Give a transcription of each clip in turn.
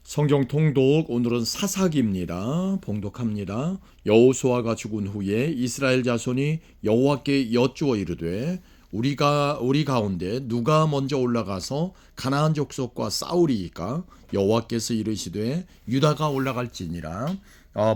성경 통독 오늘은 사사기입니다. 봉독합니다. 여호수아가 죽은 후에 이스라엘 자손이 여호와께 여쭈어 이르되 우리 가운데 누가 먼저 올라가서 가나안 족속과 싸우리이까? 여호와께서 이르시되 유다가 올라갈지니라.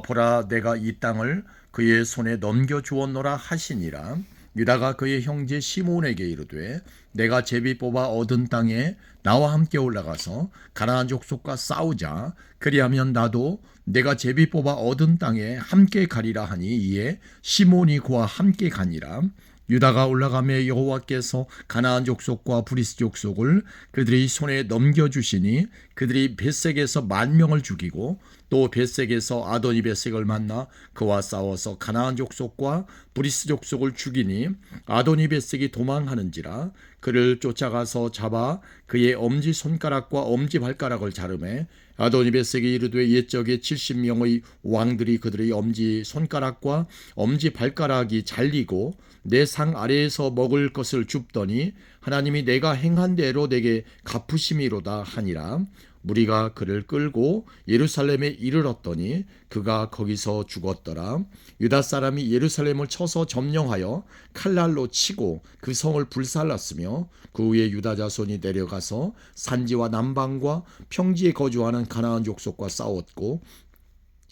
보라, 내가 이 땅을 그의 손에 넘겨 주었노라 하시니라. 유다가 그의 형제 시몬에게 이르되 내가 제비 뽑아 얻은 땅에 나와 함께 올라가서 가나안 족속과 싸우자. 그리하면 나도 내가 제비 뽑아 얻은 땅에 함께 가리라 하니 이에 시몬이 그와 함께 가니라. 유다가 올라가며 여호와께서 가나안 족속과 브리스 족속을 그들의 손에 넘겨주시니 그들이 벳색에서 10,000명을 죽이고 또 벳색에서 아도니 벳색을 만나 그와 싸워서 가나안 족속과 브리스 족속을 죽이니 아도니 벳색이 도망하는지라. 그를 쫓아가서 잡아 그의 엄지 손가락과 엄지 발가락을 자르매 아도니 벳색이 이르되 옛적에 70명의 왕들이 그들의 엄지 손가락과 엄지 발가락이 잘리고 내 상 아래에서 먹을 것을 줍더니 하나님이 내가 행한 대로 내게 갚으심이로다 하니라. 무리가 그를 끌고 예루살렘에 이르렀더니 그가 거기서 죽었더라. 유다 사람이 예루살렘을 쳐서 점령하여 칼날로 치고 그 성을 불살랐으며 그 후에 유다 자손이 내려가서 산지와 남방과 평지에 거주하는 가나안 족속과 싸웠고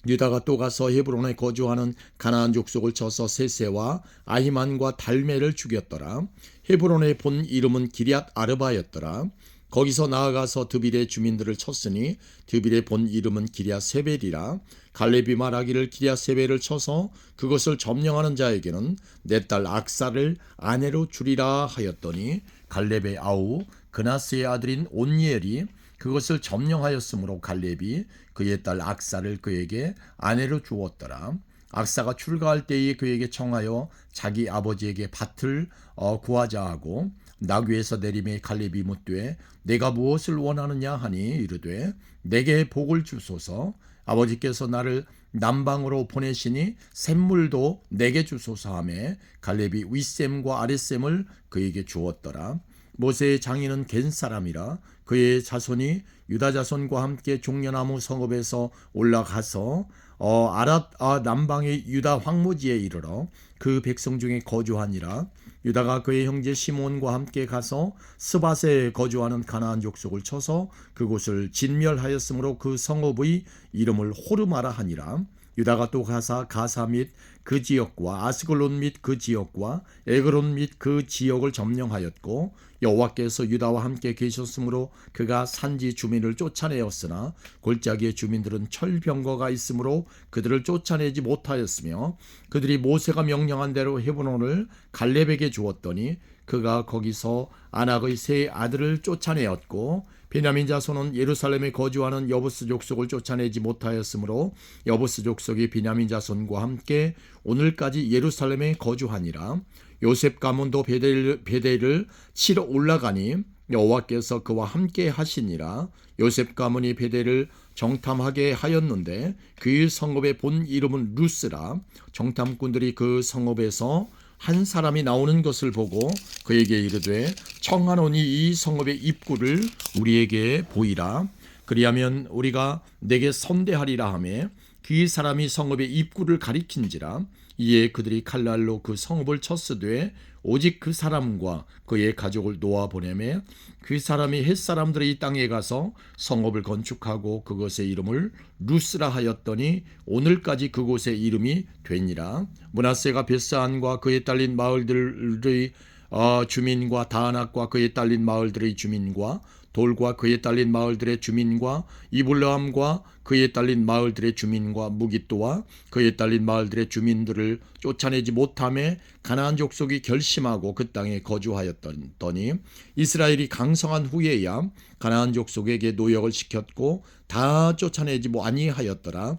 유다가 또 가서 헤브론에 거주하는 가나안 족속을 쳐서 세세와 아히만과 달메를 죽였더라. 헤브론의 본 이름은 기럇 아르바였더라. 거기서 나아가서 드빌의 주민들을 쳤으니 드빌의 본 이름은 기럇 세벨이라. 갈렙이 말하기를 기럇 세벨을 쳐서 그것을 점령하는 자에게는 내 딸 악사를 아내로 주리라 하였더니 갈렙의 아우 그나스의 아들인 온니엘이 그것을 점령하였으므로 갈렙이 그의 딸 악사를 그에게 아내로 주었더라. 악사가 출가할 때에 그에게 청하여 자기 아버지에게 밭을 구하자 하고 나귀에서 내림에 갈렙이 묻되 내가 무엇을 원하느냐 하니 이르되 내게 복을 주소서. 아버지께서 나를 남방으로 보내시니 샘물도 내게 주소서 하며 갈렙이 윗샘과 아랫샘을 그에게 주었더라. 모세의 장인은 겐 사람이라. 그의 자손이 유다 자손과 함께 종려나무 성읍에서 올라가서 아랏 남방의 유다 황무지에 이르러 그 백성 중에 거주하니라. 유다가 그의 형제 시몬과 함께 가서 스밧에 거주하는 가나안 족속을 쳐서 그곳을 진멸하였으므로 그 성읍의 이름을 호르마라 하니라. 유다가 또 가사 및 그 지역과 아스글론 및 그 지역과 에그론 및 그 지역을 점령하였고 여호와께서 유다와 함께 계셨으므로 그가 산지 주민을 쫓아내었으나 골짜기의 주민들은 철병거가 있으므로 그들을 쫓아내지 못하였으며 그들이 모세가 명령한 대로 헤브론을 갈렙에게 주었더니 그가 거기서 아낙의 세 아들을 쫓아내었고 베냐민 자손은 예루살렘에 거주하는 여부스 족속을 쫓아내지 못하였으므로 여부스 족속이 베냐민 자손과 함께 오늘까지 예루살렘에 거주하니라. 요셉 가문도 베델을 치러 올라가니 여호와께서 그와 함께 하시니라. 요셉 가문이 베델을 정탐하게 하였는데 그 성읍의 본 이름은 루스라. 정탐꾼들이 그 성읍에서 한 사람이 나오는 것을 보고 그에게 이르되 청하노니 이 성읍의 입구를 우리에게 보이라. 그리하면 우리가 내게 선대하리라 하며 그 사람이 성읍의 입구를 가리킨지라. 이에 그들이 칼날로 그 성읍을 쳤으되 오직 그 사람과 그의 가족을 놓아보내매 그 사람이 헷사람들의 이 땅에 가서 성읍을 건축하고 그것의 이름을 루스라 하였더니 오늘까지 그곳의 이름이 되니라. 므낫세가 벳스안과 그에 딸린 마을들의 주민과 다안악과 그에 딸린 마을들의 주민과 돌과 그에 딸린 마을들의 주민과 이블람과 그에 딸린 마을들의 주민과 무깃도와 그에 딸린 마을들의 주민들을 쫓아내지 못함에 가나안 족속이 결심하고 그 땅에 거주하였더니 이스라엘이 강성한 후에야 가나안 족속에게 노역을 시켰고 다 쫓아내지 아니하였더라.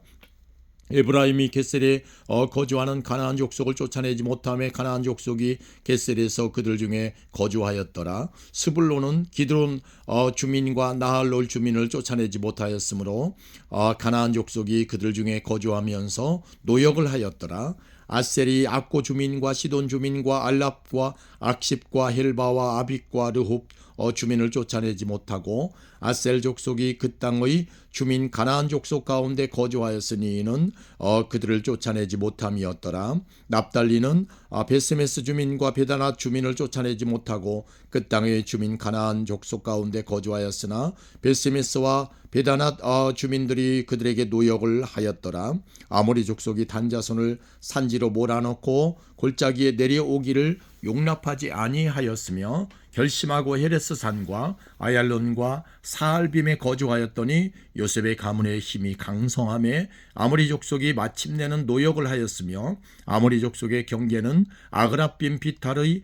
에브라임이 겟셀에 거주하는 가나안 족속을 쫓아내지 못함에 가나안 족속이 겟셀에서 그들 중에 거주하였더라. 스불론은 기드론 주민과 나할롤 주민을 쫓아내지 못하였으므로 가나안 족속이 그들 중에 거주하면서 노역을 하였더라. 아셀이 악고 주민과 시돈 주민과 알랍과 악십과 헬바와 아빅과 르홉 주민을 쫓아내지 못하고 아셀 족속이 그 땅의 주민 가나안 족속 가운데 거주하였으니 이는 그들을 쫓아내지 못함이었더라. 납달리는 베스메스 주민과 베다낫 주민을 쫓아내지 못하고 그 땅의 주민 가나안 족속 가운데 거주하였으나 베스메스와 베다낫 주민들이 그들에게 노역을 하였더라. 아모리 족속이 단자손을 산지로 몰아넣고 골짜기에 내려오기를 용납하지 아니하였으며 결심하고 헤레스 산과 아얄론과 사알빔에 거주하였더니 요셉의 가문의 힘이 강성함에 아모리 족속이 마침내는 노역을 하였으며 아모리 족속의 경계는 아그라빔 비탈의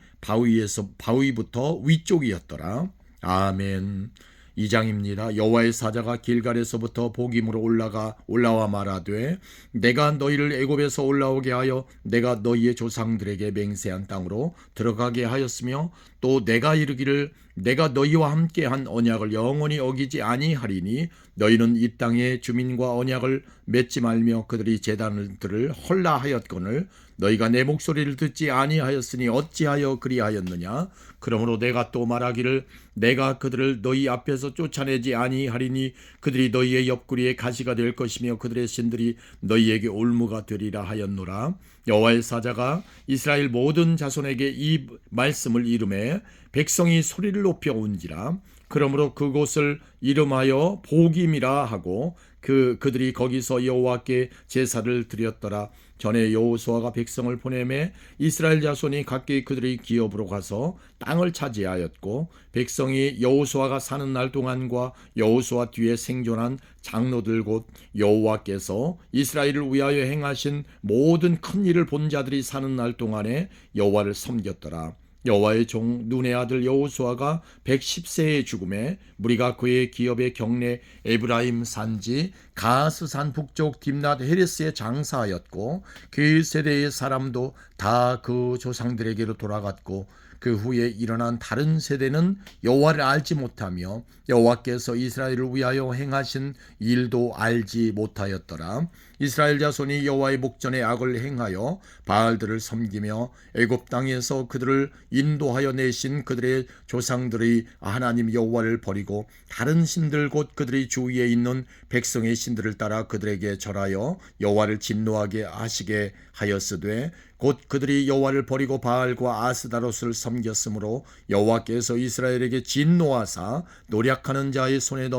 바위부터 위쪽이었더라. 아멘. 2장입니다. 여호와의 사자가 길갈에서부터 보김으로 올라와 말하되 내가 너희를 애굽에서 올라오게 하여 내가 너희의 조상들에게 맹세한 땅으로 들어가게 하였으며 또 내가 이르기를 내가 너희와 함께한 언약을 영원히 어기지 아니하리니 너희는 이 땅의 주민과 언약을 맺지 말며 그들이 제단들을 헐라하였거늘 너희가 내 목소리를 듣지 아니하였으니 어찌하여 그리하였느냐. 그러므로 내가 또 말하기를 내가 그들을 너희 앞에서 쫓아내지 아니하리니 그들이 너희의 옆구리에 가시가 될 것이며 그들의 신들이 너희에게 올무가 되리라 하였노라. 여호와의 사자가 이스라엘 모든 자손에게 이 말씀을 이름해 백성이 소리를 높여 온지라. 그러므로 그곳을 이름하여 보김이라 하고 그들이 거기서 여호와께 제사를 드렸더라. 전에 여호수아가 백성을 보내매 이스라엘 자손이 각기 그들의 기업으로 가서 땅을 차지하였고 백성이 여호수아가 사는 날 동안과 여호수아 뒤에 생존한 장로들 곧 여호와께서 이스라엘을 위하여 행하신 모든 큰 일을 본 자들이 사는 날 동안에 여호와를 섬겼더라. 여호와의 종 눈의 아들 여호수아가 110세의 죽음에 무리가 그의 기업의 경내 에브라임 산지 가스산 북쪽 딥낫 헤레스에 장사하였고 그 세대의 사람도 다 그 조상들에게로 돌아갔고 그 후에 일어난 다른 세대는 여호와를 알지 못하며 여호와께서 이스라엘을 위하여 행하신 일도 알지 못하였더라. 이스라엘 자손이 여호와의 목전에 악을 행하여 바알들을 섬기며 애굽 땅에서 그들을 인도하여 내신 그들의 조상들의 하나님 여호와를 버리고 다른 신들 곧 그들의 주위에 있는 백성의 신들을 따라 그들에게 절하여 여호와를 진노하게 하시게 하였으되 곧 그들이 여호와를 버리고 바알과 아스다롯을 섬겼으므로 여호와께서 이스라엘에게 진노하사 노략하는 자의 손에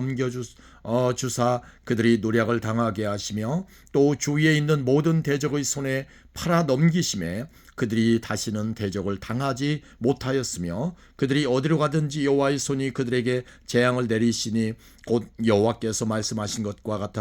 주사 그들이 노략을 당하게 하시며 또 주위에 있는 모든 대적의 손에 팔아 넘기심에 그들이 다시는 대적을 당하지 못하였으며 그들이 어디로 가든지 여호와의 손이 그들에게 재앙을 내리시니 곧 여호와께서 말씀하신 것과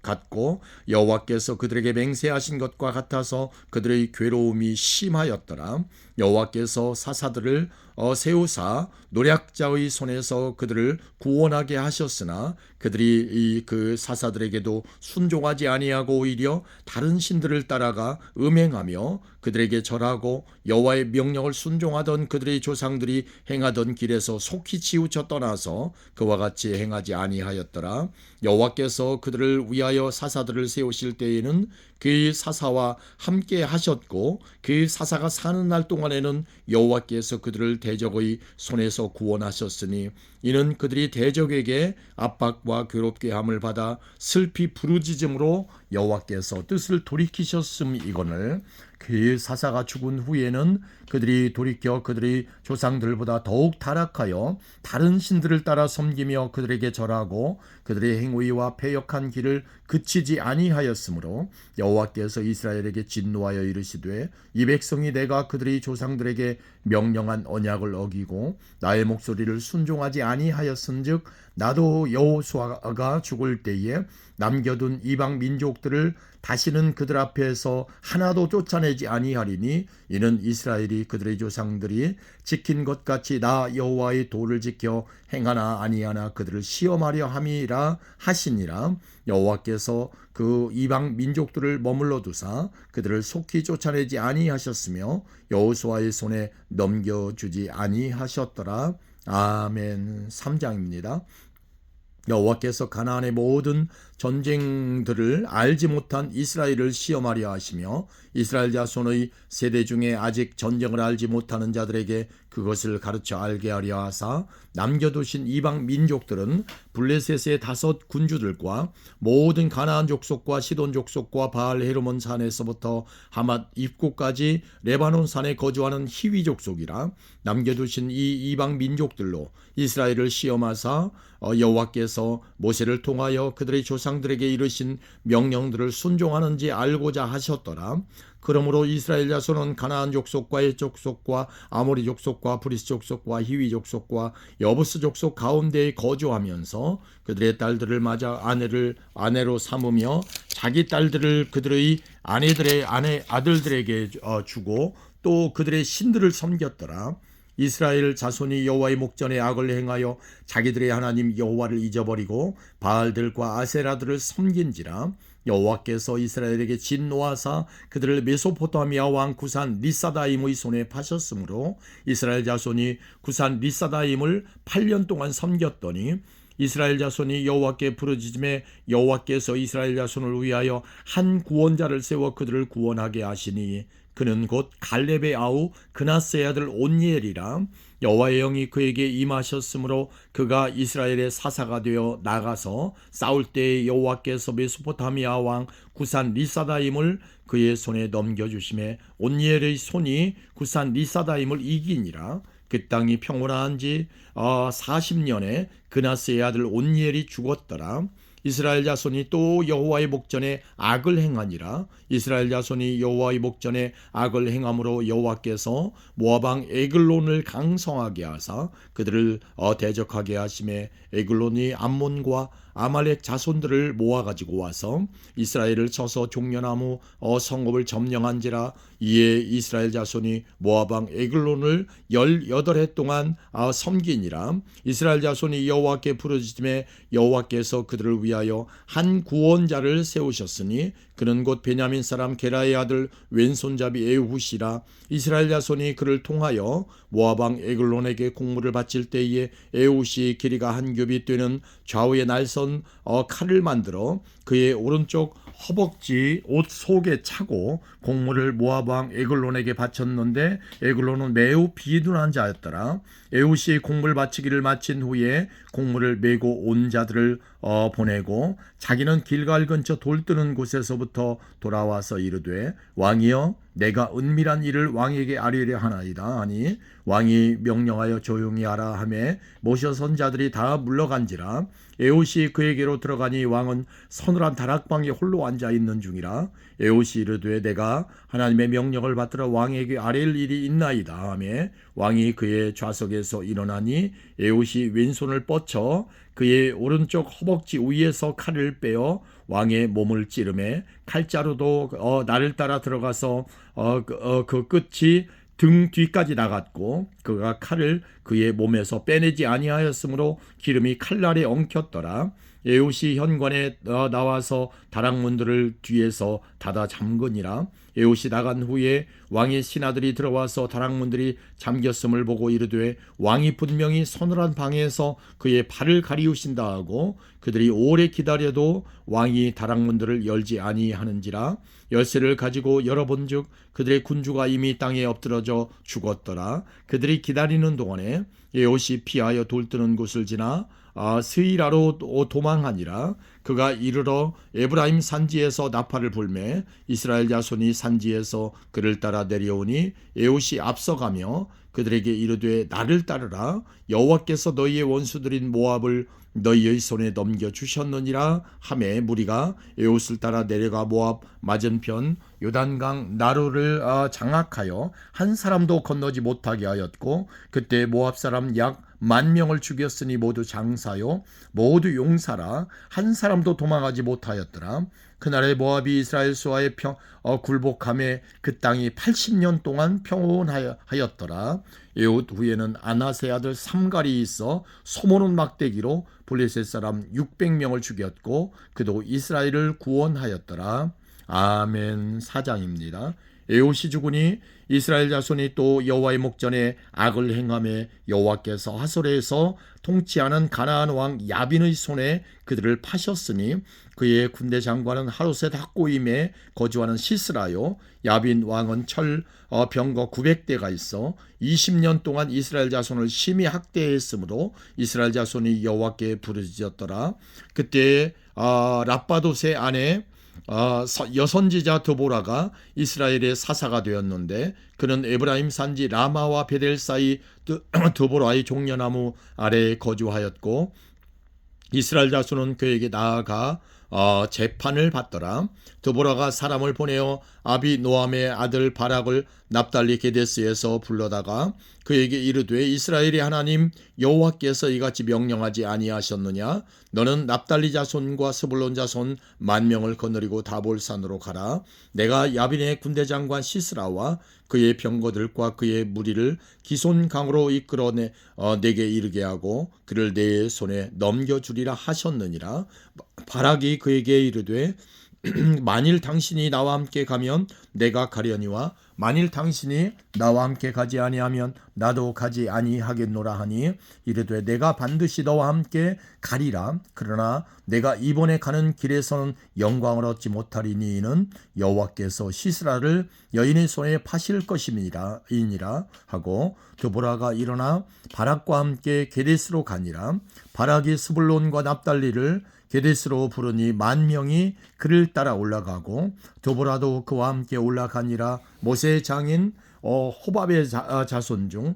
같고 여호와께서 그들에게 맹세하신 것과 같아서 그들의 괴로움이 심하였더라. 여호와께서 사사들을 세우사 노략자의 손에서 그들을 구원하게 하셨으나 그들이 그 사사들에게도 순종하지 아니하고 오히려 다른 신들을 따라가 음행하며 그들에게 절하고 여호와의 명령을 순종하던 그들의 조상들이 행하던 길에서 속히 치우쳐 떠나서 그와 같이 행하지 아니하였더라. 여호와께서 그들을 위하여 사사들을 세우실 때에는 그 사사와 함께 하셨고 그 사사가 사는 날 동안에는 여호와께서 그들을 대적의 손에서 구원하셨으니 이는 그들이 대적에게 압박과 괴롭게 함을 받아 슬피 부르짖음으로 여호와께서 뜻을 돌이키셨음이거늘. 그 사사가 죽은 후에는 그들이 돌이켜 그들의 조상들보다 더욱 타락하여 다른 신들을 따라 섬기며 그들에게 절하고 그들의 행위와 패역한 길을 그치지 아니하였으므로 여호와께서 이스라엘에게 진노하여 이르시되 이 백성이 내가 그들의 조상들에게 명령한 언약을 어기고 나의 목소리를 순종하지 아니하였은즉 나도 여호수아가 죽을 때에 남겨둔 이방 민족들을 다시는 그들 앞에서 하나도 쫓아내지 아니하리니 이는 이스라엘이 그들의 조상들이 지킨 것 같이 나 여호와의 도를 지켜 행하나 아니하나 그들을 시험하려 함이라 하시니라. 여호와께서 그 이방 민족들을 머물러 두사 그들을 속히 쫓아내지 아니하셨으며 여호수아의 손에 넘겨주지 아니하셨더라. 아멘. 3장입니다. 여호와께서 가나안의 모든 전쟁들을 알지 못한 이스라엘을 시험하려 하시며 이스라엘 자손의 세대 중에 아직 전쟁을 알지 못하는 자들에게 그것을 가르쳐 알게 하려 하사 남겨두신 이방 민족들은 블레셋의 5 군주들과 모든 가나안 족속과 시돈 족속과 바알 헤르몬 산에서부터 하맛 입구까지 레바논 산에 거주하는 히위 족속이라 남겨두신 이 이방 민족들로 이스라엘을 시험하사 여호와께서 모세를 통하여 그들의 조상들에게 이르신 명령들을 순종하는지 알고자 하셨더라. 그러므로 이스라엘 자손은 가나안 족속과 헷 족속과 아모리 족속과 브리스 족속과 히위 족속과 여부스 족속 가운데에 거주하면서 그들의 딸들을 맞아 아내로 삼으며 자기 딸들을 그들의 아들들에게 주고 또 그들의 신들을 섬겼더라. 이스라엘 자손이 여호와의 목전에 악을 행하여 자기들의 하나님 여호와를 잊어버리고 바알들과 아세라들을 섬긴지라. 여호와께서 이스라엘에게 진노하사 그들을 메소포타미아 왕 구산 리사다임의 손에 파셨으므로 이스라엘 자손이 구산 리사다임을 8년 동안 섬겼더니 이스라엘 자손이 여호와께 부르짖음에 여호와께서 이스라엘 자손을 위하여 한 구원자를 세워 그들을 구원하게 하시니 그는 곧 갈렙의 아우 그나스의 아들 온니엘이라. 여호와의 영이 그에게 임하셨으므로 그가 이스라엘의 사사가 되어 나가서 싸울 때에 여호와께서 메소포타미아 왕 구산 리사다임을 그의 손에 넘겨주심에 온니엘의 손이 구산 리사다임을 이기니라. 그 땅이 평온한 지 40년에 그나스의 아들 온니엘이 죽었더라. 이스라엘 자손이 또 여호와의 목전에 악을 행하니라. 이스라엘 자손이 여호와의 목전에 악을 행함으로 여호와께서 모압 왕 에글론을 강성하게 하사 그들을 대적하게 하심에 에글론이 암몬과 아말렉 자손들을 모아가지고 와서 이스라엘을 쳐서 종려나무 성읍을 점령한지라. 이에 이스라엘 자손이 모압 왕 에글론을 18해 동안 섬기니라. 이스라엘 자손이 여호와께 부르짖음에 여호와께서 그들을 위하여 한 구원자를 세우셨으니 그는 곧 베냐민 사람 게라의 아들 왼손잡이 에훗이라. 이스라엘 자손이 그를 통하여 모압 왕 에글론에게 공물을 바칠 때에 에훗이 길이가 한 규빗 되는 좌우에 날선 칼을 만들어 그의 오른쪽 허벅지 옷 속에 차고 공물을 모압 왕 에글론에게 바쳤는데 에글론은 매우 비둔한 자였더라. 에훗이 공물 바치기를 마친 후에 공물을 메고 온 자들을 보내고 자기는 길갈 근처 돌 뜨는 곳에서부터 돌아와서 이르되 왕이여 내가 은밀한 일을 왕에게 아뢰려 하나이다 하니 왕이 명령하여 조용히 하라 하매 모셔선 자들이 다 물러간지라. 에훗이 그에게로 들어가니 왕은 서늘한 다락방에 홀로 앉아 있는 중이라. 에훗이 이르되 내가 하나님의 명령을 받들어 왕에게 아뢰일 일이 있나이다 하며 왕이 그의 좌석에서 일어나니 에훗이 왼손을 뻗쳐 그의 오른쪽 허벅지 위에서 칼을 빼어 왕의 몸을 찌르매 칼자루도 나를 따라 들어가서 그 끝이 등 뒤까지 나갔고 그가 칼을 그의 몸에서 빼내지 아니하였으므로 기름이 칼날에 엉켰더라. 에훗이 현관에 나와서 다락문들을 뒤에서 닫아 잠그니라. 에훗이 나간 후에 왕의 신하들이 들어와서 다락문들이 잠겼음을 보고 이르되 왕이 분명히 서늘한 방에서 그의 발을 가리우신다 하고 그들이 오래 기다려도 왕이 다락문들을 열지 아니하는지라. 열쇠를 가지고 열어본즉 그들의 군주가 이미 땅에 엎드러져 죽었더라. 그들이 기다리는 동안에 에훗이 피하여 돌 뜨는 곳을 지나 스이라로 도망하니라. 그가 이르러 에브라임 산지에서 나팔을 불매 이스라엘 자손이 산지에서 그를 따라 내려오니 에훗이 앞서가며 그들에게 이르되 나를 따르라. 여호와께서 너희의 원수들인 모압을 너희의 손에 넘겨주셨느니라 하매 무리가 에훗을 따라 내려가 모압 맞은편 요단강 나루를 장악하여 한 사람도 건너지 못하게 하였고 그때 모압 사람 약 10,000명을 죽였으니 모두 장사요 모두 용사라. 한 사람도 도망하지 못하였더라. 그날에 모압이 이스라엘과의 굴복함에 그 땅이 80년 동안 평온하였더라. 에훗 후에는 아나세 아들 삼갈이 있어 소모는 막대기로 블레셋 사람 600명을 죽였고 그도 이스라엘을 구원하였더라. 아멘. 4장입니다. 에옷이 죽으니 이스라엘 자손이 또 여호와의 목전에 악을 행하며 여호와께서 하솔에서 통치하는 가나안 왕 야빈의 손에 그들을 파셨으니 그의 군대 장관은 하롯셋 학고임에 거주하는 시스라요. 야빈 왕은 병거 900대가 있어 20년 동안 이스라엘 자손을 심히 학대했으므로 이스라엘 자손이 여호와께 부르짖었더라. 그때 랍바돗의 아내 여선지자 드보라가 이스라엘의 사사가 되었는데 그는 에브라임 산지 라마와 베델 사이 드보라의 종려나무 아래에 거주하였고 이스라엘 자손은 그에게 나아가 재판을 받더라. 드보라가 사람을 보내어 아비노함의 아들 바락을 납달리 게데스에서 불러다가 그에게 이르되 이스라엘의 하나님 여호와께서 이같이 명령하지 아니하셨느냐? 너는 납달리 자손과 스불론 자손 10,000명을 거느리고 다볼산으로 가라. 내가 야빈의 군대 장관 시스라와 그의 병거들과 그의 무리를 기손강으로 이끌어 내게 이르게 하고 그를 내 손에 넘겨주리라 하셨느니라. 바락이 그에게 이르되 만일 당신이 나와 함께 가면 내가 가려니와 만일 당신이 나와 함께 가지 아니하면 나도 가지 아니하겠노라 하니 이르되 내가 반드시 너와 함께 가리라. 그러나 내가 이번에 가는 길에서는 영광을 얻지 못하리니 이는 여호와께서 시스라를 여인의 손에 파실 것임이니라 하고 드보라가 일어나 바락과 함께 게데스로 가니라. 바락이 스불론과 납달리를 게데스로 부르니 10,000명이 그를 따라 올라가고 드보라도 그와 함께 올라가니라. 모세의 장인 호밥의 자손 중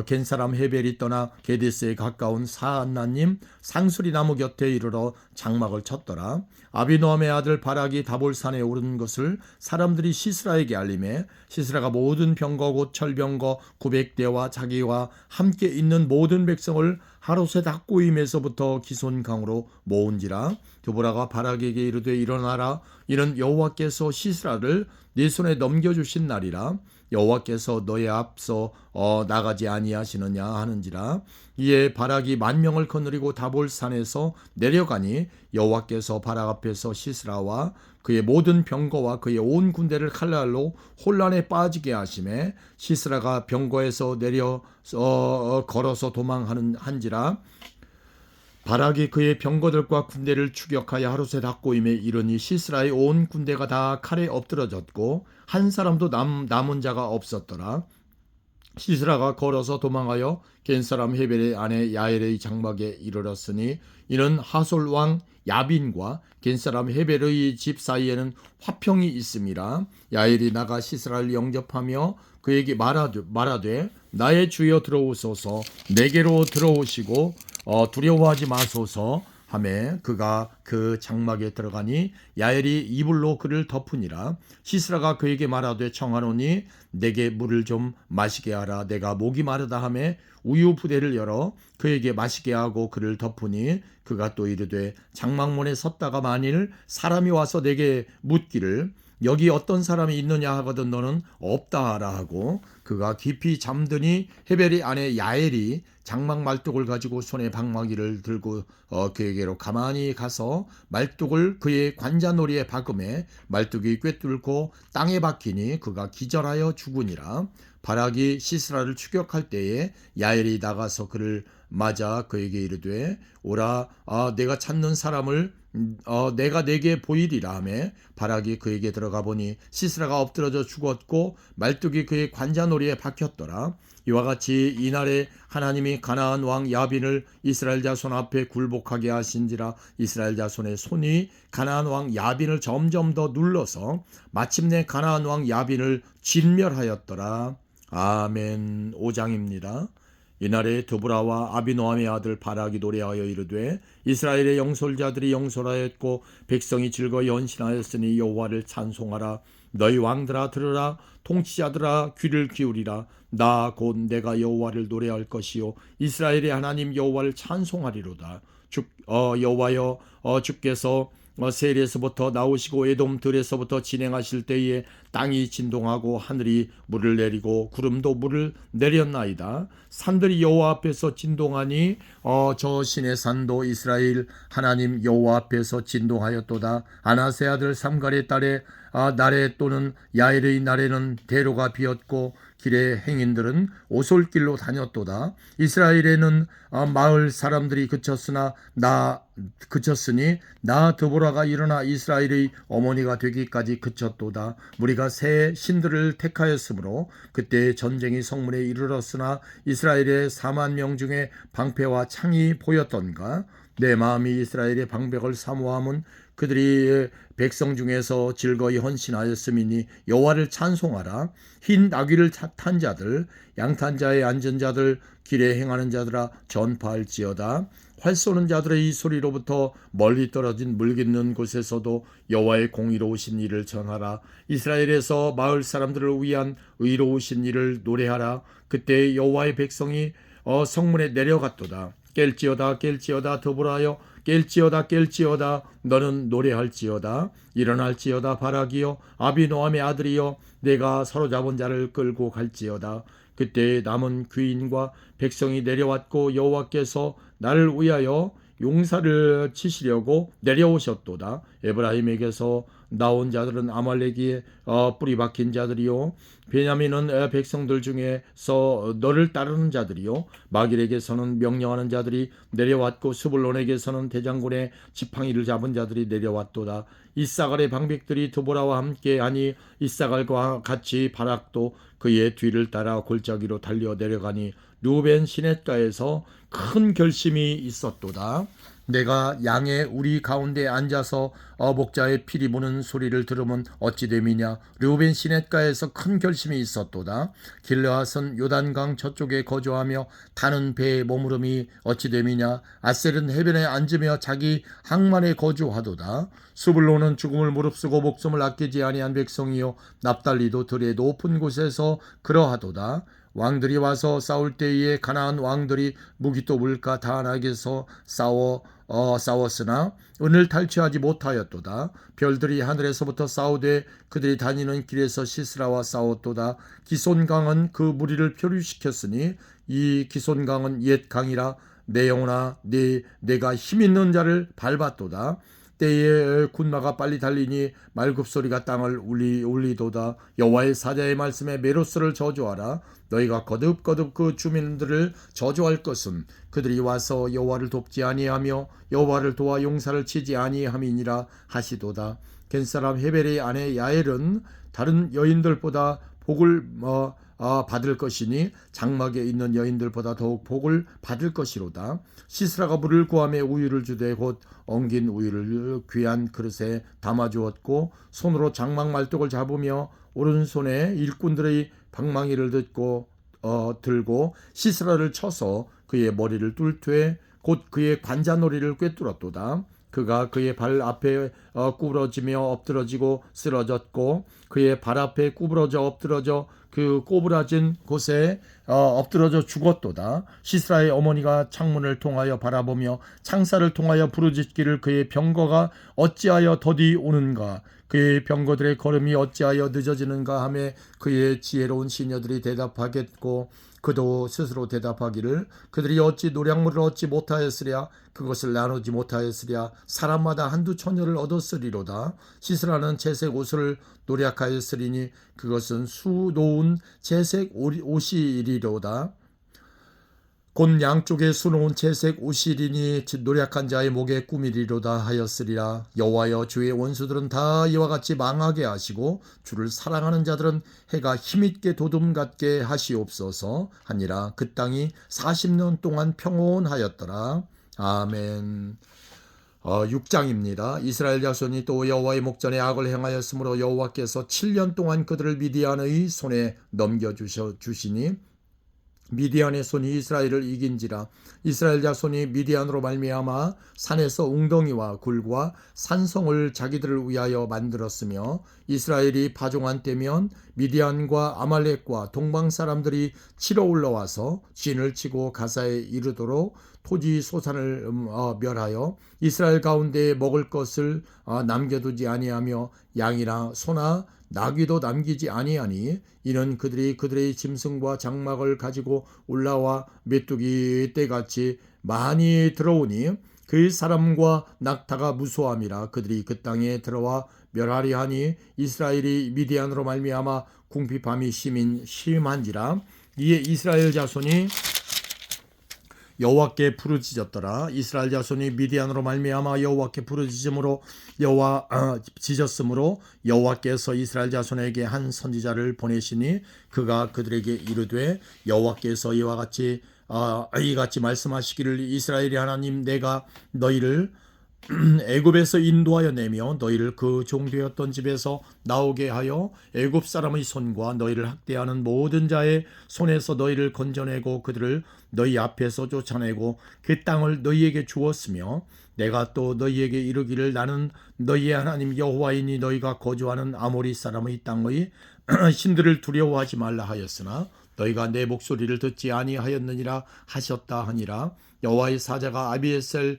겐사람 헤벨이 떠나 게데스에 가까운 사안나님 상수리 나무 곁에 이르러 장막을 쳤더라. 아비노함의 아들 바락이 다볼산에 오른 것을 사람들이 시스라에게 알림해 시스라가 모든 병거 곧 철병거 900대와 자기와 함께 있는 모든 백성을 하롯셋 학고임에서부터 기손강으로 모은지라. 드보라가 바락에게 이르되 일어나라. 이는 여호와께서 시스라를 네 손에 넘겨주신 날이라. 여호와께서 너의 앞서 나가지 아니하시느냐 하는지라. 이에 바락이 10,000명을 거느리고 다볼산에서 내려가니 여호와께서 바락 앞에서 시스라와 그의 모든 병거와 그의 온 군대를 칼날로 혼란에 빠지게 하심에 시스라가 병거에서 내려 걸어서 도망하는 한지라. 바락이 그의 병거들과 군대를 추격하여 하롯셋 학고임에 이르니 시스라의 온 군대가 다 칼에 엎드러졌고 한 사람도 남은 자가 없었더라. 시스라가 걸어서 도망하여 겐사람 헤벨의 아내 야엘의 장막에 이르렀으니 이는 하솔 왕 야빈과 겐사람 헤벨의 집 사이에는 화평이 있음이라. 야엘이 나가 시스라를 영접하며 그에게 말하되 나의 주여 들어오소서. 내게로 들어오시고 두려워하지 마소서 하매 그가 그 장막에 들어가니 야엘이 이불로 그를 덮으니라. 시스라가 그에게 말하되 청하노니 내게 물을 좀 마시게 하라. 내가 목이 마르다 하매 우유 부대를 열어 그에게 마시게 하고 그를 덮으니 그가 또 이르되 장막문에 섰다가 만일 사람이 와서 내게 묻기를 여기 어떤 사람이 있느냐 하거든 너는 없다 하라 하고 그가 깊이 잠드니 헤벨의 아내 야엘이 장막 말뚝을 가지고 손에 방망이를 들고 그에게로 가만히 가서 말뚝을 그의 관자놀이에 박음에 말뚝이 꿰뚫고 땅에 박히니 그가 기절하여 죽으니라. 바락이 시스라를 추격할 때에 야엘이 나가서 그를 맞아 그에게 이르되 오라 내가 찾는 사람을 내가 내게 보이리라 하매 바락이 그에게 들어가 보니 시스라가 엎드러져 죽었고 말뚝이 그의 관자놀이에 박혔더라. 이와 같이 이날에 하나님이 가나안 왕 야빈을 이스라엘 자손 앞에 굴복하게 하신지라. 이스라엘 자손의 손이 가나안 왕 야빈을 점점 더 눌러서 마침내 가나안 왕 야빈을 진멸하였더라. 아멘. 5장입니다. 이날에 드보라와 아비노함의 아들 바락이 노래하여 이르되 이스라엘의 영솔자들이 영솔하였고 백성이 즐거이 헌신하였으니 여호와를 찬송하라. 너희 왕들아 들으라. 통치자들아 귀를 기울이라. 나 곧 내가 여호와를 노래할 것이요 이스라엘의 하나님 여호와를 찬송하리로다. 여호와여 주께서 세일에서부터 나오시고 에돔 들에서부터 진행하실 때에 땅이 진동하고 하늘이 물을 내리고 구름도 물을 내렸나이다. 산들이 여호와 앞에서 진동하니 저 신의 산도 이스라엘 하나님 여호와 앞에서 진동하였도다. 아나세 아들 삼갈의 딸의 나래 또는 야엘의 나래는 대로가 비었고 길의 행인들은 오솔길로 다녔도다. 이스라엘에는 마을 사람들이 그쳤으니 나 드보라가 일어나 이스라엘의 어머니가 되기까지 그쳤도다. 우리가 새 신들을 택하였으므로 그때 전쟁이 성문에 이르렀으나 이스라엘의 4만 명 중에 방패와 창이 보였던가. 내 마음이 이스라엘의 방백을 사모함은 그들이 백성 중에서 즐거이 헌신하였음이니 여호와를 찬송하라. 흰 나귀를 탄 자들, 양탄 자에 앉은 자들, 길에 행하는 자들아 전파할지어다. 활 쏘는 자들의 이 소리로부터 멀리 떨어진 물 깃는 곳에서도 여호와의 공의로우신 일을 전하라. 이스라엘에서 마을 사람들을 위한 의로우신 일을 노래하라. 그때 여호와의 백성이 성문에 내려갔도다. 깰지어다 드보라여 깰지어다 너는 노래할지어다. 일어날지어다 바라기여 아비노함의 아들이여 내가 사로잡은 자를 끌고 갈지어다. 그때 남은 귀인과 백성이 내려왔고 여호와께서 나를 위하여 용사를 치시려고 내려오셨도다. 에브라임에게서 나온 자들은 아말렉이 뿌리 박힌 자들이요 베냐민은 백성들 중에서 너를 따르는 자들이요 마길에게서는 명령하는 자들이 내려왔고 스불론에게서는 대장군의 지팡이를 잡은 자들이 내려왔도다. 이사갈의 방백들이 드보라와 함께하니 이사갈과 같이 바락도 그의 뒤를 따라 골짜기로 달려 내려가니 루벤 시냇가에서 큰 결심이 있었도다. 내가 양의 우리 가운데 앉아서 목자의 피리 부는 소리를 들으면 어찌 됨이냐. 르우벤 시냇가에서 큰 결심이 있었도다. 길르앗은 요단강 저쪽에 거주하며 타는 배의 머무름이 어찌 됨이냐. 아셀은 해변에 앉으며 자기 항만에 거주하도다. 스불론은 죽음을 무릅쓰고 목숨을 아끼지 아니한 백성이요 납달리도 들의 높은 곳에서 그러하도다. 왕들이 와서 싸울 때에 가나안 왕들이 무기또 물가 다안하게서 싸웠으나 은을 탈취하지 못하였도다. 별들이 하늘에서부터 싸우되 그들이 다니는 길에서 시스라와 싸웠도다. 기손강은 그 무리를 표류시켰으니 이 기손강은 옛 강이라 내 영혼아 내가 힘있는 자를 밟았도다. 때에 군마가 빨리 달리니 말굽소리가 땅을 울리도다. 여호와의 사자의 말씀에 메로스를 저주하라. 너희가 거듭거듭 그 주민들을 저주할 것은 그들이 와서 여호와를 돕지 아니하며 여호와를 도와 용사를 치지 아니함이니라 하시도다. 겐사람 헤벨의 아내 야엘은 다른 여인들보다 복을 받을 것이니 장막에 있는 여인들보다 더욱 복을 받을 것이로다. 시스라가 물을 구하며 우유를 주되 곧 엉긴 우유를 귀한 그릇에 담아주었고 손으로 장막 말뚝을 잡으며 오른손에 일꾼들의 방망이를 들고 시스라를 쳐서 그의 머리를 뚫되 곧 그의 관자놀이를 꿰뚫었도다. 그가 그의 발 앞에 구부러지며 엎드러지고 쓰러졌고 그의 발 앞에 구부러져 엎드러져 그 꼬부라진 곳에 엎드러져 죽었도다. 시스라의 어머니가 창문을 통하여 바라보며 창살을 통하여 부르짖기를 그의 병거가 어찌하여 더디 오는가 그의 병거들의 걸음이 어찌하여 늦어지는가 하며 그의 지혜로운 시녀들이 대답하겠고 그도 스스로 대답하기를 그들이 어찌 노량물을 얻지 못하였으랴 그것을 나누지 못하였으랴 사람마다 한두 처녀를 얻었으리로다. 시스라는 채색 옷을 노략하였으리니 그것은 수놓은 채색 옷이리로다. 곧 양쪽에 수놓은 채색 옷이리니 노략한 자의 목에 꾸미리로다 하였으리라. 여호와여 주의 원수들은 다 이와 같이 망하게 하시고 주를 사랑하는 자들은 해가 힘있게 도둠같게 하시옵소서 하니라. 그 땅이 40년 동안 평온하였더라. 아멘. 6장입니다. 이스라엘 자손이 또 여호와의 목전에 악을 행하였으므로 여호와께서 7년 동안 그들을 미디안의 손에 넘겨주시니 미디안의 손이 이스라엘을 이긴지라. 이스라엘 자손이 미디안으로 말미암아 산에서 웅덩이와 굴과 산성을 자기들을 위하여 만들었으며 이스라엘이 파종한 때면 미디안과 아말렉과 동방 사람들이 치러 올라와서 진을 치고 가사에 이르도록 토지 소산을 멸하여 이스라엘 가운데 먹을 것을 남겨두지 아니하며 양이나 소나 나귀도 남기지 아니하니 이는 그들이 그들의 짐승과 장막을 가지고 올라와 메뚜기 떼같이 많이 들어오니 그 사람과 낙타가 무수함이라 그들이 그 땅에 들어와 멸하리 하니 이스라엘이 미디안으로 말미암아 궁핍함이 심한지라. 이에 이스라엘 자손이 여호와께 부르짖었더라. 이스라엘 자손이 미디안으로 말미암아 여호와께 부르짖음으로 짖었으므로 여호와께서 이스라엘 자손에게 한 선지자를 보내시니 그가 그들에게 이르되 여호와께서 이같이 말씀하시기를 이스라엘의 하나님 내가 너희를 애굽에서 인도하여 내며 너희를 그 종되었던 집에서 나오게 하여 애굽 사람의 손과 너희를 학대하는 모든 자의 손에서 너희를 건져내고 그들을 너희 앞에서 쫓아내고 그 땅을 너희에게 주었으며 내가 또 너희에게 이르기를 나는 너희의 하나님 여호와이니 너희가 거주하는 아모리 사람의 땅의 신들을 두려워하지 말라 하였으나 너희가 내 목소리를 듣지 아니하였느니라 하셨다 하니라. 여호와의 사자가 아비에셀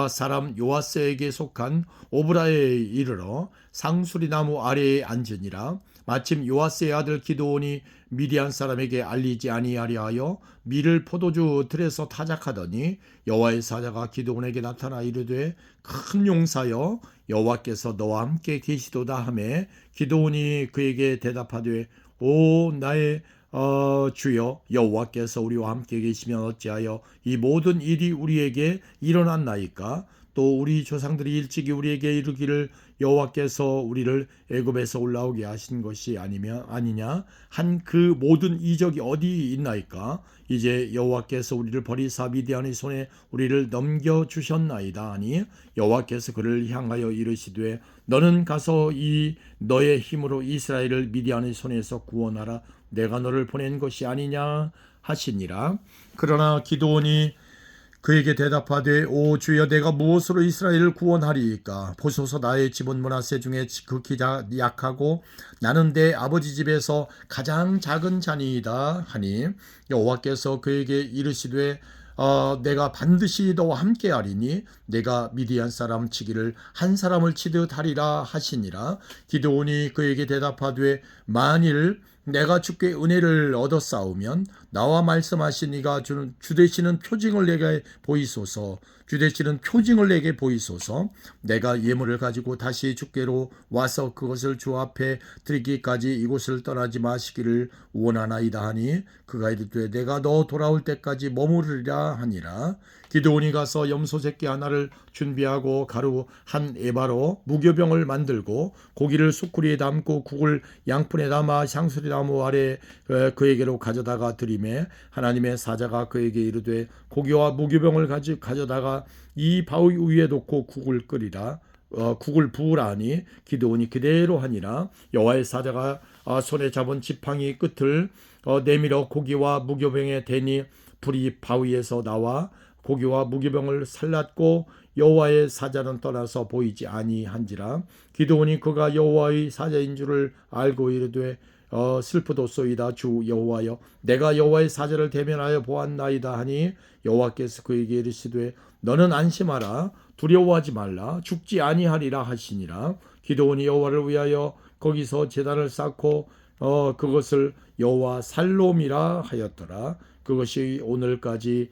사람 요아스에게 속한 오브라에 이르러 상수리나무 아래에 앉으니라. 마침 요아스의 아들 기드온이 미디안 사람에게 알리지 아니하려 하여 밀을 포도주 틀에서 타작하더니 여호와의 사자가 기드온에게 나타나 이르되 큰 용사여 여호와께서 너와 함께 계시도다 하매 기드온이 그에게 대답하되 오 나의 주여 여호와께서 우리와 함께 계시면 어찌하여 이 모든 일이 우리에게 일어났나이까. 또 우리 조상들이 일찍이 우리에게 이르기를 여호와께서 우리를 애굽에서 올라오게 하신 것이 아니냐 한 그 모든 이적이 어디 있나이까. 이제 여호와께서 우리를 버리사 미디안의 손에 우리를 넘겨주셨나이다 하니 여호와께서 그를 향하여 이르시되 너는 가서 이 너의 힘으로 이스라엘을 미디안의 손에서 구원하라. 내가 너를 보낸 것이 아니냐 하시니라. 그러나 기드온이 그에게 대답하되 오 주여 내가 무엇으로 이스라엘을 구원하리이까. 보소서 나의 집은 므낫세 중에 극히 약하고 나는 내 아버지 집에서 가장 작은 자니이다 하니 여호와께서 그에게 이르시되 내가 반드시 너와 함께하리니 내가 미디안 사람 치기를 한 사람을 치듯 하리라 하시니라. 기드온이 그에게 대답하되 만일 내가 주께 은혜를 얻었사오면 나와 말씀하신 이가 주 되시는 표징을 내게 보이소서. 주 되시는 표징을 내게 보이소서. 내가 예물을 가지고 다시 주께로 와서 그것을 주 앞에 드리기까지 이곳을 떠나지 마시기를 원하나이다 하니 그가 이르되 내가 너 돌아올 때까지 머무르리라 하니라. 기드온이 가서 염소 새끼 하나를 준비하고 가루 한 에바로 무교병을 만들고 고기를 수쿠리에 담고 국을 양푼에 담아 향수리나무 아래 그에게로 가져다가 드리매 하나님의 사자가 그에게 이르되 고기와 무교병을 가져다가 이 바위 위에 놓고 국을 끓이라. 국을 부으라 하니 기드온이 그대로 하니라. 여호와의 사자가 손에 잡은 지팡이 끝을 내밀어 고기와 무교병에 대니 불이 바위에서 나와 고기와 무교병을 살랐고 여호와의 사자는 떠나서 보이지 아니한지라. 기드온이 그가 여호와의 사자인 줄을 알고 이르되 슬프도소이다. 주 여호와여 내가 여호와의 사자를 대면하여 보았나이다 하니 여호와께서 그에게 이르시되 너는 안심하라. 두려워하지 말라. 죽지 아니하리라 하시니라. 기드온이 여호와를 위하여 거기서 제단을 쌓고 그것을 여호와 살롬이라 하였더라. 그것이 오늘까지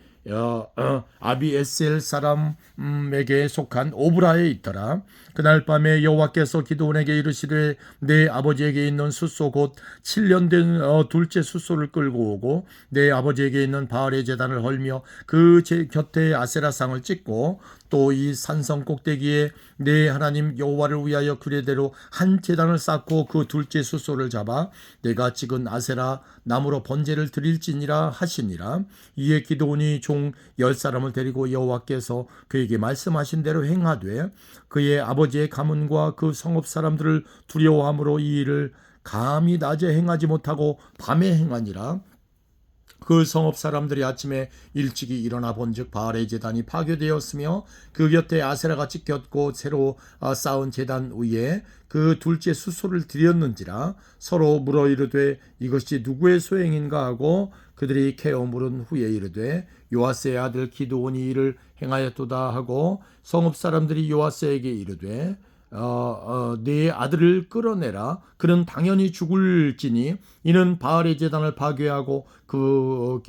아비에셀 사람에게 속한 오브라에 있더라. 그날 밤에 여호와께서 기드온에게 이르시되 내 아버지에게 있는 숫소 곧 7년 된 둘째 숫소를 끌고 오고 내 아버지에게 있는 바알의 제단을 헐며 그 곁에 아세라상을 찍고 또 이 산성 꼭대기에 내 하나님 여호와를 위하여 규례대로 한 제단을 쌓고 그 둘째 숫소를 잡아 내가 찍은 아세라 나무로 번제를 드릴지니라 하시니라. 이에 기드온이 종 10사람을 데리고 여호와께서 그에게 말씀하신 대로 행하되 그의 아버지의 가문과 그 성읍 사람들을 두려워함으로 이 일을 감히 낮에 행하지 못하고 밤에 행하니라. 그 성읍 사람들이 아침에 일찍이 일어나 본즉 바알의 제단이 파괴되었으며 그 곁에 아세라가 찍혔고 새로 쌓은 제단 위에 그 둘째 숫소를 드렸는지라. 서로 물어 이르되 이것이 누구의 소행인가 하고 그들이 캐어 물은 후에 이르되 요아스의 아들 기드온이 이를 행하였도다 하고 성읍 사람들이 요아스에게 이르되 네 아들을 끌어내라. 그는 당연히 죽을지니 이는 바알의 제단을 파괴하고 그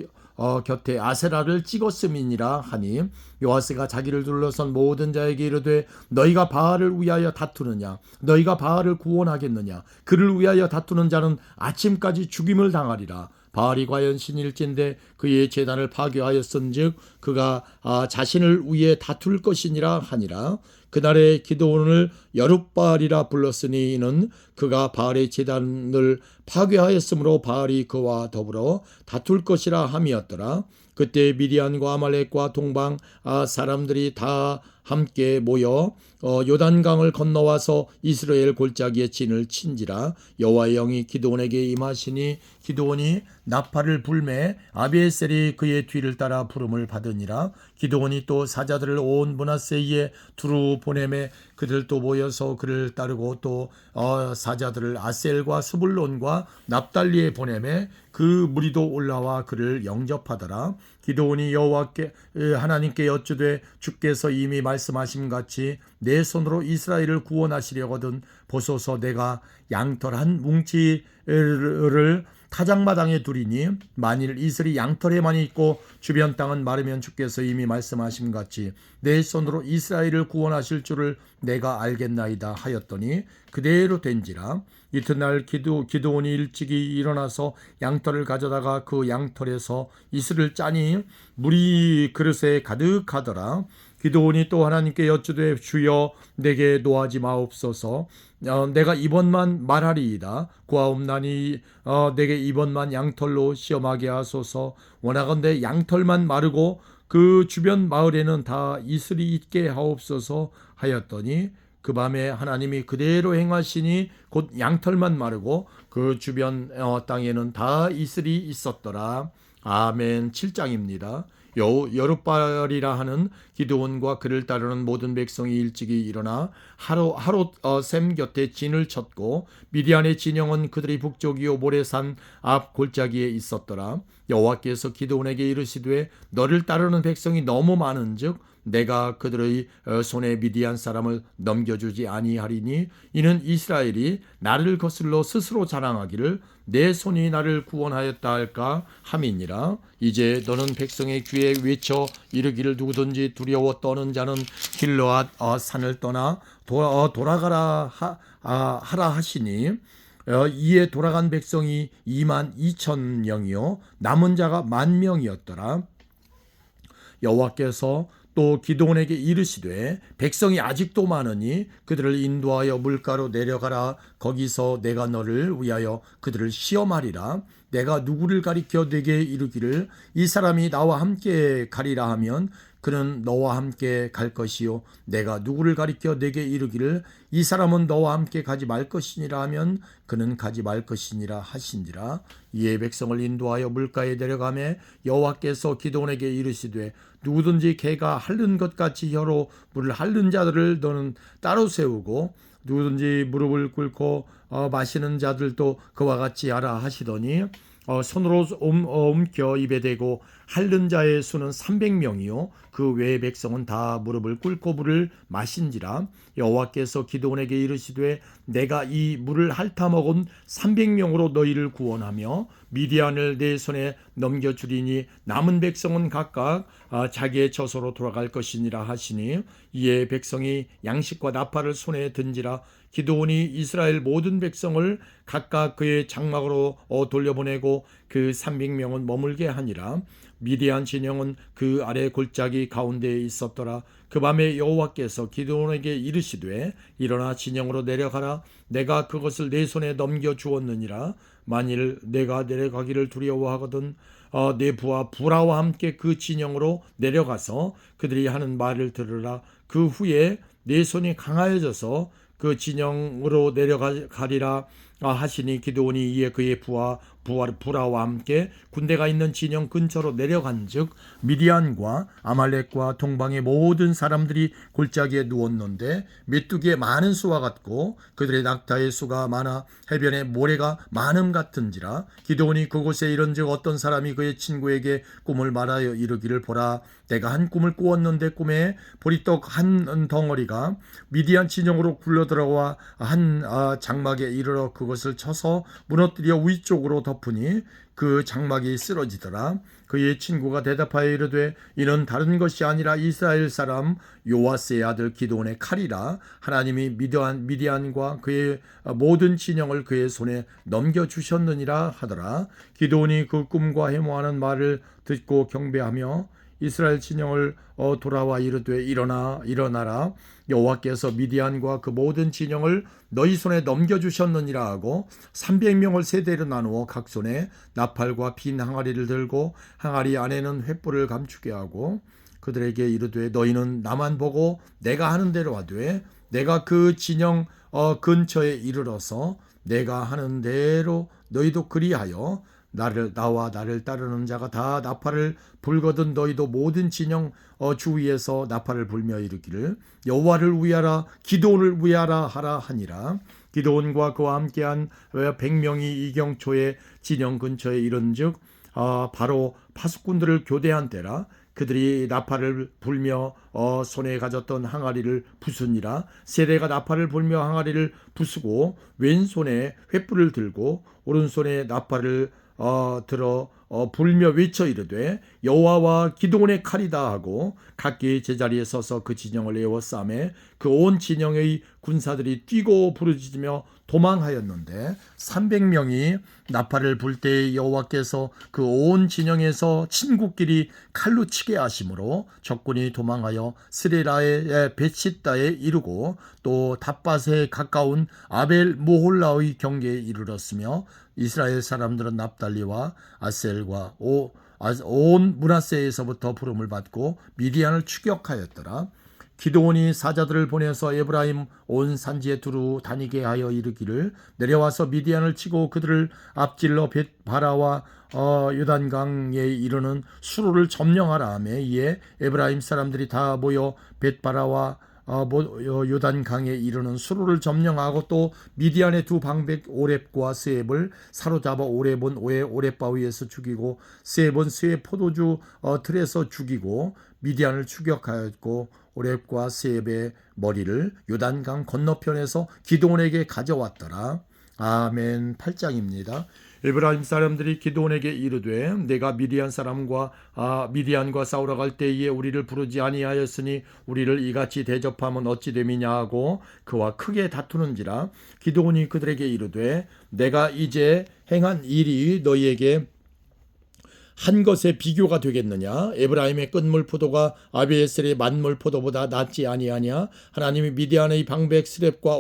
곁에 아세라를 찍었음이니라 하니 요아스가 자기를 둘러선 모든 자에게 이르되 너희가 바알을 위하여 다투느냐 너희가 바알을 구원하겠느냐 그를 위하여 다투는 자는 아침까지 죽임을 당하리라. 바알이 과연 신일진데 그의 제단을 파괴하였은즉 그가 자신을 위해 다툴 것이니라 하니라. 그날에 기드온을 여룻바알이라 불렀으니 이는 그가 바알의 제단을 파괴하였으므로 바알이 그와 더불어 다툴 것이라 함이었더라. 그때 미디안과 아말렉과 동방 사람들이 다 함께 모여 요단강을 건너와서 이스라엘 골짜기에 진을 친지라. 여호와의 영이 기드온에게 임하시니 기드온이 나팔을 불매 아비에셀이 그의 뒤를 따라 부름을 받으니라. 기드온이 또 사자들을 온 므낫세에 두루 보내매 그들도 모여서 그를 따르고 또 사자들을 아셀과 스불론과 납달리에 보내매 그 무리도 올라와 그를 영접하더라. 기드온이 여호와께 하나님께 여쭈되 주께서 이미 말씀하신 같이 내 손으로 이스라엘을 구원하시려거든 보소서 내가 양털 한 뭉치를 타작마당에 두리니 만일 이슬이 양털에만 있고 주변 땅은 마르면 주께서 이미 말씀하신 같이 내 손으로 이스라엘을 구원하실 줄을 내가 알겠나이다 하였더니 그대로 된지라. 이튿날 기드온이 일찍이 일어나서 양털을 가져다가 그 양털에서 이슬을 짜니 물이 그릇에 가득하더라. 기드온이 또 하나님께 여쭈되 주여 내게 노하지 마옵소서. 내가 이번만 말하리이다. 구하옵나니 내게 이번만 양털로 시험하게 하소서. 원하건대 양털만 마르고 그 주변 마을에는 다 이슬이 있게 하옵소서 하였더니 그 밤에 하나님이 그대로 행하시니 곧 양털만 마르고 그 주변 땅에는 다 이슬이 있었더라. 아멘. 7장입니다. 여룻바알이라 하는 기드온과 그를 따르는 모든 백성이 일찍이 일어나 하롯샘 곁에 진을 쳤고 미디안의 진영은 그들이 북쪽이요 모레산 앞 골짜기에 있었더라. 여호와께서 기드온에게 이르시되 너를 따르는 백성이 너무 많은즉 내가 그들의 손에 미디안 사람을 넘겨주지 아니하리니 이는 이스라엘이 나를 거슬러 스스로 자랑하기를 내 손이 나를 구원하였다 할까 함이니라. 이제 너는 백성의 귀에 외쳐 이르기를 누구든지 두려워 떠는 자는 길르앗 산을 떠나 돌아가라 하라 하시니 이에 돌아간 백성이 22,000명이요 남은 자가 10,000명이었더라. 여호와께서 또 기드온에게 이르시되 백성이 아직도 많으니 그들을 인도하여 물가로 내려가라. 거기서 내가 너를 위하여 그들을 시험하리라. 내가 누구를 가리켜 내게 이르기를 이 사람이 나와 함께 가리라 하면 그는 너와 함께 갈 것이요 내가 누구를 가리켜 내게 이르기를 이 사람은 너와 함께 가지 말 것이니라 하면 그는 가지 말 것이니라 하신지라. 이에 백성을 인도하여 물가에 내려가매 여호와께서 기드온에게 이르시되 누구든지 개가 핥는 것 같이 혀로 물을 핥는 자들을 너는 따로 세우고 누구든지 무릎을 꿇고 마시는 자들도 그와 같이 하라 하시더니 손으로 옮겨 입에 대고 핥는 자의 수는 300명이요 그 외의 백성은 다 무릎을 꿇고 물을 마신지라. 여호와께서 기드온에게 이르시되 내가 이 물을 핥아 먹은 300명으로 너희를 구원하며 미디안을 내 손에 넘겨주리니 남은 백성은 각각 자기의 처소로 돌아갈 것이니라 하시니 이에 백성이 양식과 나팔을 손에 든지라. 기드온이 이스라엘 모든 백성을 각각 그의 장막으로 돌려보내고 그 300명은 머물게 하니라. 미디안 진영은 그 아래 골짜기 가운데에 있었더라. 그 밤에 여호와께서 기드온에게 이르시되 일어나 진영으로 내려가라. 내가 그것을 내 손에 넘겨 주었느니라. 만일 내가 내려가기를 두려워하거든 내 부하 부라와 함께 그 진영으로 내려가서 그들이 하는 말을 들으라. 그 후에 내 손이 강하여져서 그 진영으로 내려가리라 하시니 기드온이 이에 그의 부라와 함께 군대가 있는 진영 근처로 내려간즉 미디안과 아말렉과 동방의 모든 사람들이 골짜기에 누웠는데 메뚜기의 많은 수와 같고 그들의 낙타의 수가 많아 해변의 모래가 많음 같은지라. 기드온이 그곳에 이른즉 어떤 사람이 그의 친구에게 꿈을 말하여 이르기를 보라 내가 한 꿈을 꾸었는데 꿈에 보리떡 한 덩어리가 미디안 진영으로 굴러 들어와 한 장막에 이르러 그것 그것을 쳐서 무너뜨려 위쪽으로 덮으니 그 장막이 쓰러지더라. 그의 친구가 대답하여 이르되 이는 다른 것이 아니라 이스라엘 사람 요아스의 아들 기드온의 칼이라. 하나님이 미디안과 그의 모든 진영을 그의 손에 넘겨주셨느니라 하더라. 기드온이 그 꿈과 해모하는 말을 듣고 경배하며 이스라엘 진영을 돌아와 이르되 일어나라. 여호와께서 미디안과 그 모든 진영을 너희 손에 넘겨주셨느니라 하고 300명을 세대로 나누어 각 손에 나팔과 빈 항아리를 들고 항아리 안에는 횃불을 감추게 하고 그들에게 이르되 너희는 나만 보고 내가 하는 대로 하되 내가 그 진영 근처에 이르러서 내가 하는 대로 너희도 그리하여 나와 나를 따르는 자가 다 나팔을 불거든 너희도 모든 진영 주위에서 나팔을 불며 이르기를 여호와를 위하라 기드온을 위하라 하라 하니라. 기드온과 그와 함께한 100명이 이경초의 진영 근처에 이른즉 바로 파수꾼들을 교대한 때라. 그들이 나팔을 불며 손에 가졌던 항아리를 부수니라. 세대가 나팔을 불며 항아리를 부수고 왼손에 횃불을 들고 오른손에 나팔을 들어 불며 외쳐 이르되 여호와와 기드온의 칼이다 하고 각기 제자리에 서서 그 진영을 에워싸매 그 온 진영의 군사들이 뛰고 부르짖으며 도망하였는데 300명이 나팔을 불 때 여호와께서 그 온 진영에서 친구끼리 칼로 치게 하심으로 적군이 도망하여 스레라의 벳시다에 이르고 또 답밭에 가까운 아벨 모홀라의 경계에 이르렀으며 이스라엘 사람들은 납달리와 아셀과 온 므낫세에서부터 부름을 받고 미디안을 추격하였더라. 기드온이 사자들을 보내서 에브라임 온 산지에 두루 다니게 하여 이르기를 내려와서 미디안을 치고 그들을 앞질러 벳바라와 요단강에 이르는 수로를 점령하라 하며 이에 에브라임 사람들이 다 모여 벳바라와 요단강에 이르는 수로를 점령하고 또 미디안의 두 방백 오렙과 스앱을 사로잡아 오렙은 오렙바위에서 죽이고 스앱은 스앱 포도주 틀에서 죽이고 미디안을 추격하였고 오렙과 스앱의 머리를 요단강 건너편에서 기드온에게 가져왔더라. 아멘. 8장입니다. 에브라임 사람들이 기드온에게 이르되 내가 미디안과 싸우러 갈 때에 우리를 부르지 아니하였으니 우리를 이같이 대접하면 어찌 됨이냐 하고 그와 크게 다투는지라. 기드온이 그들에게 이르되 내가 이제 행한 일이 너희에게 한 것의 비교가 되겠느냐? 에브라임의 끝물 포도가 아비에셀의 만물 포도보다 낫지 아니하냐? 하나님이 미디안의 방백 스렙과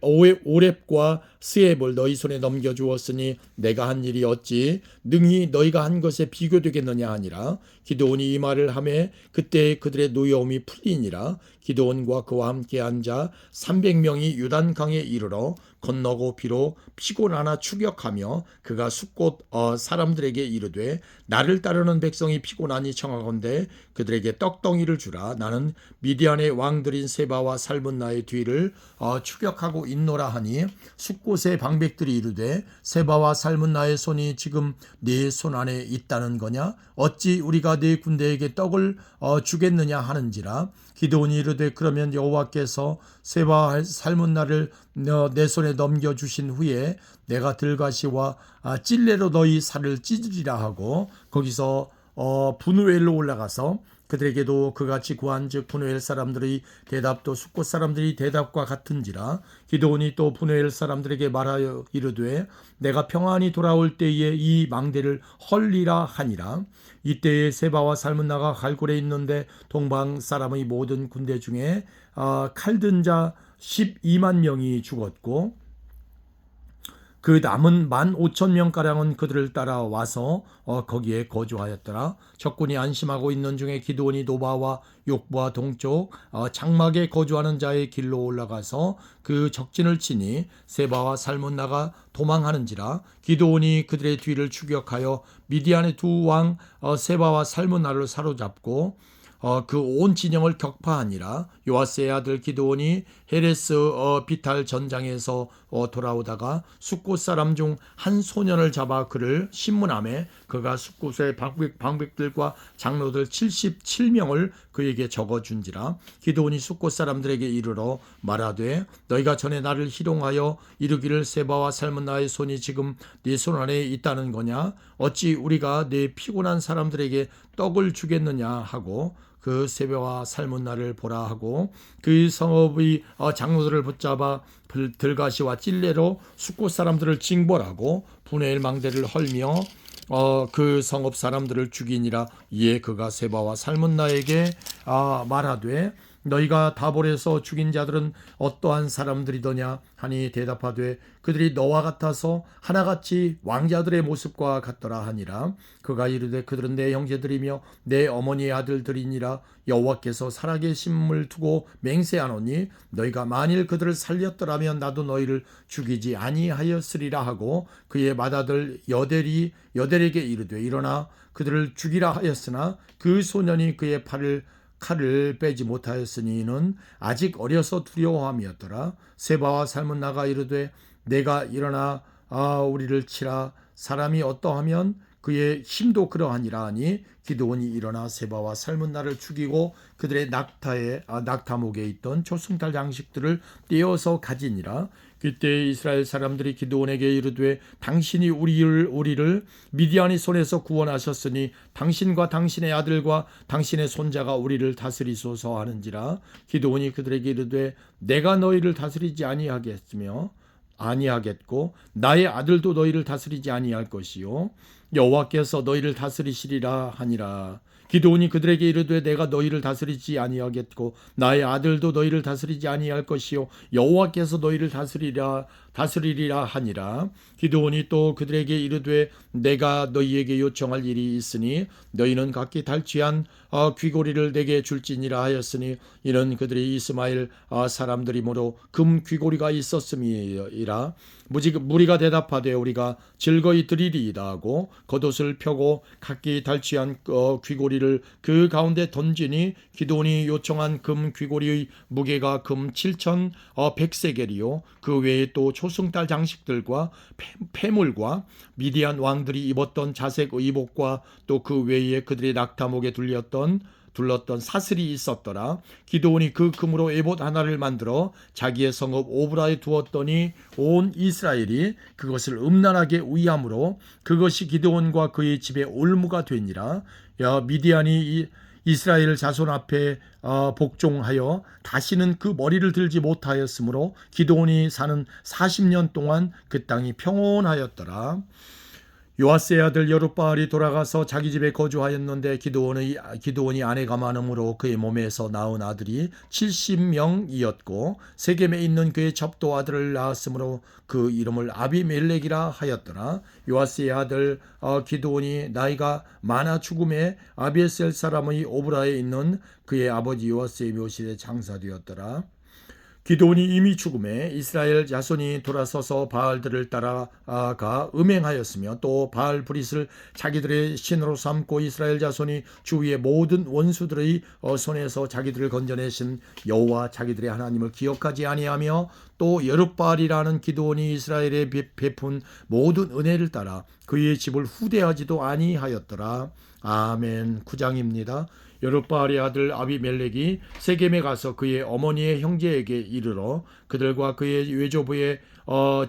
오렙과 스앱을 너희 손에 넘겨주었으니 내가 한 일이 어찌 능히 너희가 한 것에 비교되겠느냐 하니라. 기드온이 이 말을 하매 그때 그들의 노여움이 풀리니라. 기드온과 그와 함께 앉아 300명이 요단강에 이르러 건너고 비로 피곤하나 추격하며 그가 숫곳 사람들에게 이르되 나를 따르는 백성이 피곤하니 청하건대 그들에게 떡덩이를 주라. 나는 미디안의 왕들인 세바와 살문나의 뒤를 추격하고 있노라 하니 숫곳의 방백들이 이르되 세바와 살문나의 손이 지금 네 손 안에 있다는 거냐? 어찌 우리가 네 군대에게 떡을 주겠느냐 하는지라. 기드온이 이르되 그러면 여호와께서 세바와 살문나를 내 손에 넘겨주신 후에 내가 들가시와 찔레로 너희 살을 찢으리라 하고 거기서 분우엘로 올라가서 그들에게도 그같이 구한즉 분우엘 사람들의 대답도 숫곳 사람들의 대답과 같은지라. 기드온이 또 분우엘 사람들에게 말하여 이르되 내가 평안히 돌아올 때에 이 망대를 헐리라 하니라. 이때에 세바와 살문나가 갈굴에 있는데 동방 사람의 모든 군대 중에 칼든 자 12만 명이 죽었고 그 남은 15,000명가량은 그들을 따라와서 거기에 거주하였더라. 적군이 안심하고 있는 중에 기드온이 노바와 욕부와 동쪽 장막에 거주하는 자의 길로 올라가서 그 적진을 치니 세바와 살문나가 도망하는지라. 기드온이 그들의 뒤를 추격하여 미디안의 두 왕 세바와 살문나를 사로잡고 그 온 진영을 격파하니라. 요아스의 아들 기드온이 헤레스 비탈 전장에서 돌아오다가 숫곳 사람 중 한 소년을 잡아 그를 신문함에 그가 숫곳의 방백들과 장로들 77명을 그에게 적어준지라. 기드온이 숫곳 사람들에게 이르러 말하되 너희가 전에 나를 희롱하여 이르기를 세바와 살문나의 손이 지금 네 손 안에 있다는 거냐? 어찌 우리가 네 피곤한 사람들에게 떡을 주겠느냐 하고 그 세바와 살문나를 보라 하고 그 성읍의 장로들을 붙잡아 들가시와 찔레로 숫곳 사람들을 징벌하고 분의 망대를 헐며 그 성읍 사람들을 죽이니라. 이에 그가 세바와 살문나에게 말하되 너희가 다볼에서 죽인 자들은 어떠한 사람들이더냐 하니 대답하되 그들이 너와 같아서 하나같이 왕자들의 모습과 같더라 하니라. 그가 이르되 그들은 내 형제들이며 내 어머니의 아들들이니라. 여호와께서 살아계심을 두고 맹세하노니 너희가 만일 그들을 살렸더라면 나도 너희를 죽이지 아니하였으리라 하고 그의 맏아들 여델에게 이르되 일어나 그들을 죽이라 하였으나 그 소년이 그의 칼을 빼지 못하였으니 이는 아직 어려서 두려워함이었더라. 세바와 살문나가 이르되 내가 일어나 우리를 치라. 사람이 어떠하면 그의 힘도 그러하니라 하니 기드온이 일어나 세바와 살문나를 죽이고 그들의 낙타목에 있던 초승달 장식들을 떼어서 가지니라. 그때 이스라엘 사람들이 기드온에게 이르되 당신이 우리를 미디안의 손에서 구원하셨으니 당신과 당신의 아들과 당신의 손자가 우리를 다스리소서 하는지라. 기드온이 그들에게 이르되 내가 너희를 다스리지 아니하겠고 나의 아들도 너희를 다스리지 아니할 것이요 여호와께서 너희를 다스리시리라 하니라. 기드온이 그들에게 이르되 내가 너희를 다스리지 아니하겠고 나의 아들도 너희를 다스리지 아니할 것이요 여호와께서 너희를 다스리리라 하니라. 기드온이 또 그들에게 이르되 내가 너희에게 요청할 일이 있으니 너희는 각기 달취한 귀고리를 내게 줄지니라 하였으니 이는 그들이 이스마엘 사람들이므로 금 귀고리가 있었음이라. 무리가 대답하되 우리가 즐거이 드리리이다 하고 겉옷을 펴고 각기 달취한 귀고리를 그 가운데 던지니 기드온이 요청한 금 귀고리의 무게가 금 7,100세겔이요 그 외에 또 초승달 장식들과 폐물과 미디안 왕들이 입었던 자색 의복과 또 그 외에 그들의 낙타목에 둘렀던 사슬이 있었더라. 기드온이 그 금으로 에봇 하나를 만들어 자기의 성읍 오브라에 두었더니 온 이스라엘이 그것을 음란하게 위함으로 그것이 기드온과 그의 집에 올무가 되니라. 미디안이 이스라엘 자손 앞에 복종하여 다시는 그 머리를 들지 못하였으므로 기드온이 사는 40년 동안 그 땅이 평온하였더라. 요아스의 아들 여룻바알이 돌아가서 자기 집에 거주하였는데 기드온이 아내가 많음으로 그의 몸에서 낳은 아들이 70명이었고 세겜에 있는 그의 첩도 아들을 낳았으므로 그 이름을 아비멜렉이라 하였더라. 요아스의 아들 기드온이 나이가 많아 죽음에 아비에셀 사람의 오브라에 있는 그의 아버지 요아스의 묘실에 장사되었더라. 기드온이 이미 죽음에 이스라엘 자손이 돌아서서 바알들을 따라가 음행하였으며 또 바알 브릿을 자기들의 신으로 삼고 이스라엘 자손이 주위의 모든 원수들의 손에서 자기들을 건져내신 여호와 자기들의 하나님을 기억하지 아니하며 또 여룻바알이라는 기드온이 이스라엘에 베푼 모든 은혜를 따라 그의 집을 후대하지도 아니하였더라. 아멘. 9장입니다. 여룻바알의 아들 아비멜렉이 세겜에 가서 그의 어머니의 형제에게 이르러 그들과 그의 외조부의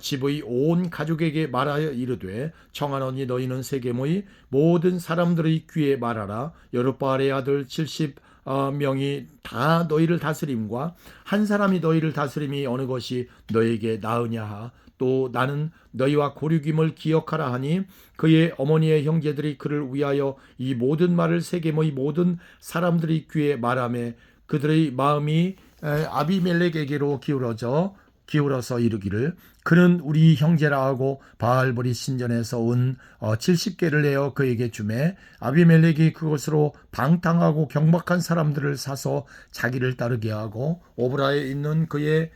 집의 온 가족에게 말하여 이르되 청하노니 너희는 세겜의 모든 사람들의 귀에 말하라. 여룻바알의 아들 70명이 다 너희를 다스림과 한 사람이 너희를 다스림이 어느 것이 너에게 나으냐 또 나는 너희와 고륙임을 기억하라 하니 그의 어머니의 형제들이 그를 위하여 이 모든 말을 세겜의 모든 사람들의 귀에 말하며 그들의 마음이 아비멜렉에게로 기울어져 기울어서 이르기를 그는 우리 형제라 하고 바알보리 신전에서 온 70개를 내어 그에게 주매 아비멜렉이 그것으로 방탕하고 경박한 사람들을 사서 자기를 따르게 하고 오브라에 있는 그의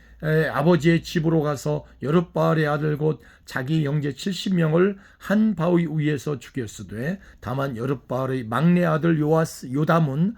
아버지의 집으로 가서 여룻바알의 아들 곧 자기 형제 70명을 한 바위 위에서 죽였으되 다만 여룻바알의 막내 아들 요담은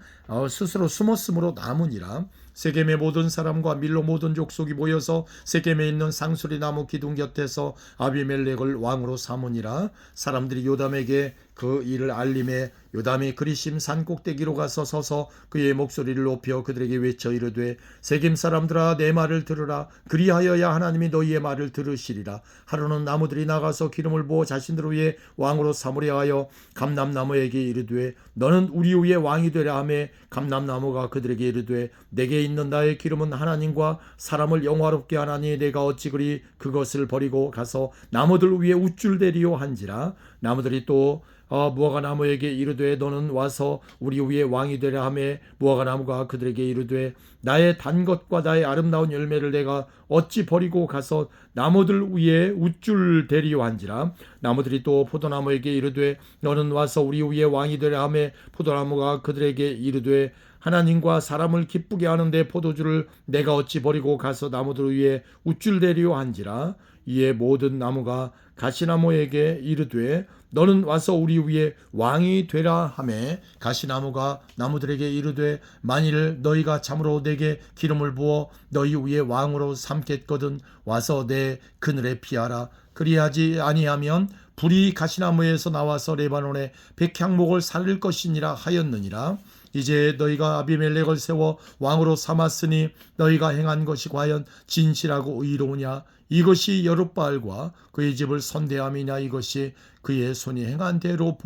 스스로 숨었으므로 남으니라. 세겜의 모든 사람과 밀로 모든 족속이 모여서 세겜에 있는 상수리 나무 기둥 곁에서 아비멜렉을 왕으로 삼으니라. 사람들이 요담에게 그 일을 알림해 요담이 그리심 산 꼭대기로 가서 서서 그의 목소리를 높여 그들에게 외쳐 이르되 세겜 사람들아 내 말을 들으라. 그리하여야 하나님이 너희의 말을 들으시리라. 하루는 나무들이 나가서 기름을 부어 자신들 위에 왕으로 삼으려 하여 감람나무에게 이르되 너는 우리 위에 왕이 되라 하며 감람나무가 그들에게 이르되 내게 있는 나의 기름은 하나님과 사람을 영화롭게 하나니 내가 어찌 그리 그것을 버리고 가서 나무들 위에 우쭐대리요 한지라. 나무들이 또 무화과 나무에게 이르되 너는 와서 우리 위에 왕이 되라 하며 무화과 나무가 그들에게 이르되 나의 단 것과 나의 아름다운 열매를 내가 어찌 버리고 가서 나무들 위에 우쭐대리요 한지라. 나무들이 또 포도나무에게 이르되 너는 와서 우리 위에 왕이 되라 하며 포도나무가 그들에게 이르되 하나님과 사람을 기쁘게 하는데 포도주를 내가 어찌 버리고 가서 나무들 위에 우쭐대리요 한지라. 이에 모든 나무가 가시나무에게 이르되 너는 와서 우리 위에 왕이 되라 하며 가시나무가 나무들에게 이르되 만일 너희가 참으로 내게 기름을 부어 너희 위에 왕으로 삼겠거든 와서 내 그늘에 피하라. 그리하지 아니하면 불이 가시나무에서 나와서 레바논의 백향목을 살릴 것이니라 하였느니라. 이제 너희가 아비멜렉을 세워 왕으로 삼았으니 너희가 행한 것이 과연 진실하고 의로우냐? 이것이 여룻바알과 그의 집을 선대함이냐? 이것이 그의 손이 행한 대로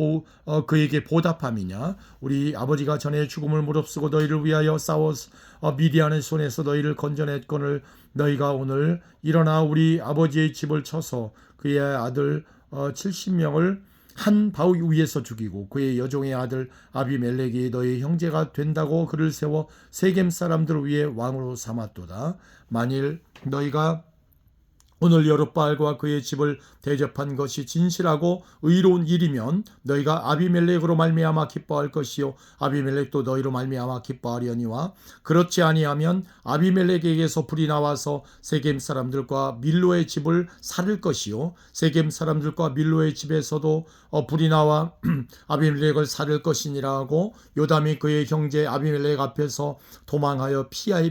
그에게 보답함이냐? 우리 아버지가 전에 죽음을 무릅쓰고 너희를 위하여 싸워 미디안의 손에서 너희를 건져냈거늘 너희가 오늘 일어나 우리 아버지의 집을 쳐서 그의 아들 70명을 한 바위 위에서 죽이고 그의 여종의 아들 아비멜렉이 너희 형제가 된다고 그를 세워 세겜 사람들 위에 왕으로 삼았도다. 만일 너희가 오늘 여룻바알과 그의 집을 대접한 것이 진실하고 의로운 일이면 너희가 아비멜렉으로 말미암아 기뻐할 것이요 아비멜렉도 너희로 말미암아 기뻐하려니와 그렇지 아니하면 아비멜렉에게서 불이 나와서 세겜 사람들과 밀로의 집을 살을 것이요 세겜 사람들과 밀로의 집에서도 불이 나와 아비멜렉을 살을 것이니라 하고 요담이 그의 형제 아비멜렉 앞에서 도망하여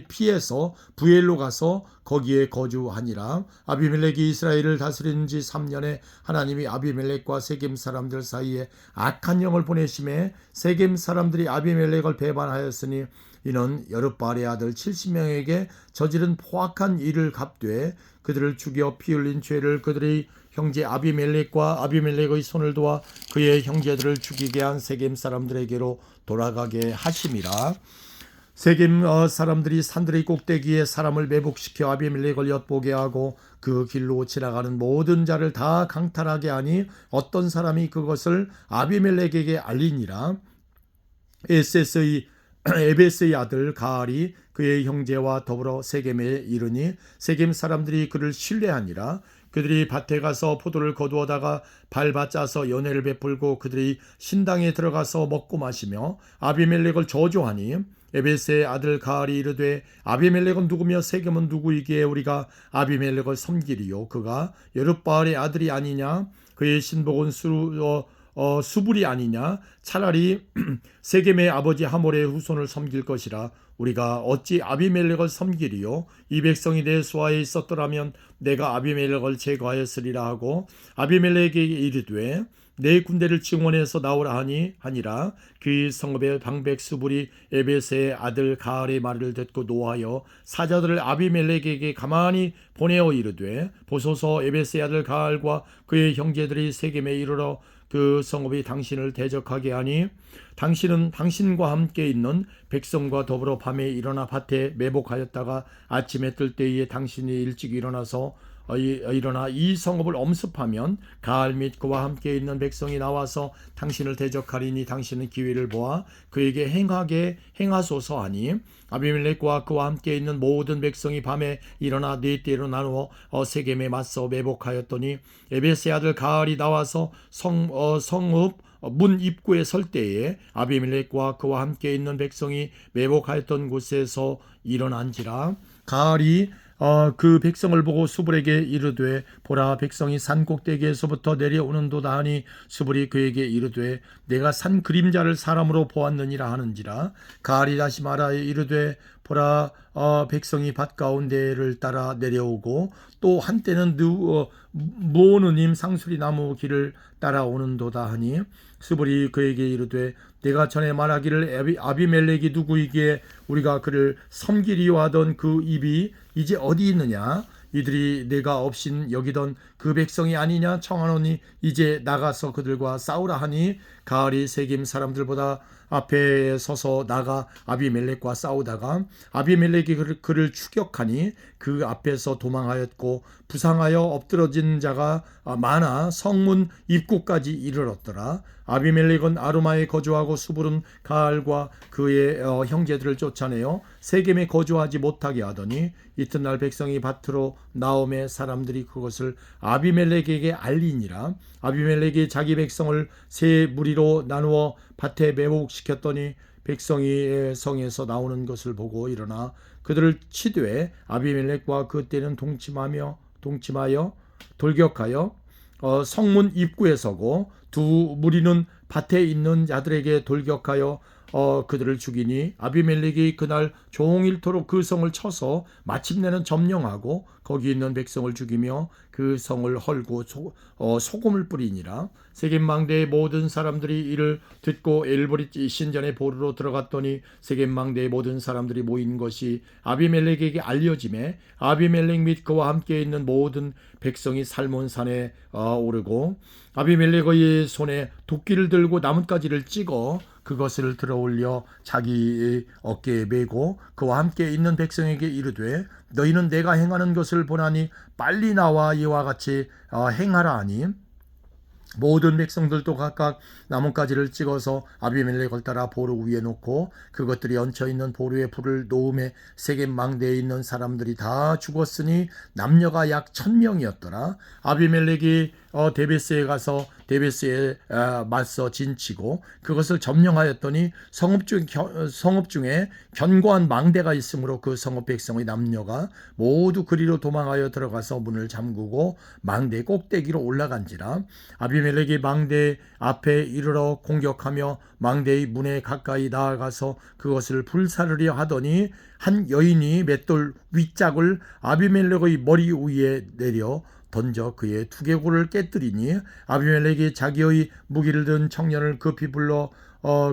피해서 부엘로 가서 거기에 거주하니라. 아비멜렉이 이스라엘을 다스리는 지 3년에 하나님이 아비멜렉과 세겜 사람들 사이에 악한 영을 보내심에 세겜 사람들이 아비멜렉을 배반하였으니 이는 여룻바알의 아들 70명에게 저지른 포악한 일을 갚되 그들을 죽여 피 흘린 죄를 그들의 형제 아비멜렉과 아비멜렉의 손을 도와 그의 형제들을 죽이게 한 세겜 사람들에게로 돌아가게 하심이라. 세겜 사람들이 산들의 꼭대기에 사람을 매복시켜 아비멜렉을 엿보게 하고 그 길로 지나가는 모든 자를 다 강탈하게 하니 어떤 사람이 그것을 아비멜렉에게 알리니라. 에베스의 아들 가알이 그의 형제와 더불어 세겜에 이르니 세겜 사람들이 그를 신뢰하니라. 그들이 밭에 가서 포도를 거두어다가 발받짜서 연회를 베풀고 그들이 신당에 들어가서 먹고 마시며 아비멜렉을 저주하니 에베스의 아들 가알이 이르되 아비멜렉은 누구며 세겜은 누구이기에 우리가 아비멜렉을 섬기리요 그가 여룻바알의 아들이 아니냐 그의 신복은 수불이 아니냐 차라리 세겜의 아버지 하몰의 후손을 섬길 것이라 우리가 어찌 아비멜렉을 섬기리요 이 백성이 내 수하에 있었더라면 내가 아비멜렉을 제거하였으리라 하고 아비멜렉에게 이르되 내 군대를 증원해서 나오라 하니라. 그 성읍의 방백 수불이 에베스의 아들 가알의 말을 듣고 노하여 사자들을 아비멜렉에게 가만히 보내어 이르되 보소서 에베스의 아들 가알과 그의 형제들이 세겜에 이르러 그 성읍이 당신을 대적하게 하니 당신은 당신과 함께 있는 백성과 더불어 밤에 일어나 밭에 매복하였다가 아침에 뜰 때에 당신이 일찍 일어나서 일어나 이 성읍을 엄습하면 가알 및 그와 함께 있는 백성이 나와서 당신을 대적하리니 당신은 기회를 보아 그에게 행하소서 하니 아비멜렉과 그와 함께 있는 모든 백성이 밤에 일어나 네 떼로 나누어 세겜에 맞서 매복하였더니 에베스의 아들 가알이 나와서 성읍 문 입구에 설 때에 아비멜렉과 그와 함께 있는 백성이 매복하였던 곳에서 일어난지라. 가알이 그 백성을 보고 수불에게 이르되 보라 백성이 산 꼭대기에서부터 내려오는도다 하니 수불이 그에게 이르되 내가 산 그림자를 사람으로 보았느니라 하는지라. 가알이 다시 말하여 이르되 보라 백성이 밭 가운데를 따라 내려오고 또 한때는 무오느님 상수리 나무 길을 따라오는도다 하니 수불이 그에게 이르되 내가 전에 말하기를 아비멜렉이 누구이기에 우리가 그를 섬기리오 하던 그 입이 이제 어디 있느냐. 이들이 내가 없인 여기던 그 백성이 아니냐 청하노니 이제 나가서 그들과 싸우라 하니 가알이 세겜 사람들보다 앞에 서서 나가 아비멜렉과 싸우다가 아비멜렉이 그를 추격하니 그 앞에서 도망하였고 부상하여 엎드러진 자가 많아 성문 입구까지 이르렀더라. 아비멜렉은 아루마에 거주하고 수불은 가알과 그의 형제들을 쫓아내어 세겜에 거주하지 못하게 하더니 이튿날 백성이 밭으로 나오매 사람들이 그것을 아비멜렉에게 알리니라. 아비멜렉이 자기 백성을 세 무리로 나누어 밭에 매복시켰더니 백성이 성에서 나오는 것을 보고 일어나 그들을 치되 아비멜렉과 그때는 동침하여 돌격하여 성문 입구에 서고 두 무리는 밭에 있는 자들에게 돌격하여 그들을 죽이니 아비멜렉이 그날 종일토록 그 성을 쳐서 마침내는 점령하고 거기 있는 백성을 죽이며 그 성을 헐고 소금을 뿌리니라. 세겜 망대의 모든 사람들이 이를 듣고 엘브릿 신전에 보르러 들어갔더니 세겜 망대의 모든 사람들이 모인 것이 아비멜렉에게 알려지매 아비멜렉 및 그와 함께 있는 모든 백성이 살몬산에 오르고 아비멜렉의 손에 도끼를 들고 나뭇가지를 찍어 그것을 들어올려 자기 어깨에 메고 그와 함께 있는 백성에게 이르되 너희는 내가 행하는 것을 보나니 빨리 나와 이와 같이 행하라 하니 모든 백성들도 각각 나뭇가지를 찍어서 아비멜렉을 따라 보루 위에 놓고 그것들이 얹혀있는 보루에 불을 놓음에 세겜 망대에 있는 사람들이 다 죽었으니 남녀가 약 1000명이었더라. 아비멜렉이 데베스에 가서 데베스에 맞서 진치고 그것을 점령하였더니 성읍 중에 견고한 망대가 있으므로 그 성읍 백성의 남녀가 모두 그리로 도망하여 들어가서 문을 잠그고 망대 꼭대기로 올라간지라. 아비멜렉이 망대 앞에 이르러 공격하며 망대의 문에 가까이 나아가서 그것을 불사르려 하더니 한 여인이 맷돌 윗짝을 아비멜렉의 머리 위에 내려 던져 그의 두개골을 깨뜨리니 아비멜렉이 자기의 무기를 든 청년을 급히 불러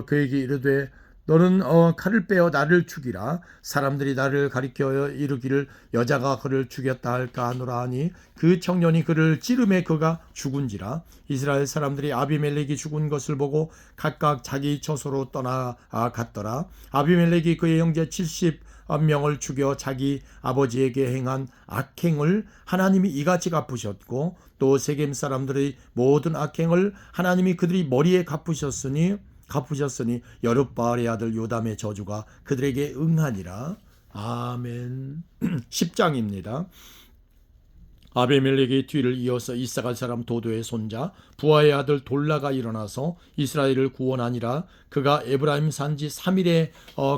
그에게 이르되 너는 칼을 빼어 나를 죽이라. 사람들이 나를 가리켜 이르기를 여자가 그를 죽였다 할까 하노라 하니 그 청년이 그를 찌르매 그가 죽은지라. 이스라엘 사람들이 아비멜렉이 죽은 것을 보고 각각 자기 처소로 떠나갔더라. 아비멜렉이 그의 형제 70명을 죽여 자기 아버지에게 행한 악행을 하나님이 이같이 갚으셨고 또 세겜 사람들의 모든 악행을 하나님이 그들이 머리에 갚으셨으니 여룻바알의 아들 요담의 저주가 그들에게 응하니라. 아멘. 10장입니다. 아비멜렉의 뒤를 이어서 이사갈 사람 도도의 손자 부하의 아들 돌라가 일어나서 이스라엘을 구원하니라. 그가 에브라임 산지 3일에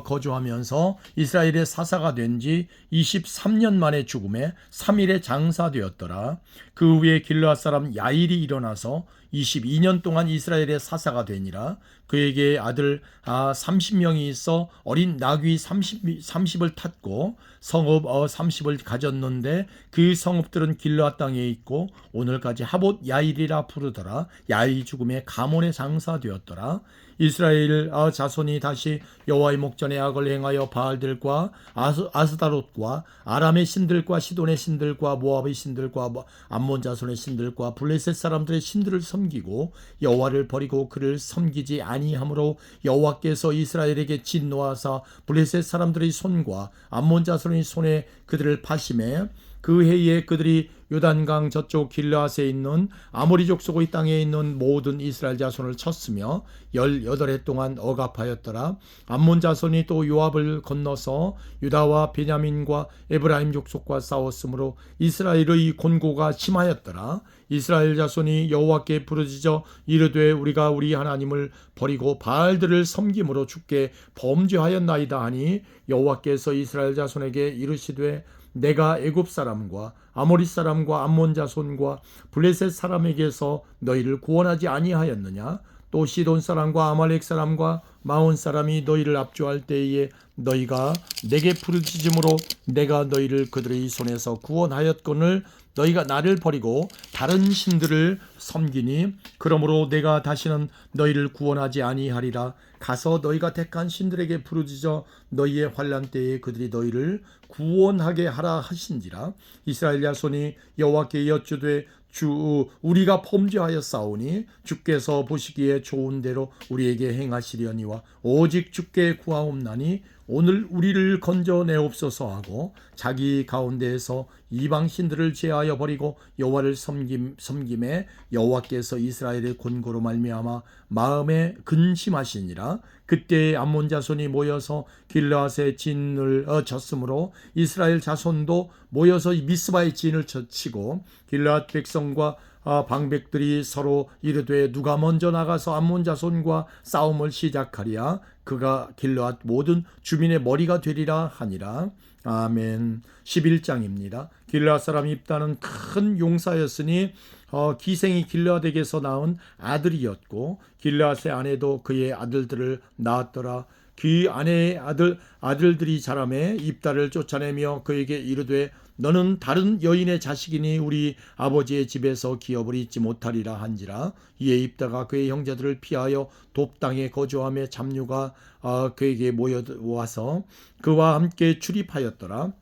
거주하면서 이스라엘의 사사가 된 지 23년 만에 죽음에 3일에 장사되었더라. 그 후에 길르앗 사람 야일이 일어나서 22년 동안 이스라엘의 사사가 되니라. 그에게 아들 30명이 있어 어린 나귀 30을 탔고 성읍 30을 가졌는데 그 성읍들은 길르앗 땅에 있고 오늘까지 하봇 야일이라 부르더라. 야일이 죽음에 가몬에 장사되었더라. 이스라엘 자손이 다시 여호와의 목전에 악을 행하여 바알들과 아스다롯과 아람의 신들과 시돈의 신들과 모압의 신들과 암몬 자손의 신들과 블레셋 사람들의 신들을 섬기고 여호와를 버리고 그를 섬기지 아니하므로 여호와께서 이스라엘에게 진노하사 블레셋 사람들의 손과 암몬 자손의 손에 그들을 파심해 그 해에 그들이 요단강 저쪽 길르앗에 있는 아모리 족속의 땅에 있는 모든 이스라엘 자손을 쳤으며 18해 동안 억압하였더라. 암몬 자손이 또 요압을 건너서 유다와 베냐민과 에브라임 족속과 싸웠으므로 이스라엘의 곤고가 심하였더라. 이스라엘 자손이 여호와께 부르짖어 이르되 우리가 우리 하나님을 버리고 바알들을 섬김으로 주께 범죄하였나이다 하니 여호와께서 이스라엘 자손에게 이르시되 내가 애굽 사람과 아모리 사람과 암몬 자손과 블레셋 사람에게서 너희를 구원하지 아니하였느냐? 또 시돈 사람과 아말렉 사람과 마온 사람이 너희를 압주할 때에 너희가 내게 부르짖음으로 내가 너희를 그들의 손에서 구원하였거늘 너희가 나를 버리고 다른 신들을 섬기니 그러므로 내가 다시는 너희를 구원하지 아니하리라. 가서 너희가 택한 신들에게 부르짖어 너희의 환난 때에 그들이 너희를 구원하게 하라 하신지라. 이스라엘 자손이 여호와께 여쭈되 주 우리가 범죄하였사오니 주께서 보시기에 좋은 대로 우리에게 행하시려니와 오직 주께 구하옵나니 오늘 우리를 건져내옵소서 하고 자기 가운데에서 이방 신들을 제하여 버리고 여호와를 섬김에 여호와께서 이스라엘의 곤고로 말미암아 마음에 근심하시니라. 그때 암몬 자손이 모여서 길르앗의 진을 쳤으므로 이스라엘 자손도 모여서 미스바의 진을 치고 길르앗 백성과 방백들이 서로 이르되 누가 먼저 나가서 암몬 자손과 싸움을 시작하리야. 그가 길르앗 모든 주민의 머리가 되리라 하니라. 아멘. 11장입니다. 길르앗 사람 입다는 큰 용사였으니 기생이 길르앗에게서 낳은 아들이었고 길르앗의 아내도 그의 아들들을 낳았더라. 그 아내의 아들들이 자라매 입다를 쫓아내며 그에게 이르되 너는 다른 여인의 자식이니 우리 아버지의 집에서 기업을 잊지 못하리라 한지라. 이에 입다가 그의 형제들을 피하여 돕당에 거주하며 잡류가 그에게 모여와서 그와 함께 출입하였더라.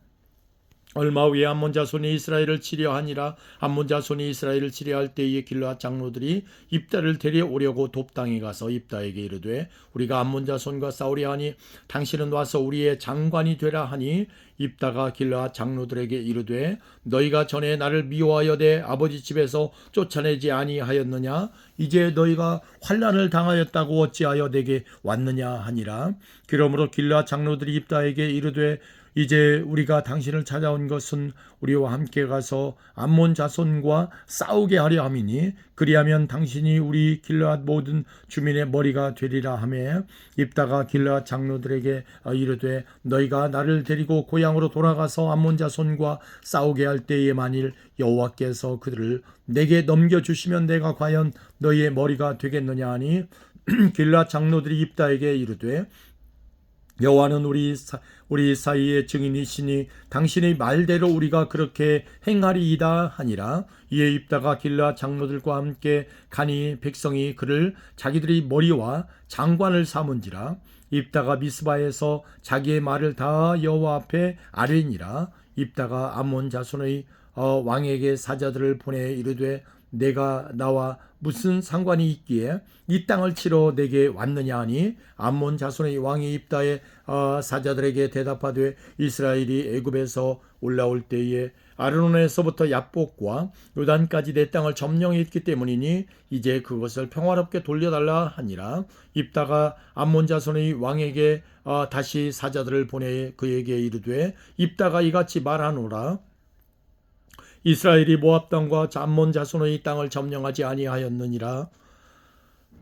얼마 후에 암몬 자손이 이스라엘을 치려하니라. 암몬 자손이 이스라엘을 치려할 때에 길르앗 장로들이 입다를 데려오려고 돕당에 가서 입다에게 이르되 우리가 암몬 자손과 싸우려 하니 당신은 와서 우리의 장관이 되라 하니 입다가 길르앗 장로들에게 이르되 너희가 전에 나를 미워하여 내 아버지 집에서 쫓아내지 아니하였느냐? 이제 너희가 환난을 당하였다고 어찌하여 내게 왔느냐 하니라. 그러므로 길르앗 장로들이 입다에게 이르되 이제 우리가 당신을 찾아온 것은 우리와 함께 가서 암몬 자손과 싸우게 하려 함이니 그리하면 당신이 우리 길르앗 모든 주민의 머리가 되리라 하매 입다가 길르앗 장로들에게 이르되 너희가 나를 데리고 고향으로 돌아가서 암몬 자손과 싸우게 할 때에 만일 여호와께서 그들을 내게 넘겨주시면 내가 과연 너희의 머리가 되겠느냐 하니 길르앗 장로들이 입다에게 이르되 여호와는 우리 사이의 증인이시니 당신의 말대로 우리가 그렇게 행하리이다 하니라. 이에 입다가 길르앗 장로들과 함께 가니 백성이 그를 자기들의 머리와 장관을 삼은지라. 입다가 미스바에서 자기의 말을 다 여호와 앞에 아뢰니라. 입다가 암몬 자손의 왕에게 사자들을 보내 이르되 내가 나와 무슨 상관이 있기에 이 땅을 치러 내게 왔느냐 하니 암몬 자손의 왕이 입다의 사자들에게 대답하되 이스라엘이 애굽에서 올라올 때에 아르논에서부터 야복과 요단까지 내 땅을 점령했기 때문이니 이제 그것을 평화롭게 돌려달라 하니라. 입다가 암몬 자손의 왕에게 다시 사자들을 보내 그에게 이르되 입다가 이같이 말하노라. 이스라엘이 모압 땅과 암몬 자손의 땅을 점령하지 아니하였느니라.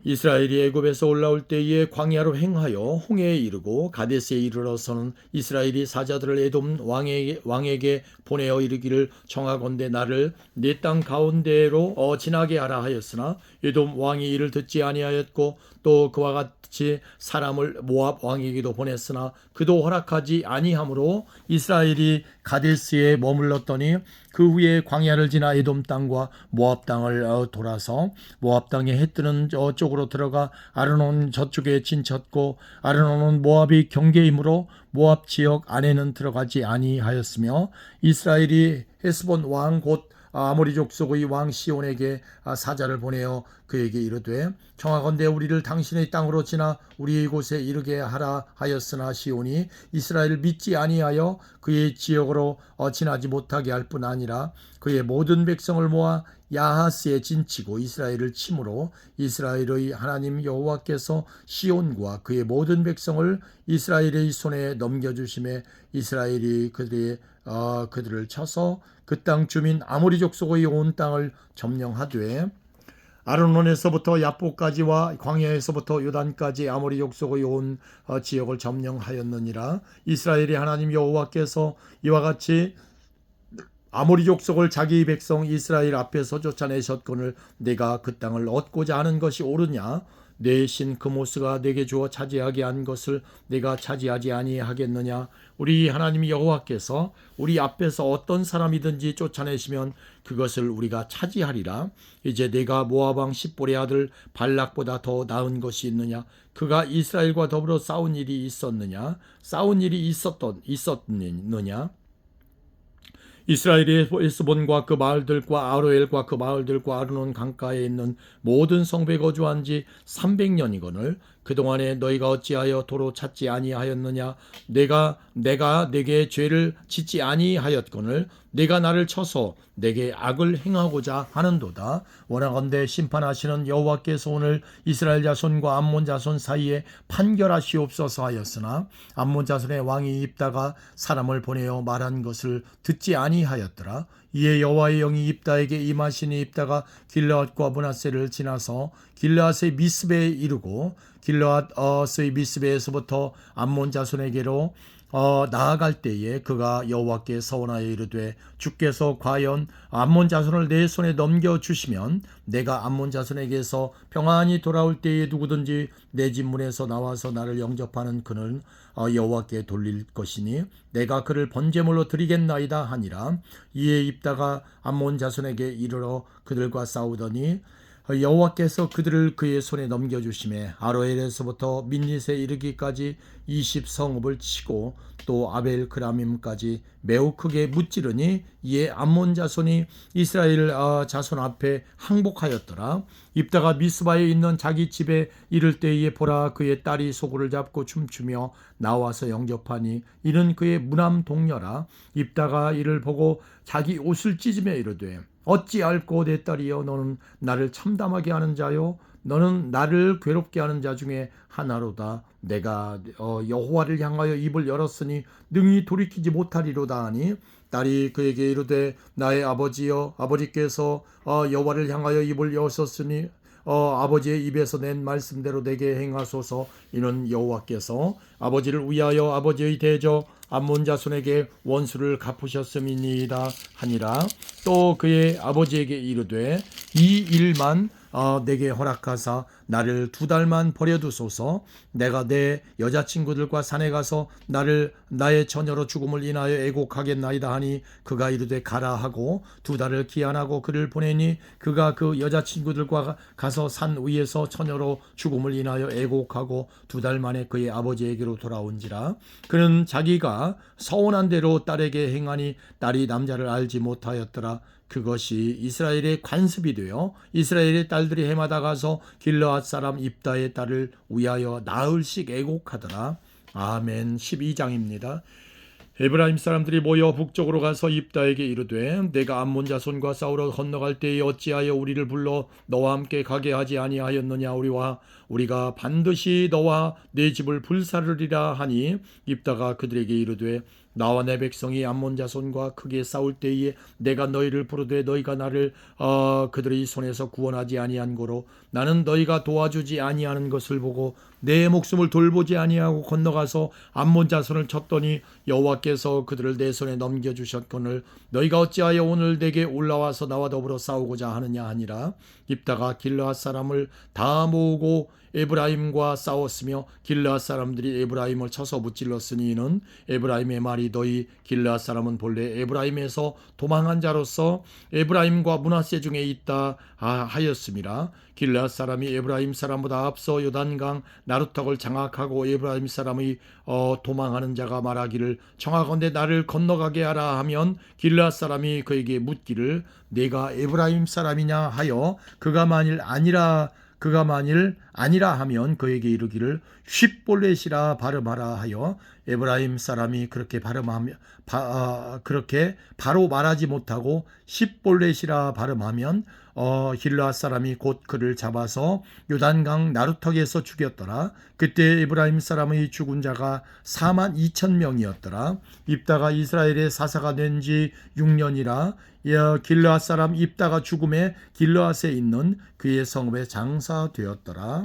이스라엘이 애굽에서 올라올 때에 광야로 행하여 홍해에 이르고 가데스에 이르러서는 이스라엘이 사자들을 에돔 왕에게 보내어 이르기를 청하건대 나를 네 땅 가운데로 지나게 하라 하였으나 에돔 왕이 이를 듣지 아니하였고 또 그와 같이 사람을 모압 왕에게도 보냈으나 그도 허락하지 아니하므로 이스라엘이 가데스에 머물렀더니 그 후에 광야를 지나 에돔 땅과 모압 땅을 돌아서 모압 땅에 해 뜨는 저쪽으로 들어가 아르논 저쪽에 진쳤고 아르논은 모압이 경계이므로 모압 지역 안에는 들어가지 아니하였으며 이스라엘이 헤스본 왕 곧 아모리 족속의 왕 시온에게 사자를 보내어 그에게 이르되 청하건대 우리를 당신의 땅으로 지나 우리의 곳에 이르게 하라 하였으나 시온이 이스라엘을 믿지 아니하여 그의 지역으로 지나지 못하게 할 뿐 아니라 그의 모든 백성을 모아 야하스에 진치고 이스라엘을 치므로 이스라엘의 하나님 여호와께서 시온과 그의 모든 백성을 이스라엘의 손에 넘겨주심에 이스라엘이 그들을 쳐서 그 땅 주민 아모리 족속의 온 땅을 점령하되 아르논에서부터 야보까지와 광야에서부터 요단까지 아모리 족속의 온 지역을 점령하였느니라. 이스라엘의 하나님 여호와께서 이와 같이 아모리 족속을 자기 백성 이스라엘 앞에서 쫓아내셨거늘 내가 그 땅을 얻고자 하는 것이 옳으냐? 내 신 그모스가 내게 주어 차지하게 한 것을 내가 차지하지 아니하겠느냐? 우리 하나님 여호와께서 우리 앞에서 어떤 사람이든지 쫓아내시면 그것을 우리가 차지하리라. 이제 내가 모압 왕 십볼의 아들 발락보다 더 나은 것이 있느냐? 그가 이스라엘과 더불어 싸운 일이 있었느냐? 싸운 일이 있었느냐? 이스라엘의 헤스본과 그 마을들과 아로엘과 그 마을들과 아르논 강가에 있는 모든 성벽에 거주한 지 300년이거늘 그동안에 너희가 어찌하여 도로 찾지 아니하였느냐? 내가 내게 죄를 짓지 아니하였거늘 내가 나를 쳐서 내게 악을 행하고자 하는도다. 원하건대 심판하시는 여호와께서 오늘 이스라엘 자손과 암몬 자손 사이에 판결하시옵소서 하였으나 암몬 자손의 왕이 입다가 사람을 보내어 말한 것을 듣지 아니하였더라. 이에 여호와의 영이 입다에게 임하시니 입다가 길르앗과 므낫세를 지나서 길르앗의 미스베에 이르고 길르앗의 미스베에서부터 암몬 자손에게로 나아갈 때에 그가 여호와께 서원하여 이르되 주께서 과연 암몬 자손을 내 손에 넘겨주시면 내가 암몬 자손에게서 평안히 돌아올 때에 누구든지 내 집 문에서 나와서 나를 영접하는 그는 여호와께 돌릴 것이니 내가 그를 번제물로 드리겠나이다 하니라. 이에 입다가 암몬 자손에게 이르러 그들과 싸우더니 여호와께서 그들을 그의 손에 넘겨주심에 아로엘에서부터 민닛에 이르기까지 20성읍을 치고 또 아벨 그라밈까지 매우 크게 무찌르니 이에 암몬 자손이 이스라엘 자손 앞에 항복하였더라. 입다가 미스바에 있는 자기 집에 이를 때에 보라 그의 딸이 소굴을 잡고 춤추며 나와서 영접하니 이는 그의 무남 동녀라. 입다가 이를 보고 자기 옷을 찢으며 이르되 어찌할꼬 내 딸이여 너는 나를 참담하게 하는 자요 너는 나를 괴롭게 하는 자 중에 하나로다. 내가 여호와를 향하여 입을 열었으니 능히 돌이키지 못하리로다 하니 딸이 그에게 이르되 나의 아버지여 아버지께서 여호와를 향하여 입을 여셨으니 아버지의 입에서 낸 말씀대로 내게 행하소서. 이는 여호와께서 아버지를 위하여 아버지의 대저 암몬 자손에게 원수를 갚으셨음이니이다 하니라. 또 그의 아버지에게 이르되 이 일만 내게 허락하사 나를 2달만 버려두소서. 내가 내 여자친구들과 산에 가서 나의 처녀로 죽음을 인하여 애곡하겠나이다 하니 그가 이르되 가라 하고 2달을 기한하고 그를 보내니 그가 그 여자친구들과 가서 산 위에서 처녀로 죽음을 인하여 애곡하고 2달 만에 그의 아버지에게로 돌아온지라. 그는 자기가 서원한 대로 딸에게 행하니 딸이 남자를 알지 못하였더라. 그것이 이스라엘의 관습이 되어 이스라엘의 딸들이 해마다 가서 길르앗 사람 입다의 딸을 위하여 나흘씩 애곡하더라. 아멘. 12장입니다. 에브라임 사람들이 모여 북쪽으로 가서 입다에게 이르되 내가 암몬 자손과 싸우러 건너갈 때에 어찌하여 우리를 불러 너와 함께 가게 하지 아니하였느냐? 우리가 반드시 너와 내 집을 불사르리라 하니 입다가 그들에게 이르되 나와 내 백성이 암몬 자손과 크게 싸울 때에 내가 너희를 부르되 너희가 나를 그들의 손에서 구원하지 아니한 고로 나는 너희가 도와주지 아니하는 것을 보고 내 목숨을 돌보지 아니하고 건너가서 암몬 자손을 쳤더니 여호와께서 그들을 내 손에 넘겨주셨거늘 너희가 어찌하여 오늘 내게 올라와서 나와 더불어 싸우고자 하느냐 하니라. 입다가 길르앗 사람을 다 모으고 에브라임과 싸웠으며 길르앗 사람들이 에브라임을 쳐서 무찔렀으니 이는 에브라임의 말이 너희 길르앗 사람은 본래 에브라임에서 도망한 자로서 에브라임과 므낫세 중에 있다 하였음이라. 길르앗 사람이 에브라임 사람보다 앞서 요단강 나루턱을 장악하고 에브라임 사람의 도망하는 자가 말하기를 청하건대 나를 건너가게 하라 하면 길르앗 사람이 그에게 묻기를 내가 에브라임 사람이냐 하여 그가 만일 아니라 하면 그에게 이르기를 쉿볼렛이라 발음하라 하여 에브라임 사람이 그렇게 그렇게 바로 말하지 못하고 쉿볼렛이라 발음하면 길르앗 사람이 곧 그를 잡아서 요단강 나루턱에서 죽였더라. 그때 에브라임 사람의 죽은 자가 42,000명이었더라. 입다가 이스라엘의 사사가 된 지 6년이라. 길르앗 사람 입다가 죽음에 길르앗에 있는 그의 성읍에 장사되었더라.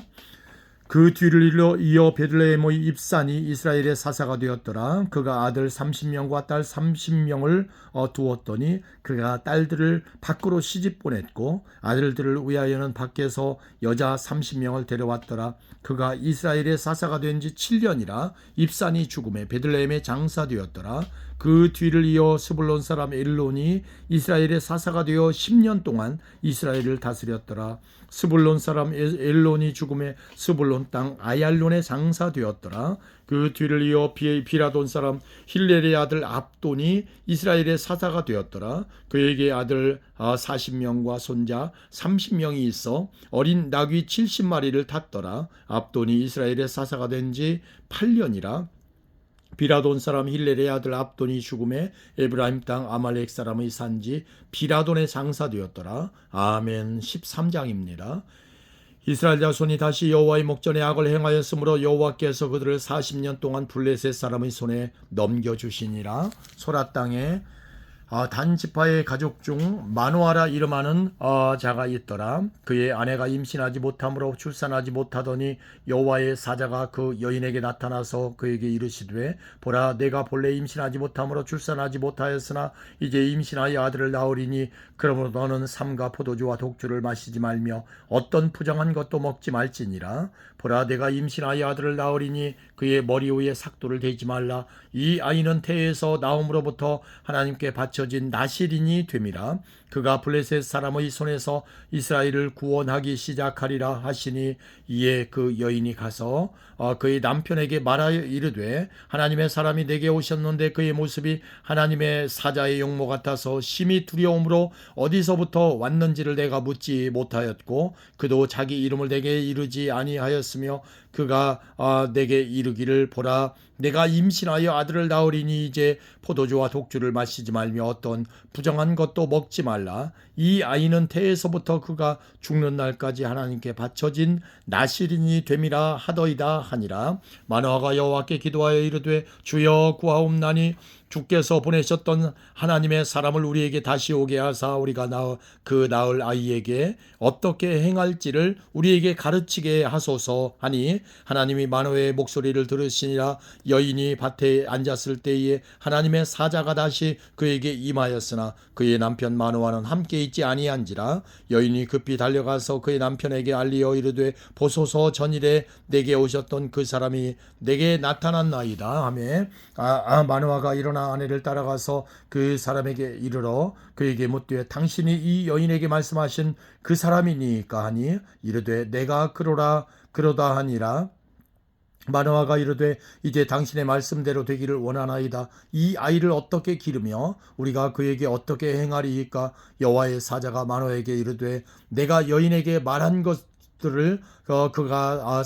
그 뒤를 이어 베들레헴의 입산이 이스라엘의 사사가 되었더라. 그가 아들 30명과 딸 30명을 두었더니 그가 딸들을 밖으로 시집 보냈고 아들들을 위하여는 밖에서 여자 30명을 데려왔더라. 그가 이스라엘의 사사가 된 지 7년이라 입산이 죽음에 베들레헴에 장사되었더라. 그 뒤를 이어 스불론 사람 엘론이 이스라엘의 사사가 되어 10년 동안 이스라엘을 다스렸더라. 스불론 사람 엘론이 죽음에 스불론 땅 아얄론에 장사되었더라. 그 뒤를 이어 비라돈 사람 힐렐의 아들 압돈이 이스라엘의 사사가 되었더라. 그에게 아들 40명과 손자 30명이 있어 어린 나귀 70마리를 탔더라. 압돈이 이스라엘의 사사가 된 지 8년이라. 비라돈 사람 힐렐의 아들 압돈이 죽음에 에브라임 땅 아말렉 사람의 산지 비라돈에 장사되었더라. 아멘. 13장입니다. 이스라엘 자손이 다시 여호와의 목전에 악을 행하였으므로 여호와께서 그들을 40년 동안 블레셋 사람의 손에 넘겨주시니라. 소라 땅에 단 지파의 가족 중 마노아라 이름하는 자가 있더라. 그의 아내가 임신하지 못함으로 출산하지 못하더니 여호와의 사자가 그 여인에게 나타나서 그에게 이르시되 보라 내가 본래 임신하지 못함으로 출산하지 못하였으나 이제 임신하여 아들을 낳으리니 그러므로 너는 삼가 포도주와 독주를 마시지 말며 어떤 부정한 것도 먹지 말지니라. 보라 내가 임신하여 아들을 낳으리니 그의 머리 위에 삭도를 대지 말라. 이 아이는 태에서 나옴으로부터 하나님께 바쳐진 나실인이 됨이라. 그가 블레셋 사람의 손에서 이스라엘을 구원하기 시작하리라 하시니 이에 그 여인이 가서 그의 남편에게 말하여 이르되 하나님의 사람이 내게 오셨는데 그의 모습이 하나님의 사자의 용모 같아서 심히 두려움으로 어디서부터 왔는지를 내가 묻지 못하였고 그도 자기 이름을 내게 이르지 아니하였으며 그가 내게 이르기를 보라 내가 임신하여 아들을 낳으리니 이제 포도주와 독주를 마시지 말며 어떤 부정한 것도 먹지 말라. 이 아이는 태에서부터 그가 죽는 날까지 하나님께 바쳐진 나실인이 됨이라 하더이다 하니라. 마노아가 여호와께 기도하여 이르되 주여 구하옵나니 주께서 보내셨던 하나님의 사람을 우리에게 다시 오게 하사 우리가 낳을 아이에게 어떻게 행할지를 우리에게 가르치게 하소서 하니 하나님이 마노아의 목소리를 들으시니라. 여인이 밭에 앉았을 때에 하나님의 사자가 다시 그에게 임하였으나 그의 남편 마노아는 함께 있지 아니한지라. 여인이 급히 달려가서 그의 남편에게 알리어 이르되 보소서 전일에 내게 오셨던 그 사람이 내게 나타났나이다 하며 마노아가 일어나 아내를 따라가서 그 사람에게 이르러 그에게 묻되 당신이 이 여인에게 말씀하신 그 사람이니까 하니 이르되 내가 그러다 하니라. 마노아가 이르되 이제 당신의 말씀대로 되기를 원하나이다. 이 아이를 어떻게 기르며 우리가 그에게 어떻게 행하리이까. 여호와의 사자가 마노아에게 이르되 내가 여인에게 말한 것들을 그가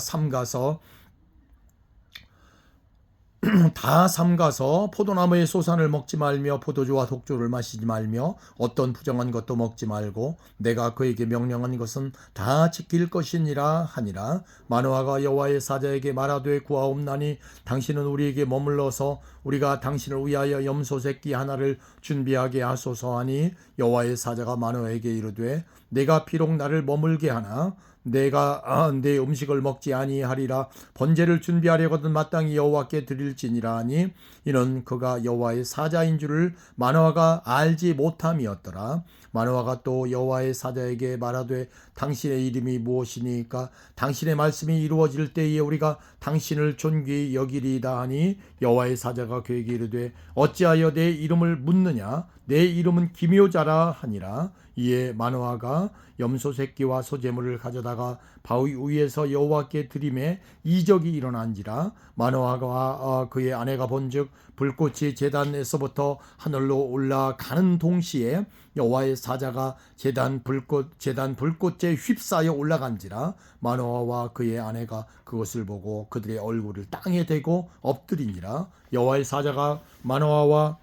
다 삼가서 포도나무의 소산을 먹지 말며 포도주와 독주를 마시지 말며 어떤 부정한 것도 먹지 말고 내가 그에게 명령한 것은 다 지킬 것이니라 하니라. 마노아가 여호와의 사자에게 말하되 구하옵나니 당신은 우리에게 머물러서 우리가 당신을 위하여 염소 새끼 하나를 준비하게 하소서 하니 여호와의 사자가 마노아에게 이르되 내가 비록 나를 머물게 하나 내가 내 음식을 먹지 아니하리라. 번제를 준비하려거든 마땅히 여호와께 드릴지니라 하니 이는 그가 여호와의 사자인 줄을 마노아가 알지 못함이었더라. 마노아가 또 여호와의 사자에게 말하되 당신의 이름이 무엇이니까 당신의 말씀이 이루어질 때에 우리가 당신을 존귀히 여기리이다 하니 여호와의 사자가 그에게 이르되 어찌하여 내 이름을 묻느냐 내 이름은 기묘자라 하니라. 이에 마노아가 염소 새끼와 소제물을 가져다가 바위 위에서 여호와께 드림에 이적이 일어난지라. 마노아가 그의 아내가 본즉 불꽃이 제단에서부터 하늘로 올라가는 동시에 여호와의 사자가 제단 불꽃에 휩싸여 올라간지라. 마노아와 그의 아내가 그것을 보고 그들의 얼굴을 땅에 대고 엎드리니라. 여호와의 사자가 마노아와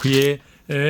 그의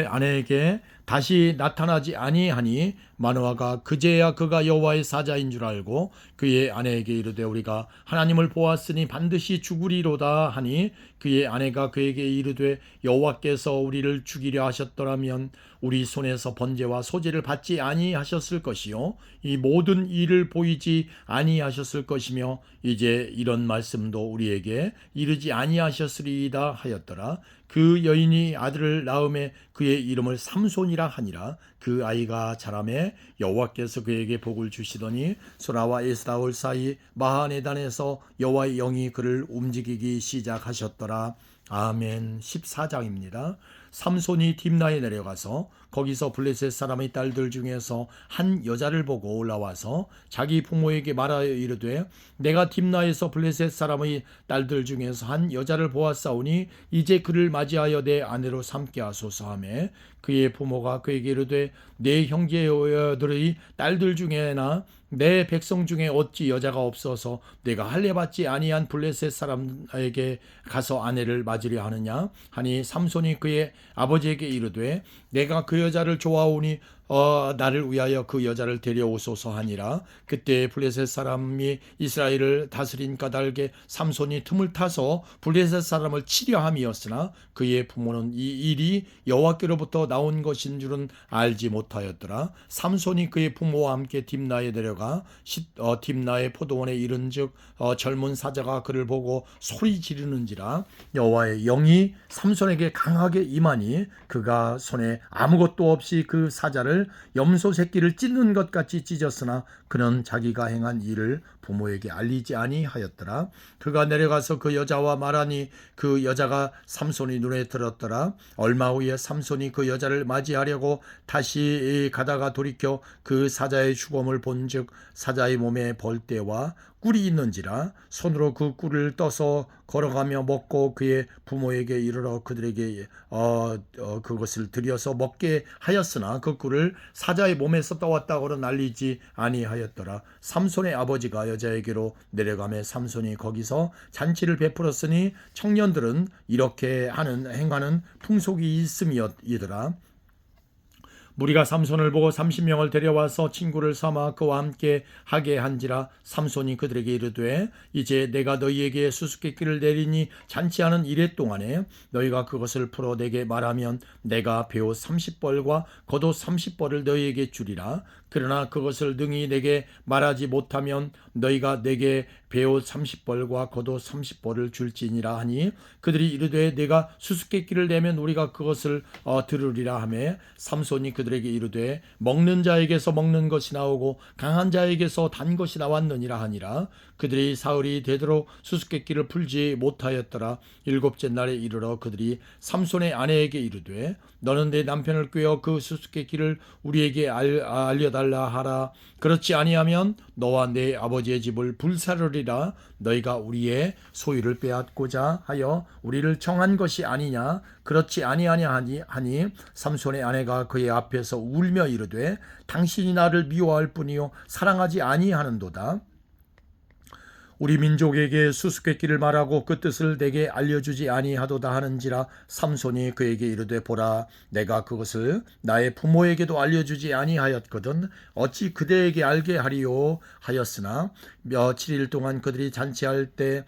아내에게 다시 나타나지 아니하니 마노아가 그제야 그가 여호와의 사자인 줄 알고 그의 아내에게 이르되 우리가 하나님을 보았으니 반드시 죽으리로다 하니 그의 아내가 그에게 이르되 여호와께서 우리를 죽이려 하셨더라면 우리 손에서 번제와 소제를 받지 아니하셨을 것이요 이 모든 일을 보이지 아니하셨을 것이며 이제 이런 말씀도 우리에게 이르지 아니하셨으리이다 하였더라. 그 여인이 아들을 낳음에 그의 이름을 삼손이라 하니라. 그 아이가 자라매 여호와께서 그에게 복을 주시더니 소라와 에스라올 사이 마하네단에서 여호와의 영이 그를 움직이기 시작하셨더라. 아멘. 14장입니다. 삼손이 딥나에 내려가서 거기서 블레셋 사람의 딸들 중에서 한 여자를 보고 올라와서 자기 부모에게 말하여 이르되 내가 딥나에서 블레셋 사람의 딸들 중에서 한 여자를 보았사오니 이제 그를 맞이하여 내 아내로 삼게 하소서 하매 그의 부모가 그에게 이르되 내 형제들의 딸들 중에나 내 백성 중에 어찌 여자가 없어서 내가 할례받지 아니한 블레셋 사람에게 가서 아내를 맞으려 하느냐 하니 삼손이 그의 아버지에게 이르되 내가 그 여자를 좋아하오니 나를 위하여 그 여자를 데려오소서 하니라. 그때 블레셋 사람이 이스라엘을 다스린 까닭에 삼손이 틈을 타서 블레셋 사람을 치려 함이었으나 그의 부모는 이 일이 여호와께로부터 나온 것인 줄은 알지 못하였더라. 삼손이 그의 부모와 함께 딥나에 내려가 딥나의 포도원에 이른즉 젊은 사자가 그를 보고 소리 지르는지라. 여호와의 영이 삼손에게 강하게 임하니 그가 손에 아무것도 없이 그 사자를 염소 새끼를 찢는 것 같이 찢었으나 그는 자기가 행한 일을 부모에게 알리지 아니하였더라. 그가 내려가서 그 여자와 말하니 그 여자가 삼손이 눈에 들었더라. 얼마 후에 삼손이 그 여자를 맞이하려고 다시 가다가 돌이켜 그 사자의 죽음을 본즉 사자의 몸에 벌떼와 꿀이 있는지라. 손으로 그 꿀을 떠서 걸어가며 먹고 그의 부모에게 이르러 그들에게 그것을 들여서 먹게 하였으나 그 꿀을 사자의 몸에서 떠왔다고는 알리지 아니하였더라. 삼손의 아버지가 여자에게로 내려가매 삼손이 거기서 잔치를 베풀었으니 청년들은 이렇게 행하는 풍속이 있음이더라. 무리가 삼손을 보고 30명을 데려와서 친구를 삼아 그와 함께 하게 한지라. 삼손이 그들에게 이르되 이제 내가 너희에게 수수께끼를 내리니 잔치하는 이래 동안에 너희가 그것을 풀어 내게 말하면 내가 베옷 30벌과 겉옷 30벌을 너희에게 주리라. 그러나 그것을 능히 내게 말하지 못하면 너희가 내게 베옷 30벌과 겉옷 30벌을 줄지니라 하니 그들이 이르되 내가 수수께끼를 내면 우리가 그것을 들으리라 하매 삼손이 그들에게 이르되 먹는 자에게서 먹는 것이 나오고 강한 자에게서 단 것이 나왔느니라 하니라. 그들이 사흘이 되도록 수수께끼를 풀지 못하였더라. 일곱째 날에 이르러 그들이 삼손의 아내에게 이르되 너는 내 남편을 꾀어 그 수수께끼를 우리에게 알려달라 하라. 그렇지 아니하면 너와 내 아버지의 집을 불사르리라. 너희가 우리의 소유를 빼앗고자 하여 우리를 청한 것이 아니냐. 그렇지 아니하냐 하니 삼손의 아내가 그의 앞에서 울며 이르되 당신이 나를 미워할 뿐이요 사랑하지 아니하는도다. 우리 민족에게 수수께끼를 말하고 그 뜻을 내게 알려주지 아니하도다 하는지라. 삼손이 그에게 이르되 보라 내가 그것을 나의 부모에게도 알려주지 아니하였거든 어찌 그대에게 알게 하리요 하였으나 7일 동안 그들이 잔치할 때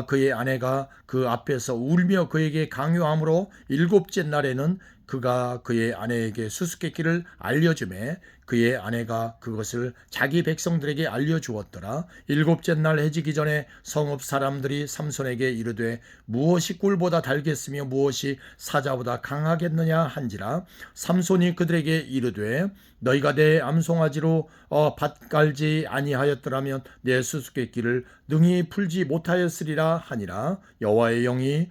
그의 아내가 그 앞에서 울며 그에게 강요함으로 일곱째 날에는 그가 그의 아내에게 수수께끼를 알려주매 그의 아내가 그것을 자기 백성들에게 알려주었더라. 일곱째 날 해지기 전에 성읍 사람들이 삼손에게 이르되 무엇이 꿀보다 달겠으며 무엇이 사자보다 강하겠느냐 한지라. 삼손이 그들에게 이르되 너희가 내 암송아지로 밭 갈지 아니하였더라면 내 수수께끼를 능히 풀지 못하였으리라 하니라. 여호와의 영이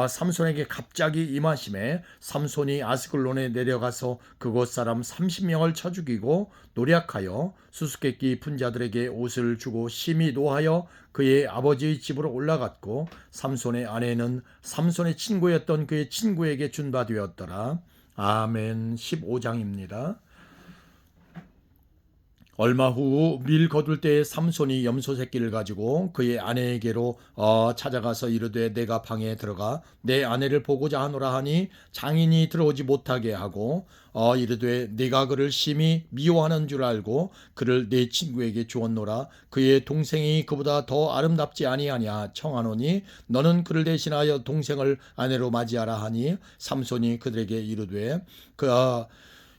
삼손에게 갑자기 임하심에 삼손이 아스글론에 내려가서 그곳 사람 30명을 쳐 죽이고 노략하여 수수께끼 푼 자들에게 옷을 주고 심히 노하여 그의 아버지의 집으로 올라갔고 삼손의 아내는 삼손의 친구였던 그의 친구에게 준 바 되었더라. 아멘. 15장입니다. 얼마 후 밀 거둘 때에 삼손이 염소 새끼를 가지고 그의 아내에게로 찾아가서 이르되 내가 방에 들어가 내 아내를 보고자 하노라 하니 장인이 들어오지 못하게 하고 이르되 네가 그를 심히 미워하는 줄 알고 그를 내 친구에게 주었노라. 그의 동생이 그보다 더 아름답지 아니하냐 청하노니 너는 그를 대신하여 동생을 아내로 맞이하라 하니 삼손이 그들에게 이르되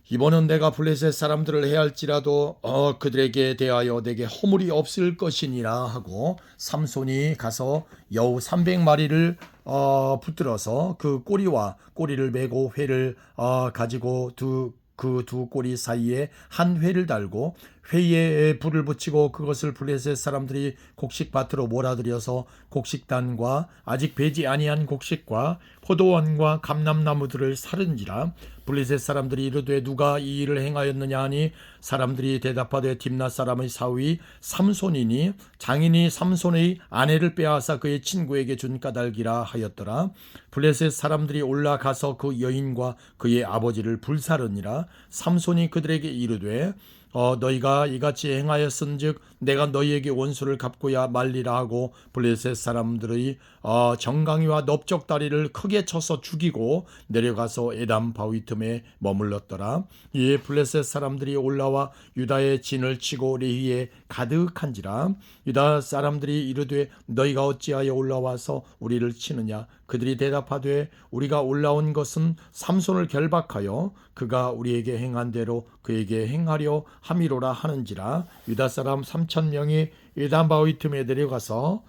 이번은 내가 블레셋 사람들을 해할지라도 그들에게 대하여 내게 허물이 없을 것이니라 하고 삼손이 가서 여우 300마리를 붙들어서 그 꼬리를 메고 회를 가지고 그 두 꼬리 사이에 한 회를 달고 회에 불을 붙이고 그것을 블레셋 사람들이 곡식밭으로 몰아들여서 곡식단과 아직 배지 아니한 곡식과 포도원과 감람나무들을 살은지라. 블레셋 사람들이 이르되 누가 이 일을 행하였느냐 하니 사람들이 대답하되 딥낫 사람의 사위 삼손이니 장인이 삼손의 아내를 빼앗아 그의 친구에게 준 까닭이라 하였더라. 블레셋 사람들이 올라가서 그 여인과 그의 아버지를 불사르니라. 삼손이 그들에게 이르되 너희가 이같이 행하였은즉 내가 너희에게 원수를 갚고야 말리라 하고 블레셋 사람들의 정강이와 넓적다리를 크게 쳐서 죽이고 내려가서 에담 바위 틈에 머물렀더라. 이에 블레셋 사람들이 올라와 유다의 진을 치고 레히에 가득한지라. 유다 사람들이 이르되 너희가 어찌하여 올라와서 우리를 치느냐. 그들이 대답하되 우리가 올라온 것은 삼손을 결박하여 그가 우리에게 행한 대로 그에게 행하려 함이로라 하는지라. 유다 사람 3,000명이 에담 바위 틈에 내려가서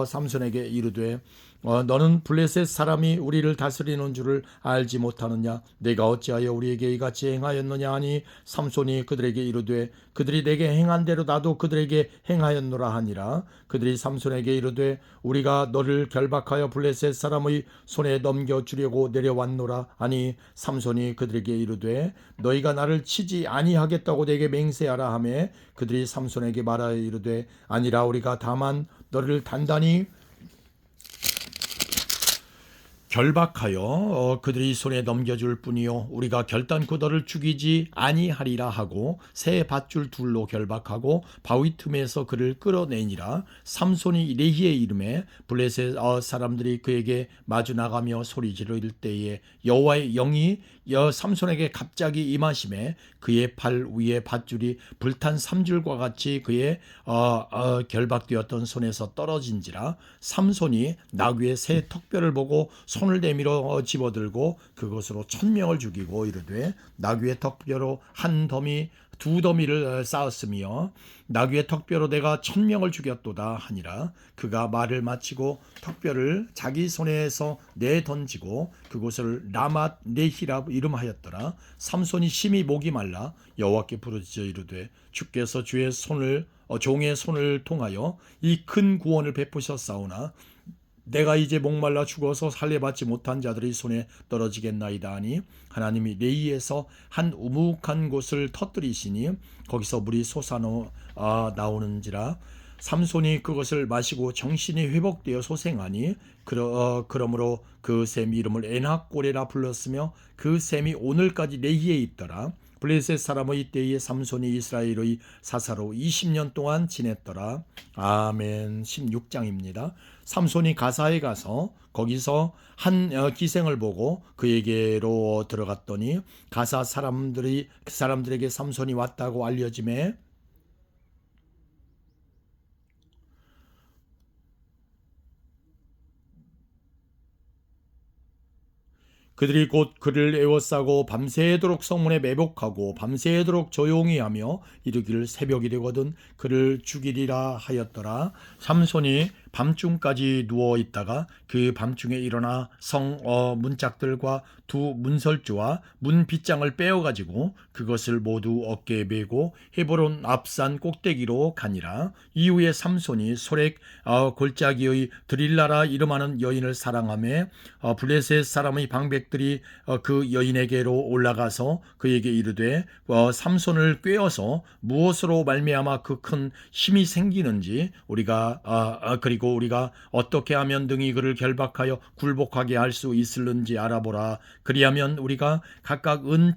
삼손에게 이르되 너는 블레셋 사람이 우리를 다스리는 줄을 알지 못하느냐. 내가 어찌하여 우리에게 이같이 행하였느냐 하니 삼손이 그들에게 이르되 그들이 내게 행한 대로 나도 그들에게 행하였노라 하니라. 그들이 삼손에게 이르되 우리가 너를 결박하여 블레셋 사람의 손에 넘겨주려고 내려왔노라 하니 삼손이 그들에게 이르되 너희가 나를 치지 아니하겠다고 내게 맹세하라 하매 그들이 삼손에게 말하여 이르되 아니라 우리가 다만 너를 단단히 결박하여 그들이 손에 넘겨줄 뿐이요 우리가 결단코 너를 죽이지 아니하리라 하고 새 밧줄 둘로 결박하고 바위 틈에서 그를 끌어내니라. 삼손이 레히의 이름에 블레셋 사람들이 그에게 마주 나가며 소리 지를 때에 여호와의 영이 삼손에게 갑자기 임하심에 그의 팔 위에 밧줄이 불탄 삼줄과 같이 그의 결박되었던 손에서 떨어진지라. 삼손이 나귀의 새 턱뼈를 보고 손을 내밀어 집어들고 그것으로 1,000명을 죽이고 이르되 나귀의 턱뼈로 한 더미 두 더미를 쌓았으며 나귀의 턱뼈로 내가 1,000명을 죽였도다 하니라. 그가 말을 마치고 턱뼈를 자기 손에서 내던지고 그곳을 라맛 레히라 이름하였더라. 삼손이 심히 목이 말라 여호와께 부르짖어 이르되 주께서 종의 손을 통하여 이 큰 구원을 베푸셨사오나 내가 이제 목말라 죽어서 살려받지 못한 자들의 손에 떨어지겠나이다 하니 하나님이 레히에서 한 우묵한 곳을 터뜨리시니 거기서 물이 나오는지라. 삼손이 그것을 마시고 정신이 회복되어 소생하니 그러므로 그 샘 이름을 엔학고레라 불렀으며 그 샘이 오늘까지 레히에 있더라. 블레셋 사람의 때에 삼손이 이스라엘의 사사로 20년 동안 지냈더라. 아멘. 16장입니다. 삼손이 가사에 가서 거기서 한 기생을 보고 그에게로 들어갔더니 가사 사람들에게 삼손이 왔다고 알려짐에 그들이 곧 그를 에워싸고 밤새도록 성문에 매복하고 밤새도록 조용히 하며 이르기를 새벽이 되거든 그를 죽이리라 하였더라. 삼손이 밤중까지 누워 있다가 그 밤중에 일어나 성 문짝들과 두 문설주와 문 빗장을 빼어가지고 그것을 모두 어깨에 메고 헤브론 앞산 꼭대기로 가니라. 이후에 삼손이 소렉 골짜기의 드릴라라 이름하는 여인을 사랑하며 블레셋 사람의 방백들이 그 여인에게로 올라가서 그에게 이르되 삼손을 꾀어서 무엇으로 말미암아 그 큰 힘이 생기는지 그리고 우리가 어떻게 하면 등이 그를 결박하여 굴복하게 할 수 있을는지 알아보라. 그리하면 우리가 각각 은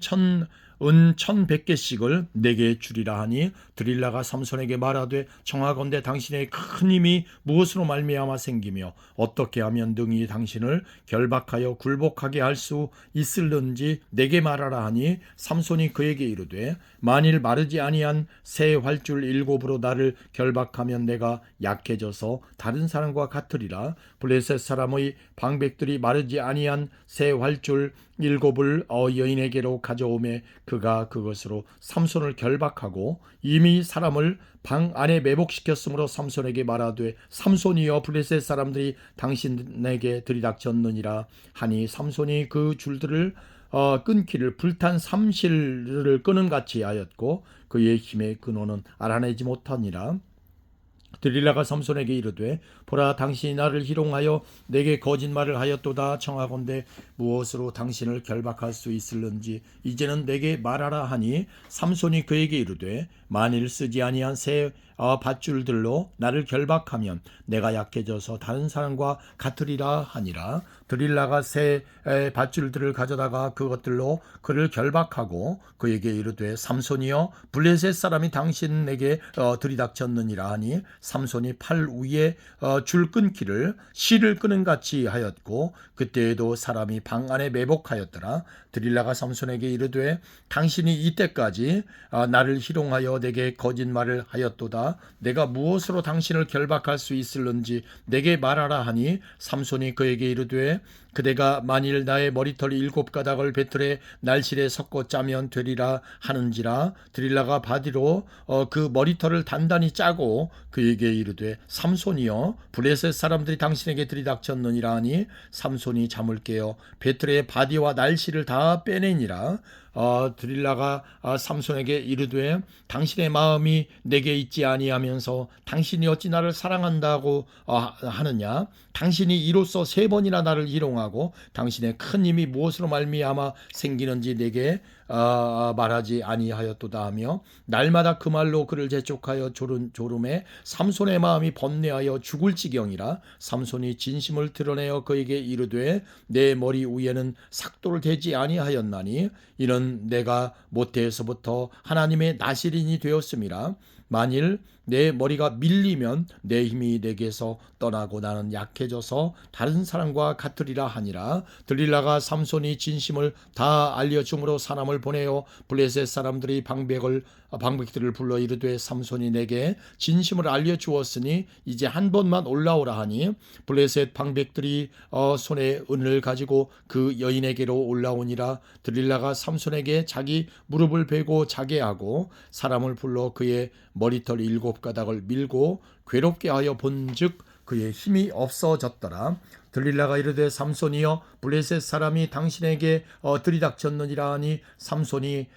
1,100개씩을 내게 주리라 하니 드릴라가 삼손에게 말하되 청하건대 당신의 큰 힘이 무엇으로 말미암아 생기며 어떻게 하면 등이 당신을 결박하여 굴복하게 할 수 있을는지 내게 말하라 하니 삼손이 그에게 이르되 만일 마르지 아니한 새 활줄 7으로 나를 결박하면 내가 약해져서 다른 사람과 같으리라. 블레셋 사람의 방백들이 마르지 아니한 새 활줄 7을 여인에게로 가져오매 그가 그것으로 삼손을 결박하고 이미 사람을 방 안에 매복시켰으므로 삼손에게 말하되 삼손이여 블레셋 사람들이 당신에게 들이닥쳤느니라 하니 삼손이 그 줄들을 끊기를 불탄 삼실을 끄는 같이 하였고 그의 힘의 근원은 알아내지 못하니라. 드릴라가 삼손에게 이르되 보라 당신이 나를 희롱하여 내게 거짓말을 하였도다. 청하건대 무엇으로 당신을 결박할 수 있을는지 이제는 내게 말하라 하니 삼손이 그에게 이르되 만일 쓰지 아니한 새 밧줄들로 나를 결박하면 내가 약해져서 다른 사람과 같으리라 하니라. 드릴라가 새 밧줄들을 가져다가 그것들로 그를 결박하고 그에게 이르되 삼손이여 블레셋 사람이 당신에게 들이닥쳤느니라 하니 삼손이 팔 위에 줄 끊기를 실을 끄는 같이 하였고 그때에도 사람이 방 안에 매복하였더라. 드릴라가 삼손에게 이르되 당신이 이때까지 나를 희롱하여 내게 거짓말을 하였도다. 내가 무엇으로 당신을 결박할 수 있을는지 내게 말하라 하니 삼손이 그에게 이르되 그대가 만일 나의 머리털 7가닥을 배틀에 날실에 섞어 짜면 되리라 하는지라. 드릴라가 바디로 그 머리털을 단단히 짜고 그에게 이르되 삼손이여 블레셋 사람들이 당신에게 들이닥쳤느니라 하니 삼손이 잠을 깨어 배틀의 바디와 날실을 다 빼내니라. 드릴라가 삼손에게 이르되 당신의 마음이 내게 있지 아니하면서 당신이 어찌 나를 사랑한다고 하느냐. 당신이 이로써 3번이나 나를 희롱하고 당신의 큰 힘이 무엇으로 말미암아 생기는지 내게 말하지 아니하였도다 하며 날마다 그 말로 그를 재촉하여 졸음에 삼손의 마음이 번뇌하여 죽을 지경이라. 삼손이 진심을 드러내어 그에게 이르되 내 머리 위에는 삭도를 대지 아니하였나니 이는 내가 모태에서부터 하나님의 나실인이 되었음이라. 만일 내 머리가 밀리면 내 힘이 내게서 떠나고 나는 약해져서 다른 사람과 같으리라 하니라. 드릴라가 삼손이 진심을 다 알려줌으로 사람을 보내어 블레셋 사람들이 방백들을 불러 이르되 삼손이 내게 진심을 알려주었으니 이제 한 번만 올라오라 하니 블레셋 방백들이 손에 은을 가지고 그 여인에게로 올라오니라. 드릴라가 삼손에게 자기 무릎을 베고 자게 하고 사람을 불러 그의 머리털 7가닥을 밀고 괴롭게 하여 본즉 그의 힘이 없어졌더라. 드릴라가 이르되 삼손이여 블레셋 사람이 당신에게 들이닥쳤느니라 하니 삼손이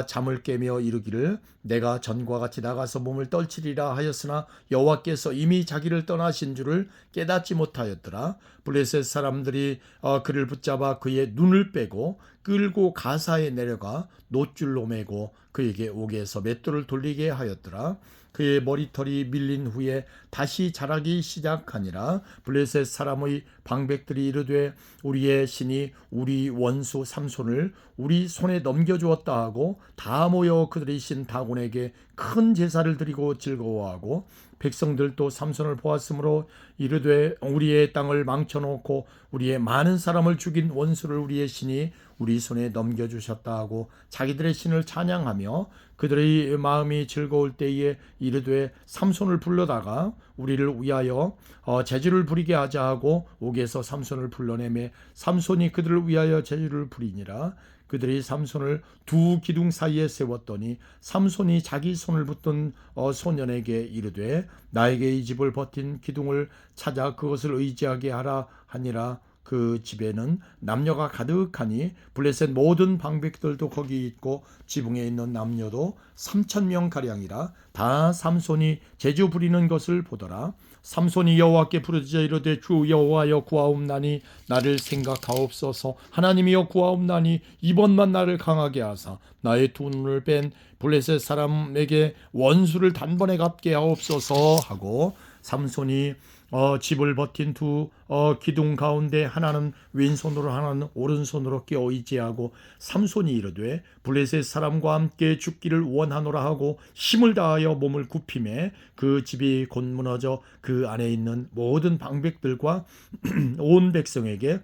잠을 깨며 이르기를 내가 전과 같이 나가서 몸을 떨치리라 하였으나 여호와께서 이미 자기를 떠나신 줄을 깨닫지 못하였더라. 블레셋 사람들이 그를 붙잡아 그의 눈을 빼고 끌고 가사에 내려가 놋줄로 매고 그에게 옥에서 맷돌을 돌리게 하였더라. 그의 머리털이 밀린 후에 다시 자라기 시작하니라. 블레셋 사람의 방백들이 이르되 우리의 신이 우리 원수 삼손을 우리 손에 넘겨주었다 하고 다 모여 그들의 신 다곤에게 큰 제사를 드리고 즐거워하고 백성들도 삼손을 보았으므로 이르되 우리의 땅을 망쳐놓고 우리의 많은 사람을 죽인 원수를 우리의 신이 우리 손에 넘겨주셨다 하고 자기들의 신을 찬양하며 그들의 마음이 즐거울 때에 이르되 삼손을 불러다가 우리를 위하여 제주를 부리게 하자 하고 옥에서 삼손을 불러내매 삼손이 그들을 위하여 제주를 부리니라. 그들이 삼손을 두 기둥 사이에 세웠더니 삼손이 자기 손을 붙든 소년에게 이르되 나에게 이 집을 버틴 기둥을 찾아 그것을 의지하게 하라 하니라. 그 집에는 남녀가 가득하니 블레셋 모든 방백들도 거기 있고 지붕에 있는 남녀도 3,000명 가량이라. 다 삼손이 제주 부리는 것을 보더라. 삼손이 여호와께 부르짖어 이르되 주 여호와여 구하옵나니 나를 생각하옵소서. 하나님이여 구하옵나니 이번만 나를 강하게 하사 나의 두 눈을 뺀 블레셋 사람에게 원수를 단번에 갚게 하옵소서 하고 삼손이 집을 버틴 두 기둥 가운데 하나는 왼손으로 하나는 오른손으로 끼어 의지하고 삼손이 이르되 블레셋 사람과 함께 죽기를 원하노라 하고 힘을 다하여 몸을 굽히매 그 집이 곧 무너져 그 안에 있는 모든 방백들과 온 백성에게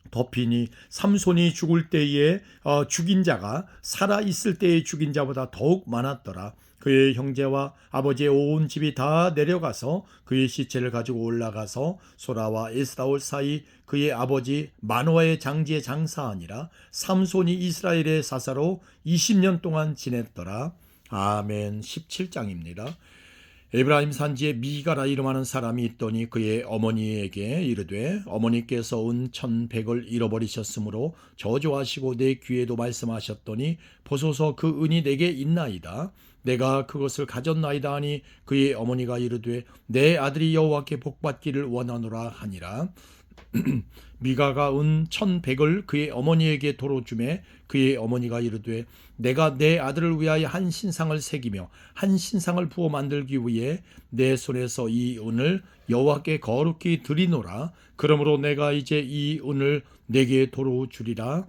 덮이니 삼손이 죽을 때에 죽인 자가 살아 있을 때에 죽인 자보다 더욱 많았더라. 그의 형제와 아버지의 온 집이 다 내려가서 그의 시체를 가지고 올라가서 소라와 에스다올 사이 그의 아버지 마노아의 장지에 장사하니라. 삼손이 이스라엘의 사사로 20년 동안 지냈더라. 아멘. 17장입니다. 에브라임 산지에 미가라 이름하는 사람이 있더니 그의 어머니에게 이르되 어머니께서 은 1,100을 잃어버리셨으므로 저주하시고 내 귀에도 말씀하셨더니 보소서 그 은이 내게 있나이다. 내가 그것을 가졌나이다 하니 그의 어머니가 이르되 내 아들이 여호와께 복받기를 원하노라 하니라. 미가가 은 1,100을 그의 어머니에게 도로 주매 그의 어머니가 이르되 내가 내 아들을 위하여 한 신상을 새기며 한 신상을 부어 만들기 위해 내 손에서 이 은을 여호와께 거룩히 드리노라. 그러므로 내가 이제 이 은을 내게 도로 주리라.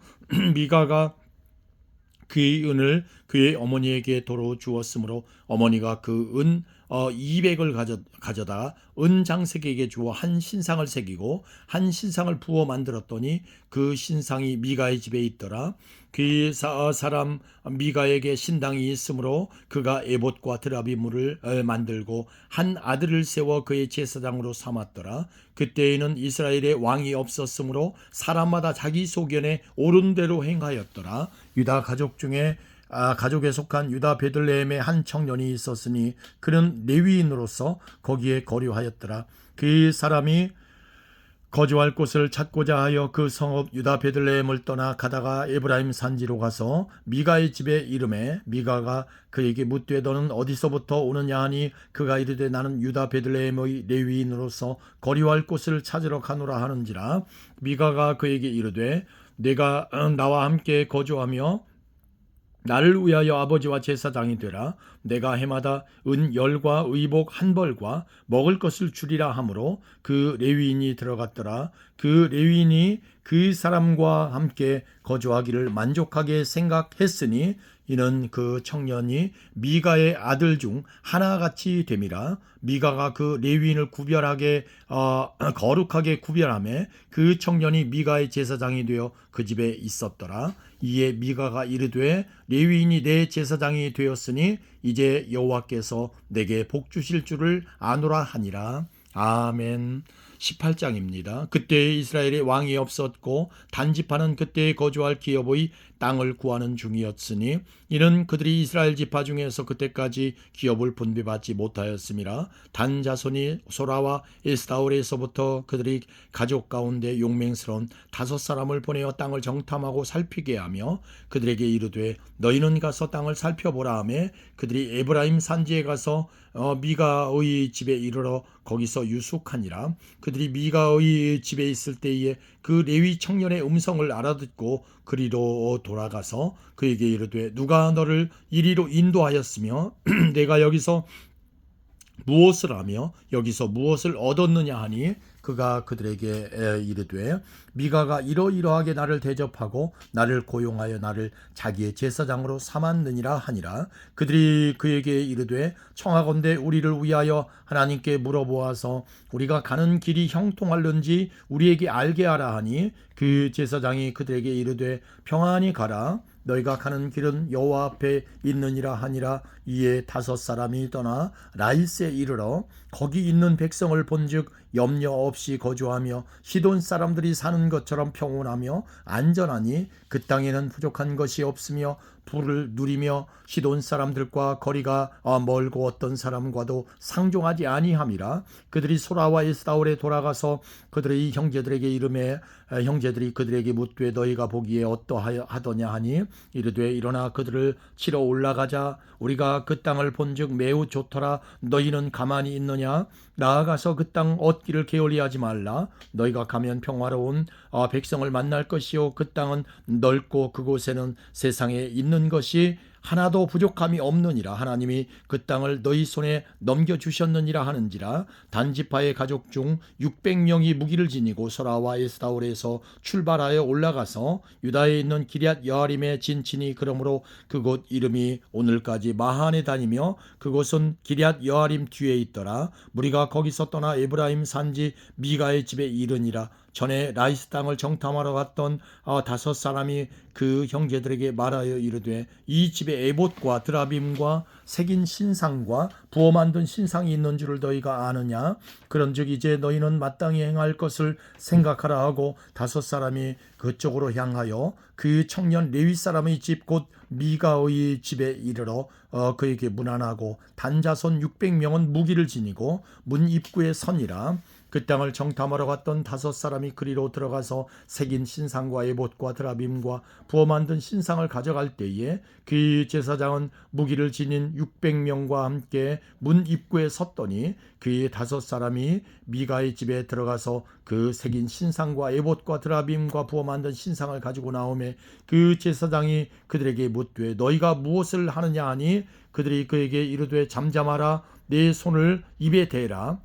미가가 그의 은을 그의 어머니에게 도로 주었으므로 어머니가 그 은 200을 가져다 은 장색에게 주어 한 신상을 새기고 한 신상을 부어 만들었더니 그 신상이 미가의 집에 있더라. 그 사람 미가에게 신당이 있으므로 그가 에봇과 드라비물을 만들고 한 아들을 세워 그의 제사장으로 삼았더라. 그때에는 이스라엘에 왕이 없었으므로 사람마다 자기 소견에 옳은 대로 행하였더라. 유다 가족 중에 가족에 속한 유다 베들레헴의 한 청년이 있었으니 그는 레위인으로서 거기에 거류하였더라. 그 사람이 거주할 곳을 찾고자 하여 그 성읍 유다 베들레헴을 떠나 가다가 에브라임 산지로 가서 미가의 집에 이르매 미가가 그에게 묻되 너는 어디서부터 오느냐 하니 그가 이르되 나는 유다 베들레헴의 레위인으로서 거류할 곳을 찾으러 가노라 하는지라. 미가가 그에게 이르되 내가 나와 함께 거주하며 나를 위하여 아버지와 제사장이 되라. 내가 해마다 은 10과 의복 1벌과 먹을 것을 주리라 하므로 그 레위인이 들어갔더라. 그 레위인이 그 사람과 함께 거주하기를 만족하게 생각했으니 이는 그 청년이 미가의 아들 중 하나같이 됨이라. 미가가 그 레위인을 구별하게 거룩하게 구별하며 그 청년이 미가의 제사장이 되어 그 집에 있었더라. 이에 미가가 이르되 레위인이 내 제사장이 되었으니 이제 여호와께서 내게 복 주실 줄을 아노라 하니라. 아멘. 18장입니다. 그때 이스라엘에 왕이 없었고 단지파는 그때 거주할 기업의 땅을 구하는 중이었으니 이는 그들이 이스라엘 지파 중에서 그때까지 기업을 분배받지 못하였음이라. 단 자손이 소라와 에스다올에서부터 그들이 가족 가운데 용맹스러운 5사람을 보내어 땅을 정탐하고 살피게 하며 그들에게 이르되 너희는 가서 땅을 살펴보라 하며 그들이 에브라임 산지에 가서 미가의 집에 이르러 거기서 유숙하니라. 그들이 미가의 집에 있을 때에 그 레위 청년의 음성을 알아듣고 그리로 돌아가서 그에게 이르되 누가 너를 이리로 인도하였으며 내가 여기서 무엇을 하며 여기서 무엇을 얻었느냐 하니 그가 그들에게 이르되 미가가 이러이러하게 나를 대접하고 나를 고용하여 나를 자기의 제사장으로 삼았느니라 하니라. 그들이 그에게 이르되 청하건대 우리를 위하여 하나님께 물어보아서 우리가 가는 길이 형통할는지 우리에게 알게 하라 하니 그 제사장이 그들에게 이르되 평안히 가라. 너희가 가는 길은 여호와 앞에 있느니라 하니라. 이에 5 사람이 떠나 라이스에 이르러 거기 있는 백성을 본즉 염려 없이 거주하며 시돈 사람들이 사는 것처럼 평온하며 안전하니 그 땅에는 부족한 것이 없으며 부를 누리며 시돈 사람들과 거리가 멀고 어떤 사람과도 상종하지 아니함이라. 그들이 소라와 에스다올에 돌아가서 그들의 형제들에게 이르매 형제들이 그들에게 묻되 너희가 보기에 어떠하더냐 하니 이르되 일어나 그들을 치러 올라가자. 우리가 그 땅을 본즉 매우 좋더라. 너희는 가만히 있느냐? 나아가서 그 땅 얻기를 게을리하지 말라. 너희가 가면 평화로운 백성을 만날 것이요 그 땅은 넓고 그곳에는 세상에 있는 것이 하나도 부족함이 없느니라. 하나님이 그 땅을 너희 손에 넘겨주셨느니라 하는지라. 단지파의 가족 중 600명이 무기를 지니고 소라와 에스다올에서 출발하여 올라가서 유다에 있는 기럇 여아림에 진치니 그러므로 그곳 이름이 오늘까지 마한에 다니며 그곳은 기럇 여아림 뒤에 있더라. 무리가 거기서 떠나 에브라임 산지 미가의 집에 이르니라. 전에 라이스 땅을 정탐하러 갔던 5 사람이 그 형제들에게 말하여 이르되 이 집에 에봇과 드라빔과 새긴 신상과 부어 만든 신상이 있는 줄을 너희가 아느냐? 그런즉 이제 너희는 마땅히 행할 것을 생각하라 하고 5 사람이 그쪽으로 향하여 그 청년 레위 사람의 집 곧 미가의 집에 이르러 그에게 문안하고 단자손 600명은 무기를 지니고 문 입구에 서니라. 그 땅을 정탐하러 갔던 5 사람이 그리로 들어가서 새긴 신상과 에봇과 드라빔과 부어 만든 신상을 가져갈 때에 그 제사장은 무기를 지닌 600명과 함께 문 입구에 섰더니 그의 5 사람이 미가의 집에 들어가서 그 새긴 신상과 에봇과 드라빔과 부어 만든 신상을 가지고 나오매 그 제사장이 그들에게 묻되 너희가 무엇을 하느냐 하니 그들이 그에게 이르되 잠잠하라. 내 손을 입에 대라.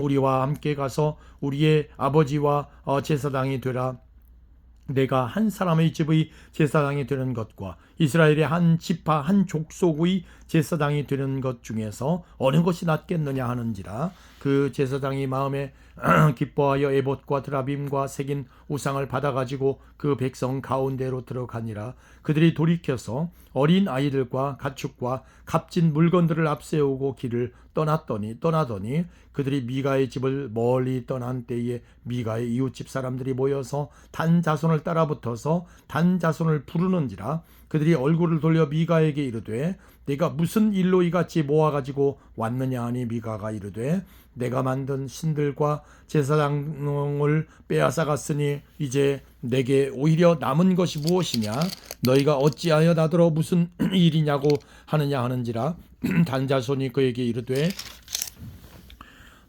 우리와 함께 가서 우리의 아버지와 제사장이 되라. 내가 한 사람의 집의 제사장이 되는 것과 이스라엘의 한 지파 한 족속의 제사장이 되는 것 중에서 어느 것이 낫겠느냐 하는지라. 그 제사장이 마음에 기뻐하여 에봇과 드라빔과 새긴 우상을 받아가지고 그 백성 가운데로 들어가니라. 그들이 돌이켜서 어린 아이들과 가축과 값진 물건들을 앞세우고 길을 떠나더니 그들이 미가의 집을 멀리 떠난 때에 미가의 이웃집 사람들이 모여서 단 자손을 따라붙어서 단 자손을 부르는지라. 그들이 얼굴을 돌려 미가에게 이르되 내가 무슨 일로 이같이 모아가지고 왔느냐 하니 미가가 이르되 내가 만든 신들과 제사장을 빼앗아갔으니 이제 내게 오히려 남은 것이 무엇이냐? 너희가 어찌하여 나더러 무슨 일이냐고 하느냐 하는지라. 단자손이 그에게 이르되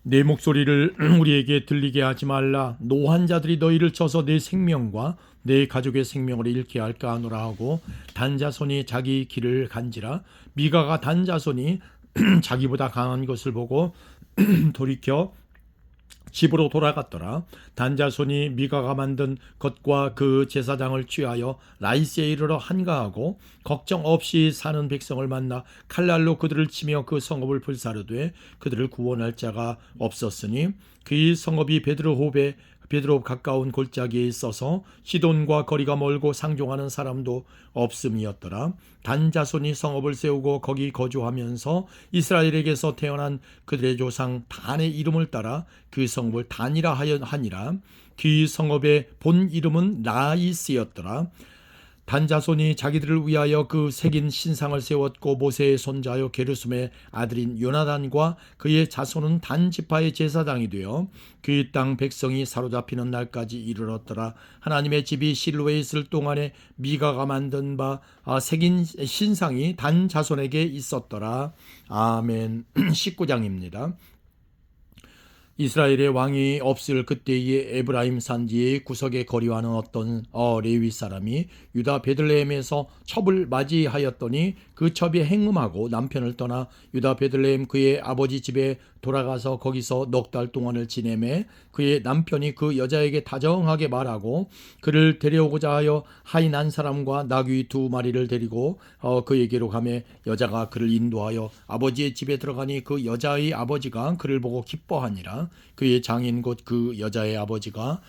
내 목소리를 우리에게 들리게 하지 말라. 노한 자들이 너희를 쳐서 내 생명과 내 가족의 생명을 잃게 할까 하노라 하고 단자손이 자기 길을 간지라. 미가가 단자손이 자기보다 강한 것을 보고 돌이켜 집으로 돌아갔더라. 단자손이 미가가 만든 것과 그 제사장을 취하여 라이스에 이르러 한가하고 걱정 없이 사는 백성을 만나 칼날로 그들을 치며 그 성읍을 불사르되 그들을 구원할 자가 없었으니 그 성읍이 베드로홉 가까운 골짜기에 있어서 시돈과 거리가 멀고 상종하는 사람도 없음이었더라. 단 자손이 성읍을 세우고 거기 거주하면서 이스라엘에게서 태어난 그들의 조상 단의 이름을 따라 그 성읍을 단이라 하니라. 그 성읍의 본 이름은 라이스였더라. 단자손이 자기들을 위하여 그 새긴 신상을 세웠고 모세의 손자요 게르솜의 아들인 요나단과 그의 자손은 단 지파의 제사장이 되어 그 땅 백성이 사로잡히는 날까지 이르렀더라. 하나님의 집이 실로에 있을 동안에 미가가 만든 바 새긴 신상이 단 자손에게 있었더라. 아멘. 19장입니다. 이스라엘의 왕이 없을 그때에 에브라임 산지의 구석에 거류하는 어떤 레위 사람이 유다 베들레헴에서 첩을 맞이하였더니 그 첩이 행음하고 남편을 떠나 유다 베들레헴 그의 아버지 집에 돌아가서 거기서 넉 달 동안을 지내매 그의 남편이 그 여자에게 다정하게 말하고 그를 데려오고자 하여 하인 한 사람과 나귀 2마리를 데리고 그에게로 가매 여자가 그를 인도하여 아버지의 집에 들어가니 그 여자의 아버지가 그를 보고 기뻐하니라. 그의 장인 곧 그 여자의 아버지가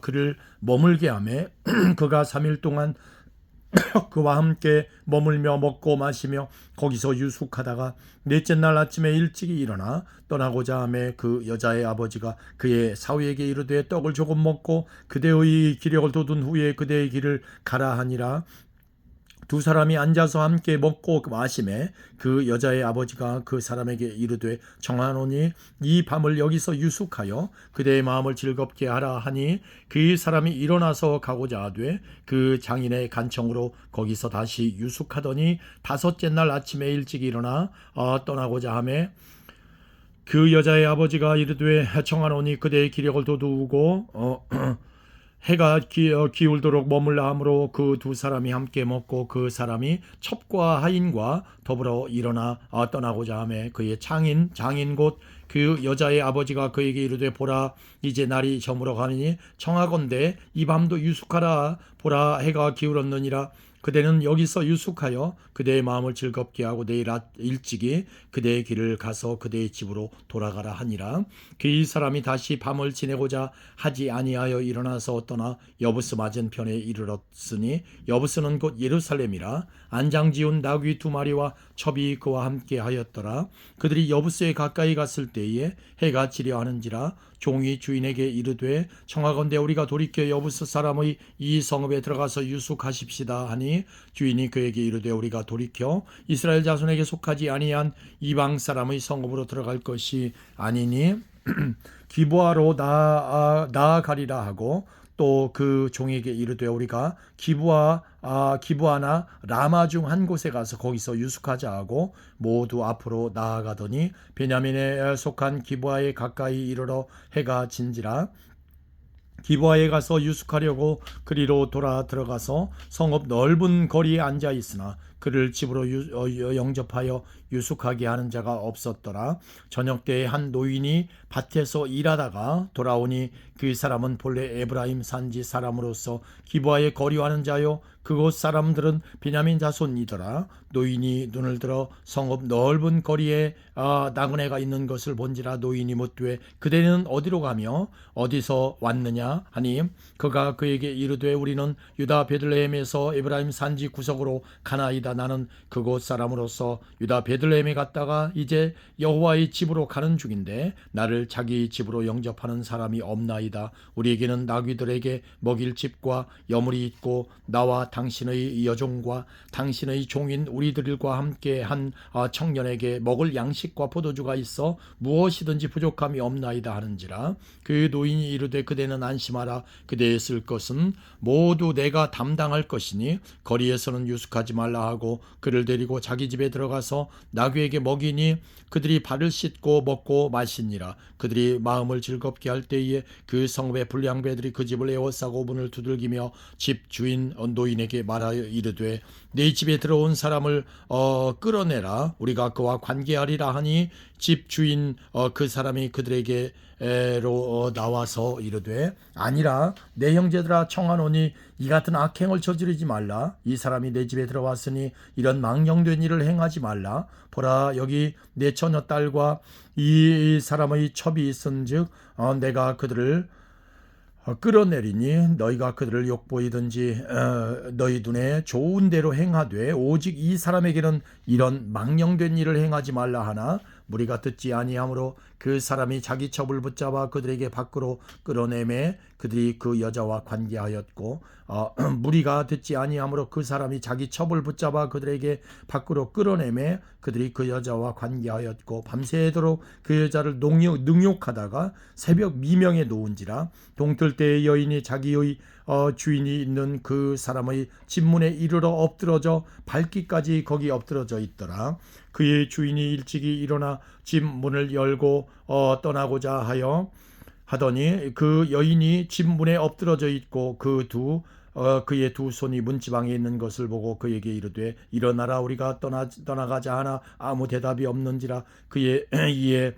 그를 머물게 하매 그가 3일 동안 그와 함께 머물며 먹고 마시며 거기서 유숙하다가 넷째 날 아침에 일찍이 일어나 떠나고자 하매 그 여자의 아버지가 그의 사위에게 이르되 떡을 조금 먹고 그대의 기력을 돋운 후에 그대의 길을 가라 하니라. 두 사람이 앉아서 함께 먹고 마시매 그 여자의 아버지가 그 사람에게 이르되 청하노니 이 밤을 여기서 유숙하여 그대의 마음을 즐겁게 하라 하니 그 사람이 일어나서 가고자 하되 그 장인의 간청으로 거기서 다시 유숙하더니 다섯째 날 아침에 일찍 일어나 떠나고자 하매 그 여자의 아버지가 이르되 청하노니 그대의 기력을 돋우고 해가 기울도록 머물라 하므로 그 두 사람이 함께 먹고 그 사람이 첩과 하인과 더불어 일어나 떠나고자 하매 그의 장인 곧 그 여자의 아버지가 그에게 이르되 보라 이제 날이 저물어 가느니 청하건대 이 밤도 유숙하라. 보라 해가 기울었느니라. 그대는 여기서 유숙하여 그대의 마음을 즐겁게 하고 내일 일찍이 그대의 길을 가서 그대의 집으로 돌아가라 하니라. 그 사람이 다시 밤을 지내고자 하지 아니하여 일어나서 떠나 여부스 맞은편에 이르렀으니 여부스는 곧 예루살렘이라. 안장지운 나귀 2마리와 첩이 그와 함께 하였더라. 그들이 여부스에 가까이 갔을 때에 해가 지려 하는지라. 종이 주인에게 이르되 청하건대 우리가 돌이켜 여부스 사람의 이 성읍에 들어가서 유숙하십시다 하니 주인이 그에게 이르되 우리가 돌이켜 이스라엘 자손에게 속하지 아니한 이방 사람의 성읍으로 들어갈 것이 아니니 기브아로 나아가리라 하고 또 그 종에게 이르되 우리가 기브아나 라마 중 한 곳에 가서 거기서 유숙하자 하고 모두 앞으로 나아가더니 베냐민에 속한 기브아에 가까이 이르러 해가 진지라. 기브아에 가서 유숙하려고 그리로 돌아 들어가서 성읍 넓은 거리에 앉아 있으나 그를 집으로 영접하여 유숙하게 하는 자가 없었더라. 저녁 때에 한 노인이 밭에서 일하다가 돌아오니 그 사람은 본래 에브라임 산지 사람으로서 기브아에 거류하는 자요 그곳 사람들은 베냐민 자손이더라. 노인이 눈을 들어 성읍 넓은 거리에 나그네가 있는 것을 본지라. 노인이 묻되 그대는 어디로 가며 어디서 왔느냐 하니 그가 그에게 이르되 우리는 유다 베들레헴에서 에브라임 산지 구석으로 가나이다. 나는 그곳 사람으로서 유다 베들레헴에 갔다가 이제 여호와의 집으로 가는 중인데 나를 자기 집으로 영접하는 사람이 없나이다. 우리에게는 나귀들에게 먹일 집과 여물이 있고 나와 당신의 여종과 당신의 종인 우리들과 함께 한 청년에게 먹을 양식과 포도주가 있어 무엇이든지 부족함이 없나이다 하는지라. 그 노인이 이르되 그대는 안심하라. 그대의 쓸 것은 모두 내가 담당할 것이니 거리에서는 유숙하지 말라 하고 그를 데리고 자기 집에 들어가서 나귀에게 먹이니 그들이 발을 씻고 먹고 마시니라. 그들이 마음을 즐겁게 할 때에 그 성읍의 불량배들이 그 집을 에워싸고 문을 두들기며 집 주인 노인에게 말하여 이르되 네 집에 들어온 사람을 끌어내라. 우리가 그와 관계하리라 하니 집 주인 그 사람이 그들에게 로 나와서 이르되 아니라 내 형제들아 청하노니 이 같은 악행을 저지르지 말라. 이 사람이 내 집에 들어왔으니 이런 망령된 일을 행하지 말라. 보라 여기 내 처녀 딸과 이 사람의 첩이 있은즉 내가 그들을 끌어내리니 너희가 그들을 욕보이든지 너희 눈에 좋은 대로 행하되 오직 이 사람에게는 이런 망령된 일을 행하지 말라 하나 무리가 듣지 아니하므로 그 사람이 자기 첩을 붙잡아 그들에게 밖으로 끌어내매 그들이 그 여자와 관계하였고 무리가 듣지 아니하므로 그 사람이 자기 첩을 붙잡아 그들에게 밖으로 끌어내매 그들이 그 여자와 관계하였고 밤새도록 그 여자를 능욕하다가 새벽 미명에 놓은지라. 동틀 때의 여인이 자기의 주인이 있는 그 사람의 집문에 이르러 엎드러져 밟기까지 거기 엎드러져 있더라. 그의 주인이 일찍이 일어나 집 문을 열고 떠나고자 하더니 그 여인이 집 문에 엎드러져 있고 그의 두 손이 문지방에 있는 것을 보고 그에게 이르되 일어나라 우리가 떠나가자 하나 아무 대답이 없는지라 이에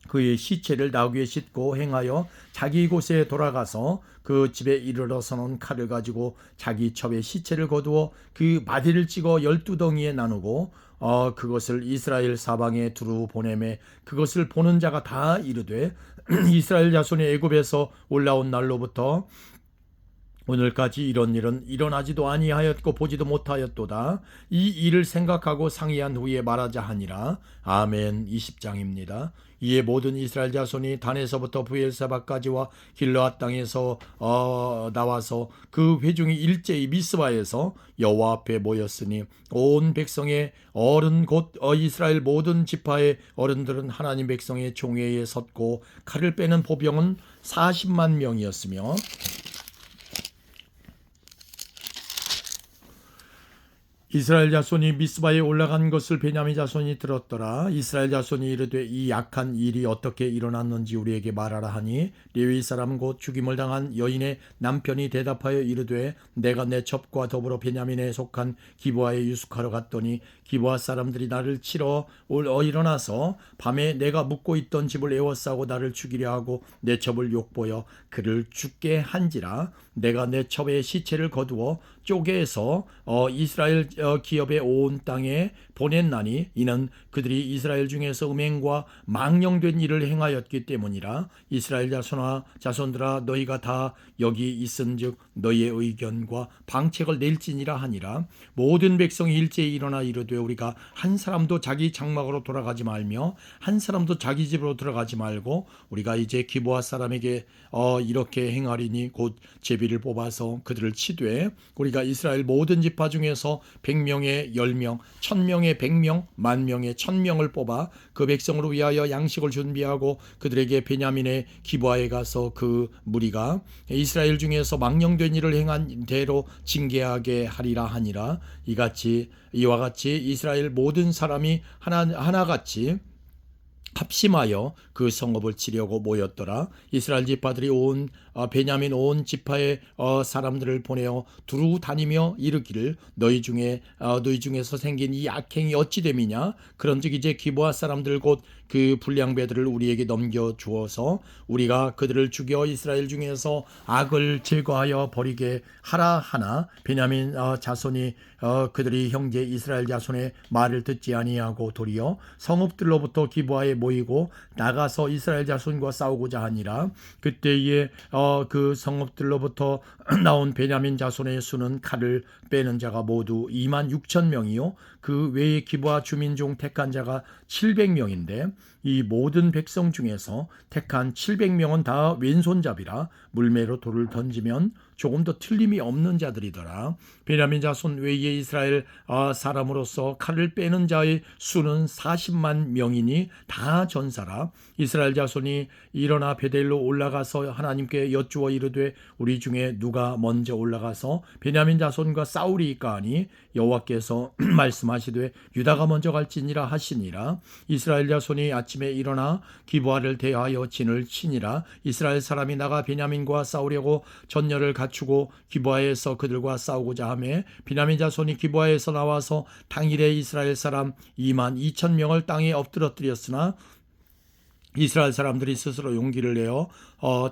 그의 시체를 나귀에 싣고 행하여 자기 곳에 돌아가서 그 집에 이르러서는 칼을 가지고 자기 첩에 시체를 거두어 그 마디를 찍어 12덩이에 나누고 그것을 이스라엘 사방에 두루 보내매 그것을 보는 자가 다 이르되 이스라엘 자손이 애굽에서 올라온 날로부터 오늘까지 이런 일은 일어나지도 아니하였고 보지도 못하였도다. 이 일을 생각하고 상의한 후에 말하자 하니라. 아멘. 20장입니다. 이에 모든 이스라엘 자손이 단에서부터 브엘세바까지와 길르앗 땅에서 나와서 그 회중이 일제히 미스바에서 여호와 앞에 모였으니 온 백성의 어른 곧 이스라엘 모든 지파의 어른들은 하나님 백성의 총회에 섰고 칼을 빼는 보병은 40만 명이었으며 이스라엘 자손이 미스바에 올라간 것을 베냐민 자손이 들었더라. 이스라엘 자손이 이르되 이 악한 일이 어떻게 일어났는지 우리에게 말하라 하니 레위 사람 곧 죽임을 당한 여인의 남편이 대답하여 이르되 내가 내 첩과 더불어 베냐민에 속한 기브아에 유숙하러 갔더니 기브아 사람들이 나를 치러 일어나서 밤에 내가 묵고 있던 집을 에워싸고 나를 죽이려 하고 내 첩을 욕보여 그를 죽게 한지라. 내가 내 첩의 시체를 거두어 쪼개서 이스라엘 기업의 온 땅에 보냈나니 이는 그들이 이스라엘 중에서 음행과 망령된 일을 행하였기 때문이라. 이스라엘 자손들아 너희가 다 여기 있은즉 너희의 의견과 방책을 낼지니라 하니라. 모든 백성이 일제히 일어나 이르되 우리가 한 사람도 자기 장막으로 돌아가지 말며 한 사람도 자기 집으로 들어가지 말고 우리가 이제 기브아 사람에게 이렇게 행하리니 곧 제비를 뽑아서 그들을 치되 우리가 이스라엘 모든 지파 중에서 100명에 10명 1000명에 100명 10,000명에 1000명을 뽑아 그 백성으로 위하여 양식을 준비하고 그들에게 베냐민의 기브아에 가서 그 무리가 이스라엘 중에서 망령된 일을 행한 대로 징계하게 하리라 하니라. 이와 같이 이스라엘 모든 사람이 하나같이 합심하여 그 성읍을 치려고 모였더라. 이스라엘 지파들이 베냐민 온 지파의 사람들을 보내어 두루 다니며 이르기를 너희 중에서 생긴 이 악행이 어찌 됨이냐. 그런즉 이제 기브아 사람들 곧 그 불량배들을 우리에게 넘겨 주어서 우리가 그들을 죽여 이스라엘 중에서 악을 제거하여 버리게 하라 하나 베냐민 자손이 그들이 형제 이스라엘 자손의 말을 듣지 아니하고 도리어 성읍들로부터 기브아에 모이고 나가서 이스라엘 자손과 싸우고자 하니라. 그때에 그 성읍들로부터 나온 베냐민 자손의 수는 칼을 빼는 자가 모두 26,000명이요 그 외에 기브아 주민 중 택한 자가 700명인데 이 모든 백성 중에서 택한 700명은 다 왼손잡이라 물매로 돌을 던지면 조금 더 틀림이 없는 자들이더라. 베냐민 자손 외에 이스라엘 사람으로서 칼을 빼는 자의 수는 40만 명이니 다 전사라. 이스라엘 자손이 일어나 베델로 올라가서 하나님께 여쭈어 이르되 우리 중에 누가 먼저 올라가서 베냐민 자손과 싸우리이까 하니 여호와께서 말씀하시되 유다가 먼저 갈지니라 하시니라. 이스라엘 자손이 아침에 일어나 기브아를 대하여 진을 치니라. 이스라엘 사람이 나가 베냐민과 싸우려고 전열을 갖추고 기브아에서 그들과 싸우고자 하매 베냐민 자손이 기브아에서 나와서 당일에 이스라엘 사람 22,000명을 땅에 엎드러뜨렸으나 이스라엘 사람들이 스스로 용기를 내어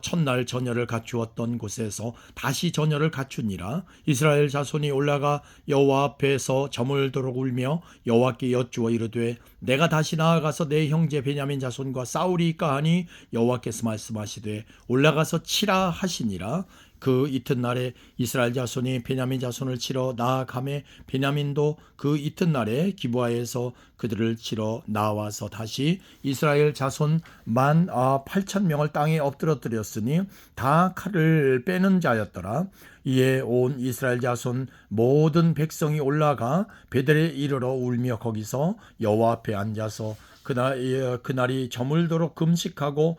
첫날 전열을 갖추었던 곳에서 다시 전열을 갖추니라. 이스라엘 자손이 올라가 여호와 앞에서 저물도록 울며 여호와께 여쭈어 이르되 내가 다시 나아가서 내 형제 베냐민 자손과 싸우리이까 하니 여호와께서 말씀하시되 올라가서 치라 하시니라. 그 이튿날에 이스라엘 자손이 베냐민 자손을 치러 나아가매 베냐민도 그 이튿날에 기브아에서 그들을 치러 나와서 다시 이스라엘 자손 18,000명을 땅에 엎드러뜨렸으니 다 칼을 빼는 자였더라. 이에 온 이스라엘 자손 모든 백성이 올라가 베델에 이르러 울며 거기서 여호와 앞에 앉아서 그날이 저물도록 금식하고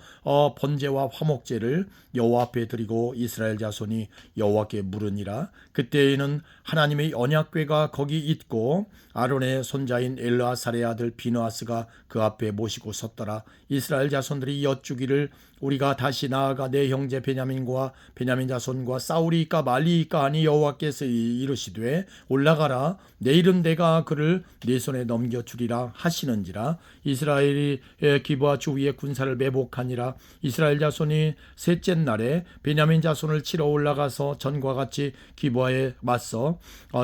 번제와 화목제를 여호와 앞에 드리고 이스라엘 자손이 여호와께 물으니라. 그때에는 하나님의 언약궤가 거기 있고 아론의 손자인 엘르아살의 아들 비느하스가 그 앞에 모시고 섰더라. 이스라엘 자손들이 여쭈기를 우리가 다시 나아가 내 형제 베냐민과 베냐민 자손과 싸우리이까 말리이까 하니 여호와께서 이르시되 올라가라. 내일은 내가 그를 네 손에 넘겨주리라 하시는지라. 이스라엘이 기브아 주위에 군사를 매복하니라. 이스라엘 자손이 셋째 날에 베냐민 자손을 치러 올라가서 전과 같이 기브아에 맞서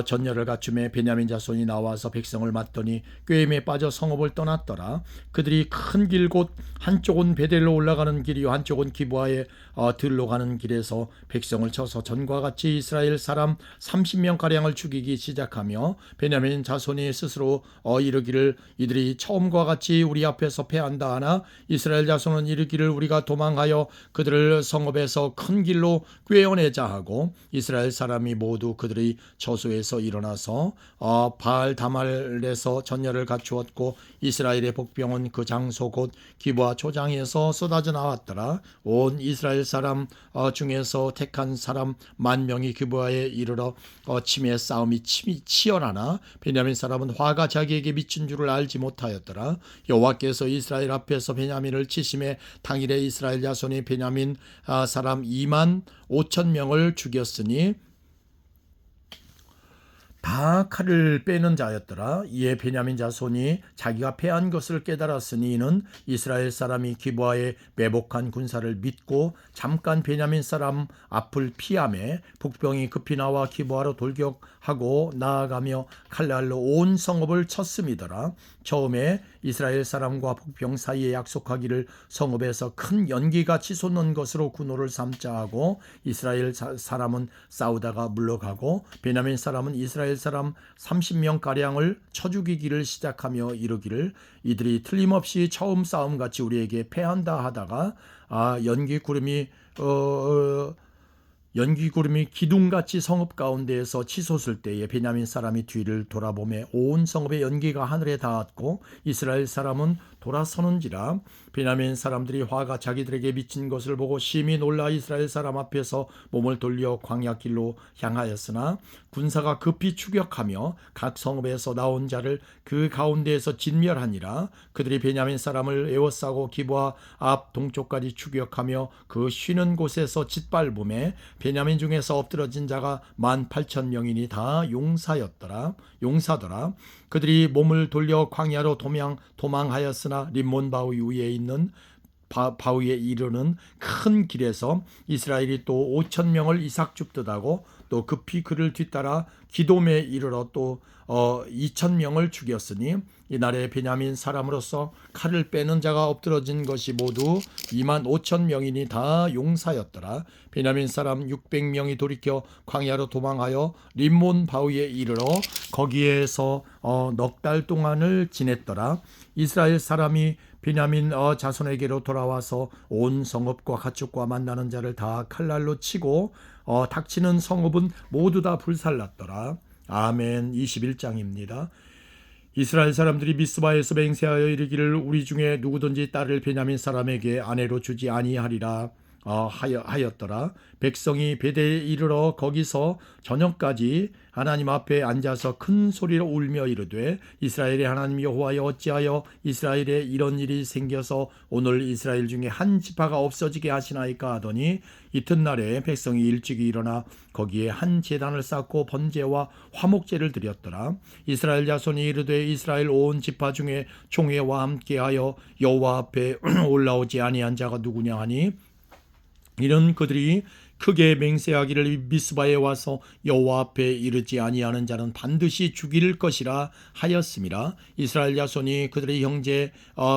전열을 갖춤에 베냐민 자손이 나와서 백성을 맞더니 꾀임에 빠져 성읍을 떠났더라. 그들이 큰 길 곧 한쪽은 베델로 올라가는 길이요 한쪽은 기브아에 들로 가는 길에서 백성을 쳐서 전과 같이 이스라엘 사람 30명가량을 죽이기 시작하며 베냐민 자손이 스스로 이르기를 이들이 처음과 같이 우리 앞에서 패한다 하나 이스라엘 자손은 이르기를 우리가 도망하여 그들을 성읍에서 큰 길로 꿰어내자 하고 이스라엘 사람이 모두 그들의 저수에서 일어나서 바알 다말에서 전열을 갖추었고 이스라엘의 복병은 그 장소 곧 기브아 초장에서 쏟아져 나왔더라. 온 이스라엘 사람 중에서 택한 사람 10,000명이 기브아에 이르러 침에 싸움이 치열하나 베냐민 사람은 화가 자기에게 미친 줄을 알지 못하였더라. 여호와께서 이스라엘 앞에서 베냐민을 치심에 당일에 이스라엘 자손이 베냐민 사람 25,000명을 죽였으니 다 칼을 빼는 자였더라. 이에 베냐민 자손이 자기가 패한 것을 깨달았으니 이는 이스라엘 사람이 기브아에 매복한 군사를 믿고 잠깐 베냐민 사람 앞을 피하매 북병이 급히 나와 기브아로 돌격하고 나아가며 칼날로 온 성읍을 쳤음이더라. 처음에 이스라엘 사람과 북병 사이에 약속하기를 성읍에서 큰 연기가 치솟는 것으로 군호를 삼자 하고 이스라엘 사람은 싸우다가 물러가고 베냐민 사람은 이스라엘 사람 30명가량을 쳐 죽이기를 시작하며 이르기를 이들이 틀림없이 처음 싸움같이 우리에게 패한다 하다가 연기구름이 기둥같이 성읍 가운데에서 치솟을 때에 베냐민 사람이 뒤를 돌아보매 온 성읍의 연기가 하늘에 닿았고 이스라엘 사람은 돌아서는지라. 베냐민 사람들이 화가 자기들에게 미친 것을 보고 심히 놀라 이스라엘 사람 앞에서 몸을 돌려 광야길로 향하였으나 군사가 급히 추격하며 각 성읍에서 나온 자를 그 가운데에서 진멸하니라. 그들이 베냐민 사람을 에워싸고 기브아 앞 동쪽까지 추격하며 그 쉬는 곳에서 짓밟음에 베냐민 중에서 엎드러진 자가 18,000명이니 다 용사더라. 그들이 몸을 돌려 광야로 도망하였으나 림몬 바위 위에 있는 바위에 이르는 큰 길에서 이스라엘이 또 5,000명을 이삭 줍듯 하고 또 급히 그를 뒤따라 기돔에 이르러 또 2,000명을 죽였으니 이날에 베냐민 사람으로서 칼을 빼는 자가 엎드러진 것이 모두 25,000명이니 다 용사였더라. 베냐민 사람 600명이 돌이켜 광야로 도망하여 림몬 바위에 이르러 거기에서 넉 달 동안을 지냈더라. 이스라엘 사람이 베냐민 자손에게로 돌아와서 온 성읍과 가축과 만나는 자를 다 칼날로 치고 닥치는 성읍은 모두 다 불살랐더라. 아멘. 21장입니다. 이스라엘 사람들이 미스바에서 맹세하여 이르기를 우리 중에 누구든지 딸을 베냐민 사람에게 아내로 주지 아니하리라 하였더라. 백성이 베델에 이르러 거기서 저녁까지 하나님 앞에 앉아서 큰 소리로 울며 이르되 이스라엘의 하나님 여호와여 어찌하여 이스라엘에 이런 일이 생겨서 오늘 이스라엘 중에 한 지파가 없어지게 하시나이까 하더니 이튿날에 백성이 일찍이 일어나 거기에 한 제단을 쌓고 번제와 화목제를 드렸더라. 이스라엘 자손이 이르되 이스라엘 온 지파 중에 총회와 함께하여 여호와 앞에 올라오지 아니한 자가 누구냐 하니 이는 그들이 크게 맹세하기를 미스바에 와서 여호와 앞에 이르지 아니하는 자는 반드시 죽일 것이라 하였음이라. 이스라엘 자손이 그들의 형제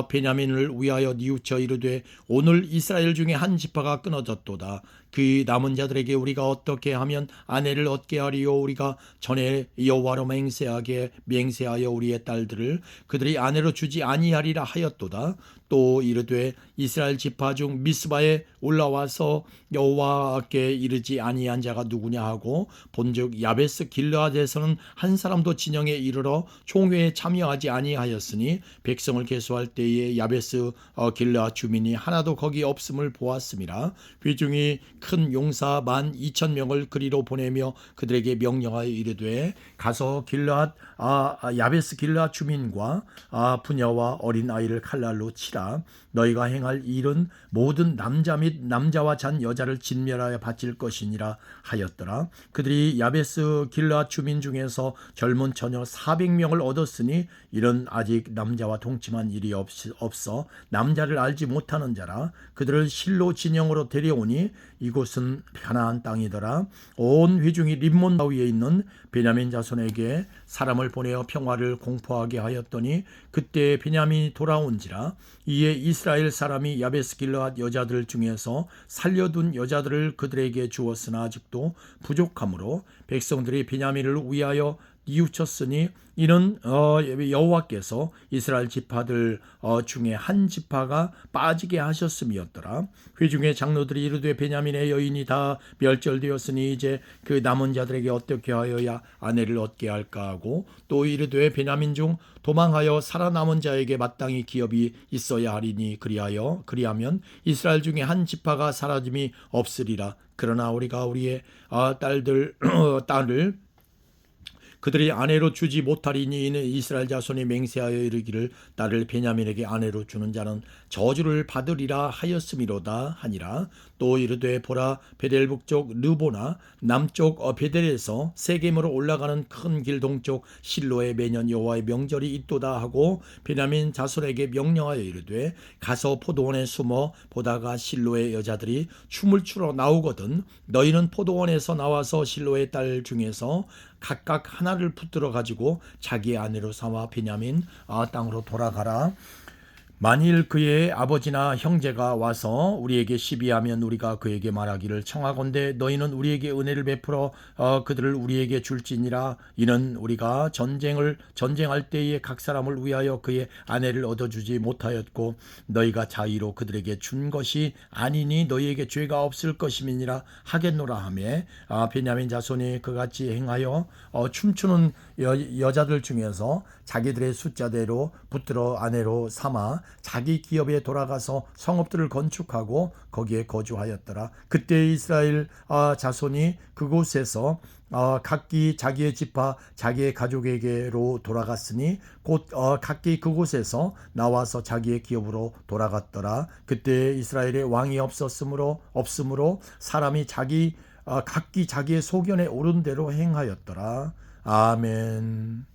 베냐민을 위하여 뉘우쳐 이르되 오늘 이스라엘 중에 한 지파가 끊어졌도다. 그 남은 자들에게 우리가 어떻게 하면 아내를 얻게 하리요? 우리가 전에 여호와로 맹세하여 우리의 딸들을 그들이 아내로 주지 아니하리라 하였도다. 또 이르되 이스라엘 지파 중 미스바에 올라와서 여호와께 이르지 아니한 자가 누구냐 하고 본즉 야베스 길르앗에서는 한 사람도 진영에 이르러 총회에 참여하지 아니하였으니 백성을 계수할 때에 야베스 길르앗 주민이 하나도 거기 없음을 보았음이라. 회중이 큰 용사 12,000명을 그리로 보내며 그들에게 명령하여 이르되 가서 길르앗 야베스 길르앗 주민과 부녀와 어린 아이를 칼날로 치라. 너희가 행할 일은 모든 남자 및 남자와 잔 여자를 진멸하여 바칠 것이니라 하였더라. 그들이 야베스 길르앗 주민 중에서 젊은 처녀 400명을 얻었으니 이런 아직 남자와 동침한 일이 없어 남자를 알지 못하는 자라. 그들을 실로 진영으로 데려오니 이곳은 가나안 땅이더라. 온 회중이 림몬 바위에 있는 베냐민 자손에게 사람을 보내어 평화를 공포하게 하였더니 그때 베냐민이 돌아온지라. 이에 이스라엘 사람이 야베스 길르앗 여자들 중에서 살려둔 여자들을 그들에게 주었으나 아직도 부족하므로 백성들이 베냐민을 위하여 뉘우쳤으니 이는 여호와께서 이스라엘 지파들 중에 한 지파가 빠지게 하셨음이었더라. 회중의 장로들이 이르되 베냐민의 여인이 다 멸절되었으니 이제 그 남은 자들에게 어떻게 하여야 아내를 얻게 할까 하고 또 이르되 베냐민 중 도망하여 살아남은 자에게 마땅히 기업이 있어야 하리니 그리하면 이스라엘 중에 한 지파가 사라짐이 없으리라. 그러나 우리가 우리의 딸을 그들이 아내로 주지 못하리니 이는 이스라엘 자손이 맹세하여 이르기를 딸을 베냐민에게 아내로 주는 자는 저주를 받으리라 하였음이로다 하니라. 또 이르되 보라 베델 북쪽 르보나 남쪽 베델에서 세겜으로 올라가는 큰 길 동쪽 실로에 매년 여호와의 명절이 있도다 하고 베냐민 자손에게 명령하여 이르되 가서 포도원에 숨어 보다가 실로의 여자들이 춤을 추러 나오거든 너희는 포도원에서 나와서 실로의 딸 중에서 각각 하나를 붙들어 가지고 자기의 아내로 삼아 베냐민 땅으로 돌아가라. 만일 그의 아버지나 형제가 와서 우리에게 시비하면 우리가 그에게 말하기를 청하건대 너희는 우리에게 은혜를 베풀어 그들을 우리에게 줄지니라. 이는 우리가 전쟁할 때에 각 사람을 위하여 그의 아내를 얻어주지 못하였고 너희가 자의로 그들에게 준 것이 아니니 너희에게 죄가 없을 것임이니라 하겠노라 하매 베냐민 자손이 그같이 행하여 춤추는 여자들 중에서 자기들의 숫자대로 붙들어 아내로 삼아 자기 기업에 돌아가서 성읍들을 건축하고 거기에 거주하였더라. 그때 이스라엘 자손이 그곳에서 각기 자기의 지파 자기의 가족에게로 돌아갔으니 곧 각기 그곳에서 나와서 자기의 기업으로 돌아갔더라. 그때 이스라엘에 왕이 없음으로 사람이 각기 자기의 소견에 오른 대로 행하였더라. 아멘.